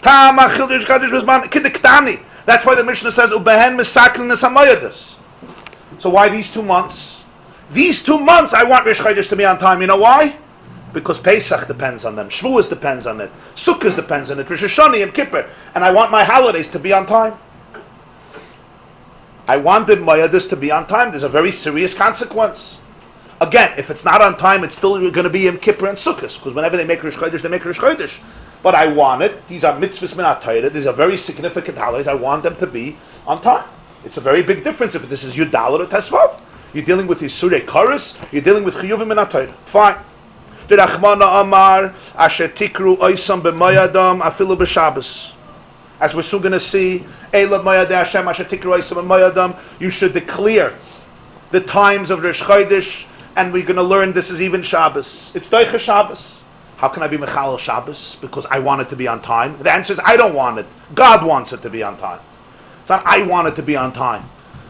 That's why the Mishnah says, so why these 2 months? These 2 months I want Rosh Chodesh to be on time. You know why? Because Pesach depends on them. Shavuos depends on it. Sukkot depends on it. Rosh Hashanah and Kippur. And I want my holidays to be on time. I want the Moedas to be on time. There's a very serious consequence. Again, if it's not on time, it's still going to be Yom Kippur and Sukkot. Because whenever they make Rosh Chodesh, they make Rosh Chodesh. But I want it. These are mitzvahs minat Torah. These are very significant holidays. I want them to be on time. It's a very big difference if this is Yudal or Tesvav. You're dealing with Yisurei Kares. You're dealing with Chiyuvim minat Torah. Fine. The Rachmana Amar Asher Tikru Oisam b'Mayadam Afilu b'Shabbos. As we're soon going to see, Eilad Mayadeh Hashem Asher Tikru Oisam b'Mayadam. You should declare the times of Rosh Chodesh, and we're going to learn this is even Shabbos. It's Doicha Shabbos. How can I be Mechalel Shabbos? Because I want it to be on time. The answer is I don't want it. God wants it to be on time. It's not I want it to be on time.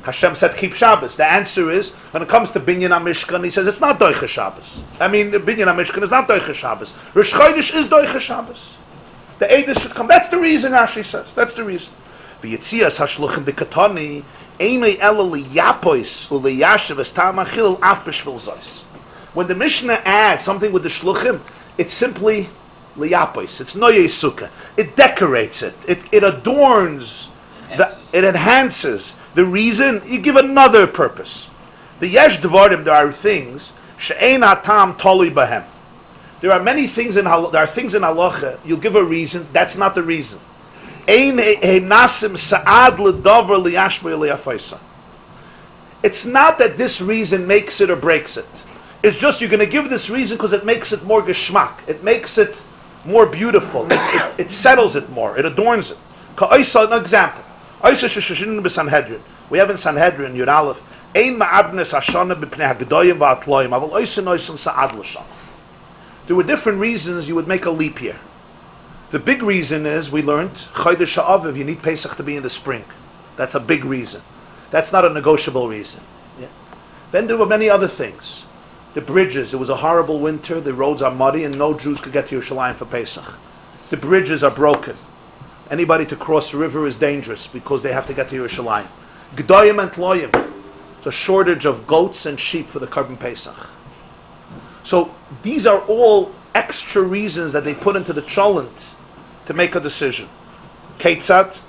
Hashem said keep Shabbos. The answer is, when it comes to Binyan HaMishkan, he says it's not Doicha Shabbos. I mean, Binyan HaMishkan is not Doicha Shabbos. Rosh Chodesh is Doicha Shabbos. The Eidos should come. That's the reason, Rashi says. That's the reason. V'yitzias hashluchim dekatani einay ela liyapois uliyashiv es tam achil af b'shvil zois. When the Mishnah adds something with the shluchim, it's simply liyapois. It's noyei sukkah. It decorates it. It adorns. It enhances. The reason, you give another purpose. The yesh devarim, there are things she'ein hatam toli bahem. There are many things in halacha. You'll give a reason. That's not the reason. It's not that this reason makes it or breaks it. It's just you're going to give this reason because it makes it more geschmack. It makes it more beautiful. It settles it more. It adorns it. An example. We have in Sanhedrin, Yud Aleph, there were different reasons you would make a leap year. The big reason is, we learned, Chodesh Ha'aviv, you need Pesach to be in the spring. That's a big reason. That's not a negotiable reason. Yeah. Then there were many other things. The bridges, it was a horrible winter, the roads are muddy, and no Jews could get to Yerushalayim for Pesach. The bridges are broken. Anybody to cross the river is dangerous because they have to get to Yerushalayim. G'dayim and Tloyim. It's a shortage of goats and sheep for the Korban Pesach. So these are all extra reasons that they put into the cholent to make a decision. Ketzat,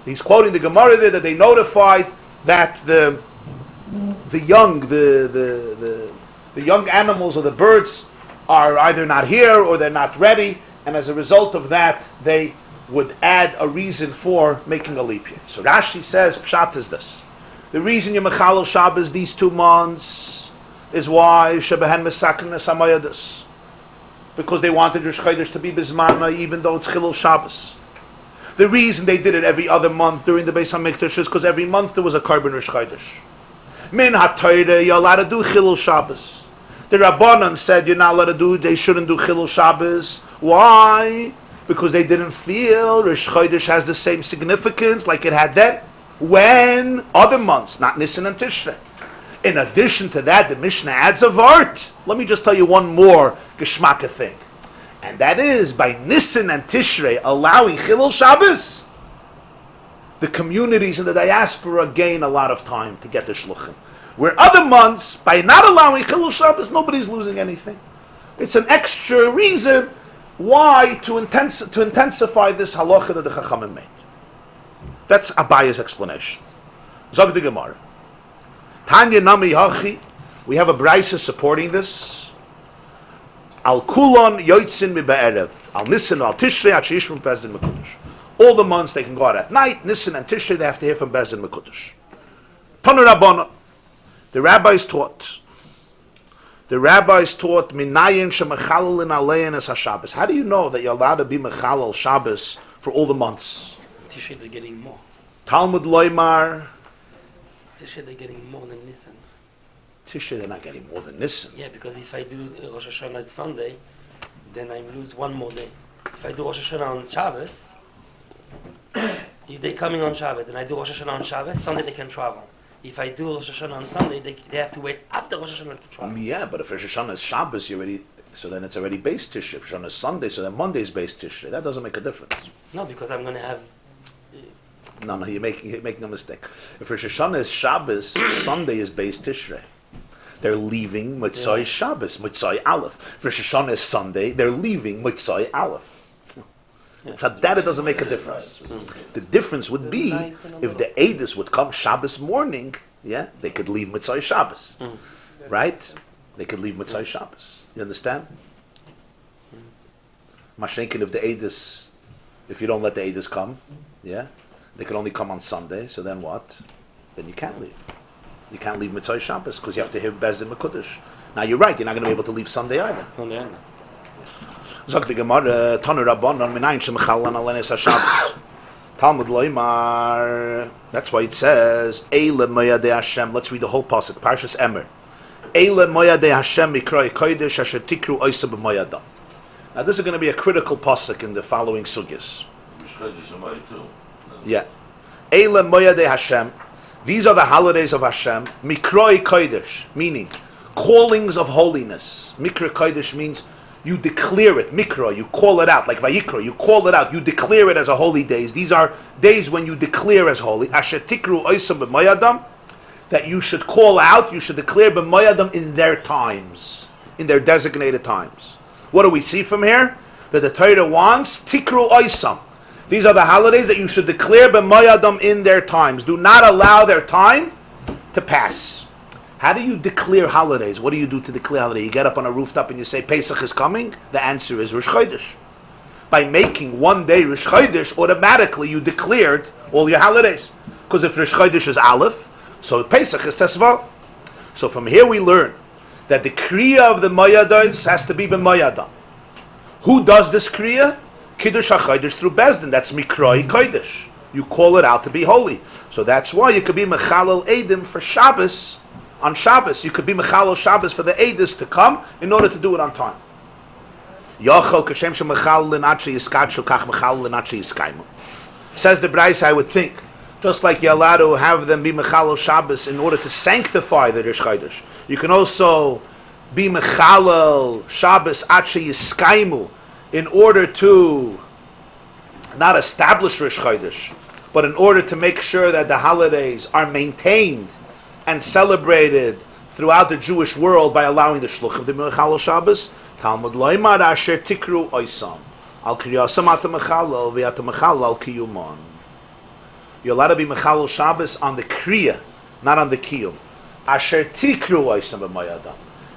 he's quoting the Gemara there that they notified that the young animals or the birds are either not here or they're not ready, and as a result of that, they would add a reason for making a leap year. So Rashi says, Pshat is this. The reason you mechalel Shabbos these 2 months is why Shebehen Mesakin Samayadus. Because they wanted Rosh Chodesh to be Bizmana even though it's Chilul Shabbos. The reason they did it every other month during the Beis HaMikdash is because every month there was a Korban Rosh Chodesh. Min HaTorah, you're allowed to do Chilul Shabbos. The Rabbanan said you're not allowed to do, they shouldn't do Chilul Shabbos. Why? Because they didn't feel Rosh Chodesh has the same significance like it had then. When other months, not Nisan and Tishrei. In addition to that, the Mishnah adds a vart. Let me just tell you one more geschmacka thing. And that is, by Nisan and Tishrei allowing Chilul Shabbos, the communities in the diaspora gain a lot of time to get the shluchim. Where other months, by not allowing Chilul Shabbos, nobody's losing anything. It's an extra reason why to intensify this halacha that the Chachamim made. That's Abaya's explanation. Zog the Gemara. Tanya Nami Hachi. We have a brisa supporting this. Al Kulon Yoitzin Mi Be'erev. Al Nisan Al Tishrei At Sheishrim Bezdin Mekudesh. All the months they can go out at night. Nisan and Tishrei they have to hear from Bezdin Mekudesh. Tanu Rabbana. The rabbis taught. Minayin shemechalel in alein es haShabbos. How do you know that you're allowed to be mechalel Shabbos for all the months? Tishrei they're getting more. Talmud Loimar. Tishrei they're getting more than Nisan. Tishrei they're not getting more than Nisan. Yeah, because if I do Rosh Hashanah Sunday, then I lose one more day. If I do Rosh Hashanah on Shabbos, if they're coming on Shabbos, and I do Rosh Hashanah on Shabbos, Sunday they can travel. If I do Rosh Hashanah on Sunday, they have to wait after Rosh Hashanah to travel. Yeah, but if Rosh Hashanah is Shabbos, so then it's already base Tishrei. If Rosh Hashanah is Sunday, so then Monday is base Tishrei. That doesn't make a difference. No, because I'm going to have... No, you're making a mistake. If Rosh Hashanah is Shabbos, Sunday is base Tishrei. They're leaving Motzai Shabbos, Motzai Aleph. If Rosh Hashanah is Sunday, they're leaving Motzai Aleph. Yeah. So that it doesn't make a difference. The difference would be if the Eidos would come Shabbos morning, they could leave Motzai Shabbos, right? They could leave Motzai Shabbos. You understand? Mashenkin, if the Eidos, if you don't let the Eidos come, they can only come on Sunday. So then what? Then you can't leave. You can't leave Motzai Shabbos because you have to hear Bezdin Mekudesh. Now you're right. You're not going to be able to leave Sunday either. Zog the Gemara, Tanu Rabbanon, Minayin shemechalel alein es haShabbos. Talmud Loimar. That's why it says, Eile moyadei Hashem. Let's read the whole pasuk. Parshas Emer. Eile moyadei Hashem mikroi kodesh asher tikru oisa b'moyadam. Now this is going to be a critical pasuk in the following sugyas. Chodesh Shemayim too. Yeah. Eile Moyadei Hashem. These are the holidays of Hashem. Mikroi Kodesh, meaning callings of holiness. Mikra Kodesh means you declare it. Mikra, you call it out. Like Vayikra, you call it out. You declare it as a holy days. These are days when you declare as holy. Asher Tikru Oisam B'Moyadam, that you should call out, you should declare B'Moyadam in their times, in their designated times. What do we see from here? That the Torah wants Tikru Oisam. These are the holidays that you should declare B'Moyadam in their times. Do not allow their time to pass. How do you declare holidays? What do you do to declare holiday? You get up on a rooftop and you say Pesach is coming? The answer is Rosh Chodesh. By making one day Rosh Chodesh, automatically you declared all your holidays. Because if Rosh Chodesh is Aleph, so Pesach is Tesvav. So from here we learn that the Kriya of the Moyados has to be B'Moyadam. Who does this Kriya? Kiddush HaChodesh through Bezdin. That's Mikroi Kodesh. You call it out to be holy. So that's why you could be Mechalel Eidim for Shabbos. On Shabbos, you could be Mechalel Shabbos for the Eidos to come in order to do it on time. Yochel Kashem Shemechalel L'Natshe Yiskadshu Kach Mechalel L'Natshe Yiskaimu. Says the Braisa, I would think, just like you're allowed to have them be Mechalel Shabbos in order to sanctify the Rosh Chodesh, you can also be Mechalel Shabbos Atshe Yiskaimu in order to not establish Rosh Chodesh, but in order to make sure that the holidays are maintained and celebrated throughout the Jewish world by allowing the Shluchim to be Mechalel Shabbos. Talmud Loimar Asher Tikru Oisam Al Kriyasam Ata Mechalel V'Ata Mechalel Al Kiyumon. You're allowed to be Mechalel Shabbos on the Kriya, not on the Kiyum. Asher Tikru Oisam B'Moyadam.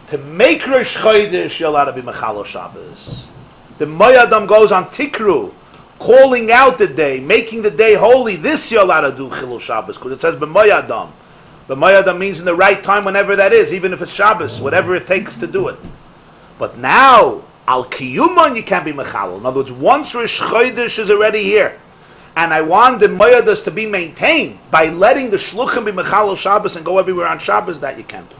To make Rosh Chodesh, you're allowed to be Mechalel Shabbos. The Moyadam goes on Tikru, calling out the day, making the day holy. This you're allowed to do Chilul Shabbos, because it says B'Moyadam. B'Moyadam means in the right time, whenever that is, even if it's Shabbos, whatever it takes to do it. But now, Al Kiyuman, you can't be Mechalel. In other words, once Rosh Chodesh is already here, and I want the Moyadas to be maintained by letting the Shluchim be Mechalel Shabbos and go everywhere on Shabbos, that you can't do.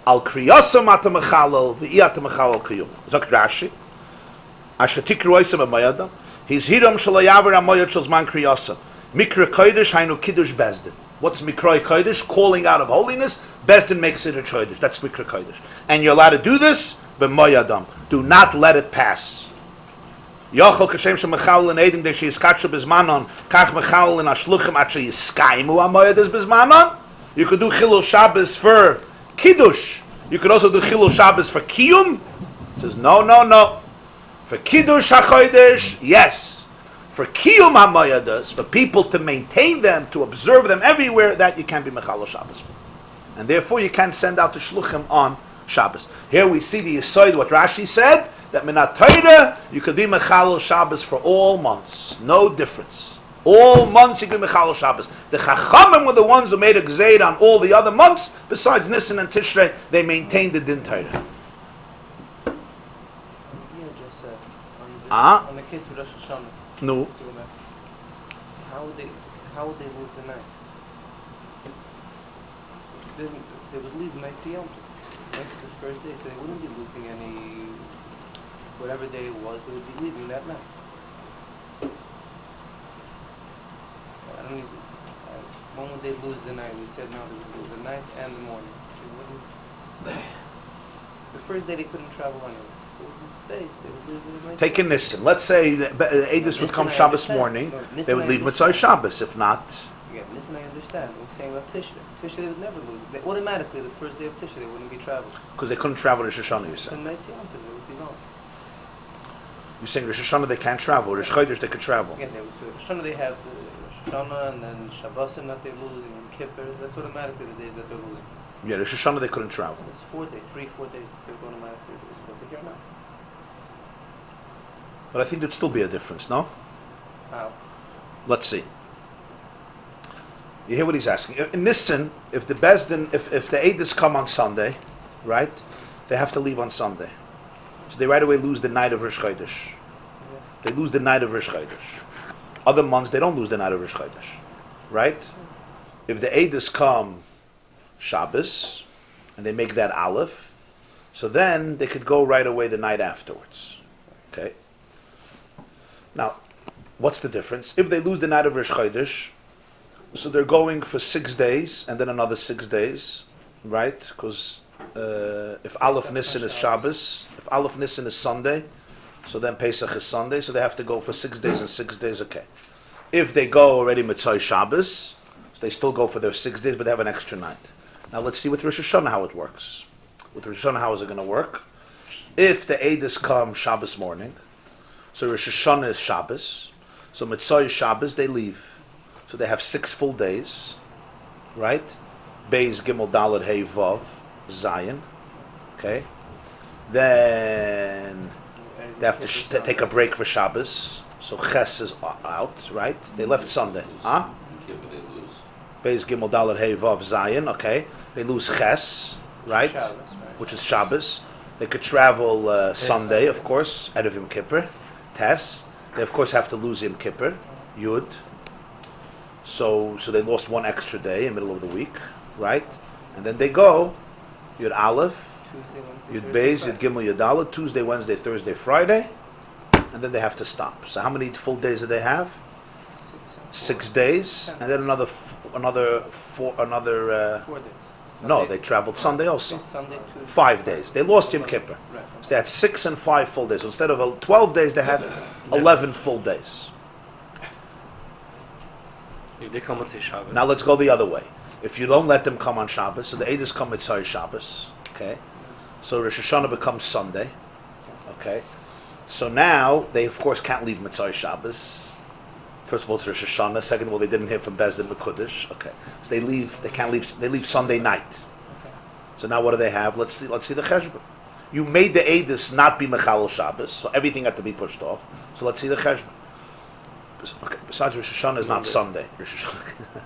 Al Kriyasam Ata Mechalel, V'Ata Mechalel Kiyum. Zok Rashi. Asher Tikru Oisam B'Moyadam. His Hiram Shalayavar Amoyad Shalzman Kriyasam. Mikra Kodesh Hainu Kiddush Bezdin. What's Mikra Kodesh? Calling out of holiness. Bezdin makes it a Chodesh. That's Mikra Kodesh. And you're allowed to do this B'Moyadam. Do not let it pass. Yochel Kashem Shemechalel and Eidim Deshi Yiskatshu Bizmanon Kach Mechalel and Ashluchim Atshe Yiskaimu Amoyadas Bizmanon. You could do Chilul Shabbos for Kiddush. You could also do Chilul Shabbos for Kiyum. It says no. For Kiddush HaChodesh, yes. For Kiyum HaMoyadas, for people to maintain them, to observe them everywhere, that you can't be Mechalel Shabbos for. And therefore you can't send out the Shluchim on Shabbos. Here we see the Yesod, what Rashi said, that Minat Torah, you could be Mechalel Shabbos for all months. No difference. All months you can be Mechalel Shabbos. The Chachamim were the ones who made a Gzeid on all the other months. Besides Nisan and Tishrei, they maintained the Din Torah. On the case of Rosh Hashanah, No. how would they lose the night? They would leave night to Yom Tov. Night to the first day, so they wouldn't be losing any, whatever day it was, they would be leaving that night. When would they lose the night? We said now they would lose the night and the morning. They wouldn't. The first day they couldn't travel anyway. Take a Nissen. Let's say Eidos would come Shabbos morning. They would leave Mitzvah Shabbos. If not, yeah, Nissen I understand. I'm saying about Tishrei. Tishrei they would never lose. They, automatically, the first day of Tishrei they wouldn't be traveling. Because they couldn't travel Rosh Hashanah. You say. They would be gone. You're saying Rosh Hashanah they can't travel. Rosh Chodesh they could travel. Again, Rosh Hashanah they have Rosh Hashanah and then Shabbosim that they're losing and Kippur. That's automatically the days that they're losing. Yeah, Rosh Hashanah they couldn't travel. It's 4 days, 3-4 days that they're automatically losing. But here now. But I think there'd still be a difference, no? How? Let's see. You hear what he's asking? In Nissen, if the Bezdin, if the Eidos come on Sunday, right, they have to leave on Sunday. So they right away lose the night of Rosh Chodesh. Yeah. They lose the night of Rosh Chodesh. Other months, they don't lose the night of Rosh Chodesh. Right? If the Eidos come Shabbos, and they make that Aleph, so then they could go right away the night afterwards. Okay? Now, What's the difference? If they lose the night of Rosh Chodesh, so they're going for 6 days and then another 6 days, right? Because if Aleph Nisan is Shabbos, if Aleph Nisan is Sunday, so then Pesach is Sunday, so they have to go for 6 days and 6 days, okay. If they go already Mitzvah Shabbos, so they still go for their 6 days, but they have an extra night. Now let's see with Rosh Hashanah how it works. With Rosh Hashanah, how is it going to work? If the Eidos come Shabbos morning, so Rosh Hashanah is Shabbos, so Mitzvah Shabbos, they leave. So they have 6 full days, right? Beis, Gimel, Dalet, Hey, Vav, Zayin, okay? Then they have to take a break for Shabbos, so Ches is out, right? They left Sunday, huh? Beis, Gimel, Dalet, Hey, Vav, Zayin, okay? They lose Ches, right? Shabbos, Which is Shabbos. They could travel Sunday, of course, out of Yom Kippur, Tes. They of course have to lose Yom Kippur, Yud. So they lost 1 extra day in the middle of the week, right? And then they go Yud Aleph, Yud Beis, Yud Gimel, Yud Aleph, Tuesday, Wednesday, Thursday, Friday, and then they have to stop. So how many full days do they have? 6 days, and then another 4 days. No, they traveled Sunday also. Sunday, 5 days. They lost Yom Kippur. So they had 6 and 5 full days. So instead of 12 days, they had 11 full days. If they come on Shabbos. Now let's go the other way. If you don't let them come on Shabbos, so the Eidos come Mitzvah Shabbos, okay? So Rosh Hashanah becomes Sunday, okay? So now, they of course can't leave Mitzvah Shabbos. First of all, it's Rosh Hashanah. Second of all, they didn't hear from Bezdin Mekudesh. Okay, so they leave Sunday night. So now what do they have? Let's see the cheshbon. You made the Eidos not be Mechalel Shabbos, so everything had to be pushed off. So let's see the cheshbon. Okay, besides Rosh Hashanah is not Sunday. Rosh Hashanah.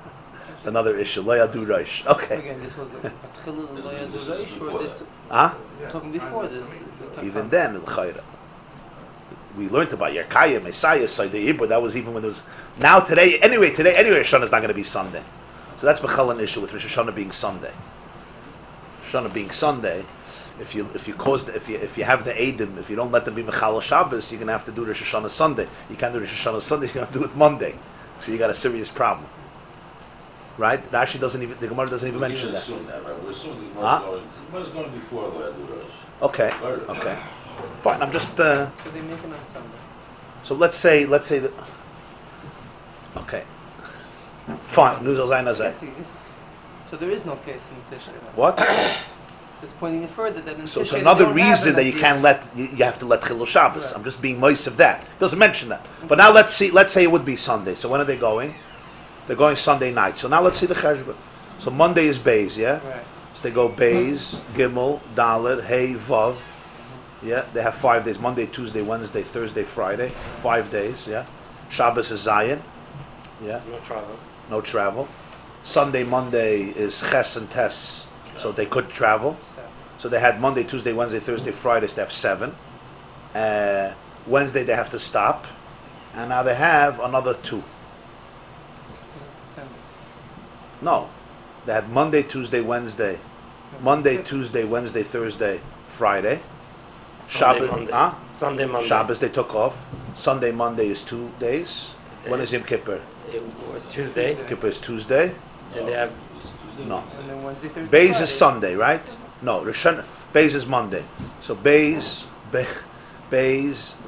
It's another issue. Lo Yadu Rosh. Okay. Again, this was the Atchilul Lo Yadu Rosh, or this? Huh? Talking before this. Even then, L'chayra. We learned about Yerkaya, Messiah, Sayyid Ibra. That was even when it was. Now today, anyway, Rosh Hashanah is not going to be Sunday. So that's Bechal an issue with Rosh Hashanah being Sunday. Rosh Hashanah being Sunday, if you have the Eidim, if you don't let them be Mechal Shabbos, you're going to have to do Rosh Hashanah Sunday. You can't do Rosh Hashanah Sunday. You're going to do it Monday. So you got a serious problem, right? Rashi doesn't even. The Gemarah doesn't even mention that. Assume that, right? We're assuming the Gemara's going before Lo Yadu Rosh. Okay. Okay. Fine. I'm just. So they make it on Sunday. So let's say that. Okay. Fine. So there is no case in Tishrei. What? It's pointing it further that in So it's Tishrei another they don't have reason that you enough can't let you have to let Chilul Shabbos. Right. I'm just being moist of that. It doesn't mention that. But now let's say it would be Sunday. So when are they going? They're going Sunday night. So now let's see the cheshbon. So Monday is Beis, yeah? Right. So they go Beis, Gimel, Dalet, Hey, Vav. Yeah, they have 5 days. Monday, Tuesday, Wednesday, Thursday, Friday. 5 days, yeah. Shabbos is Zion. Yeah. No travel. No travel. Sunday, Monday is Ches and Tes. So they could travel. So they had Monday, Tuesday, Wednesday, Thursday, Friday, so they have 7. Wednesday they have to stop. And now they have another 2. No. They had Monday, Tuesday, Wednesday. Monday, Tuesday, Wednesday, Thursday, Friday. Shabbos, Monday. huh? Sunday, Monday. Shabbos they took off. Sunday, Monday is 2 days. When is Yom Kippur? Tuesday. Kippur is Tuesday. Then they have No. And then Wednesday, Thursday, Beis Friday. is Sunday, right? No, Beis is Monday. So Beis,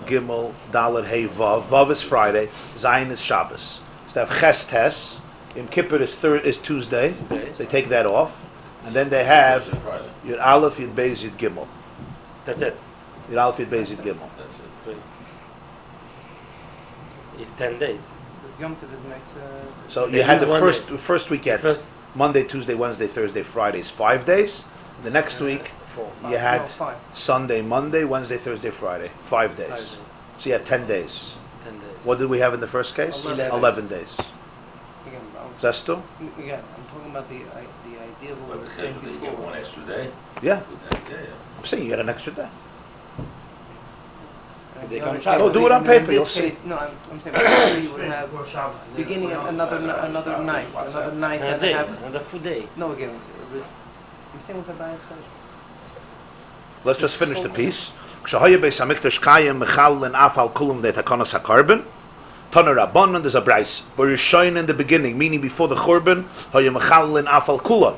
Gimel, Dalet, Hey, Vav. Vav is Friday. Zion is Shabbos. So they have Ches Tes. Yom Kippur is Tuesday. So they take that off. And then they have Yud Aleph, Yud Beis, Yud Gimel. That's it. Yud Aleph, Yud Beis, Yud Gimel. That's it. It's 10 days. Yom Tov makes, So They you had the use first weekend. First- Monday, Tuesday, Wednesday, Thursday, Friday is 5 days. The next week you had 5. Sunday, Monday, Wednesday, Thursday, Friday. 5 days. 5 days. So you had 10 days. 10 days. What did we have in the first case? 11 days. Again, Zesto? I'm talking about the idea of what we But were the saying cheshbon, they get before. 1 extra day. Yeah. Yeah. I'm saying you get an extra day. They The come other Shabbos. case, Oh, do it on in paper, this you'll see. case- No, I'm saying maybe you would have. So you're getting another night Another that day. have. Another full day. No, again, I'm saying with the bias code. Let's just finish the piece. כשהיה בית המקדש קיים מחלל אף על כולם די תקנוס הקרבן, Tana Rabbanon, there's a Brais. B'Rishayin in the beginning, meaning before the Churban, Hayom Mechalelin Afal Kula.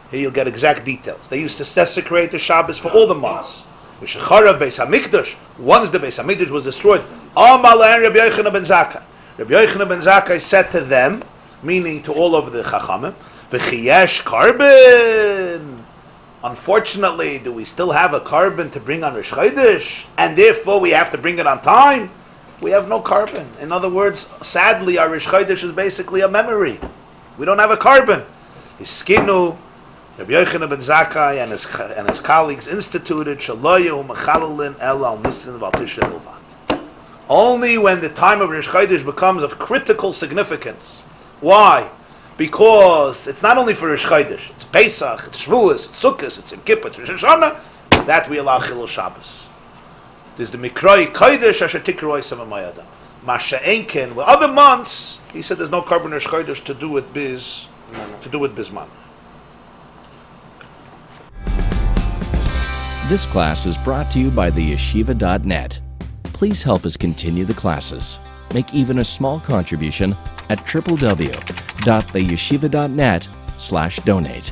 Here you'll get exact details. They used to desecrate the Shabbos for all the months. V'Shecharav Beis HaMikdash, once the Beis HaMikdash was destroyed, Amar Lahen Rabbi Yochanan ben Zakkai. Rabbi Yochanan ben Zakkai said to them, meaning to all of the Chachamim, V'Chiyesh Karben. Unfortunately, do we still have a carbon to bring on Rosh Chodesh? And therefore we have to bring it on time? We have no carbon. In other words, sadly, our Rosh Chodesh is basically a memory. We don't have a carbon. Hiskinu, Rabbi Yochanan ben Zakkai and his colleagues instituted Shaloyu Mechalalin El Al Nisin Val Tishrei Bilvad. Only when the time of Rosh Chodesh becomes of critical significance. Why? Because it's not only for Rosh Chodesh, it's Pesach, it's Shavuos, it's Sukkot, it's Yom Kippur, it's Rosh Hashanah, that we allow Chilul Shabbos. There's the Mikroi Kodesh Asher Tikroi Savamayada. Masha Enken, with other months, he said there's no carbon Rosh Chodesh to do with Bisman. This class is brought to you by the yeshiva.net. Please help us continue the classes. Make even a small contribution at www.theyeshiva.net/donate.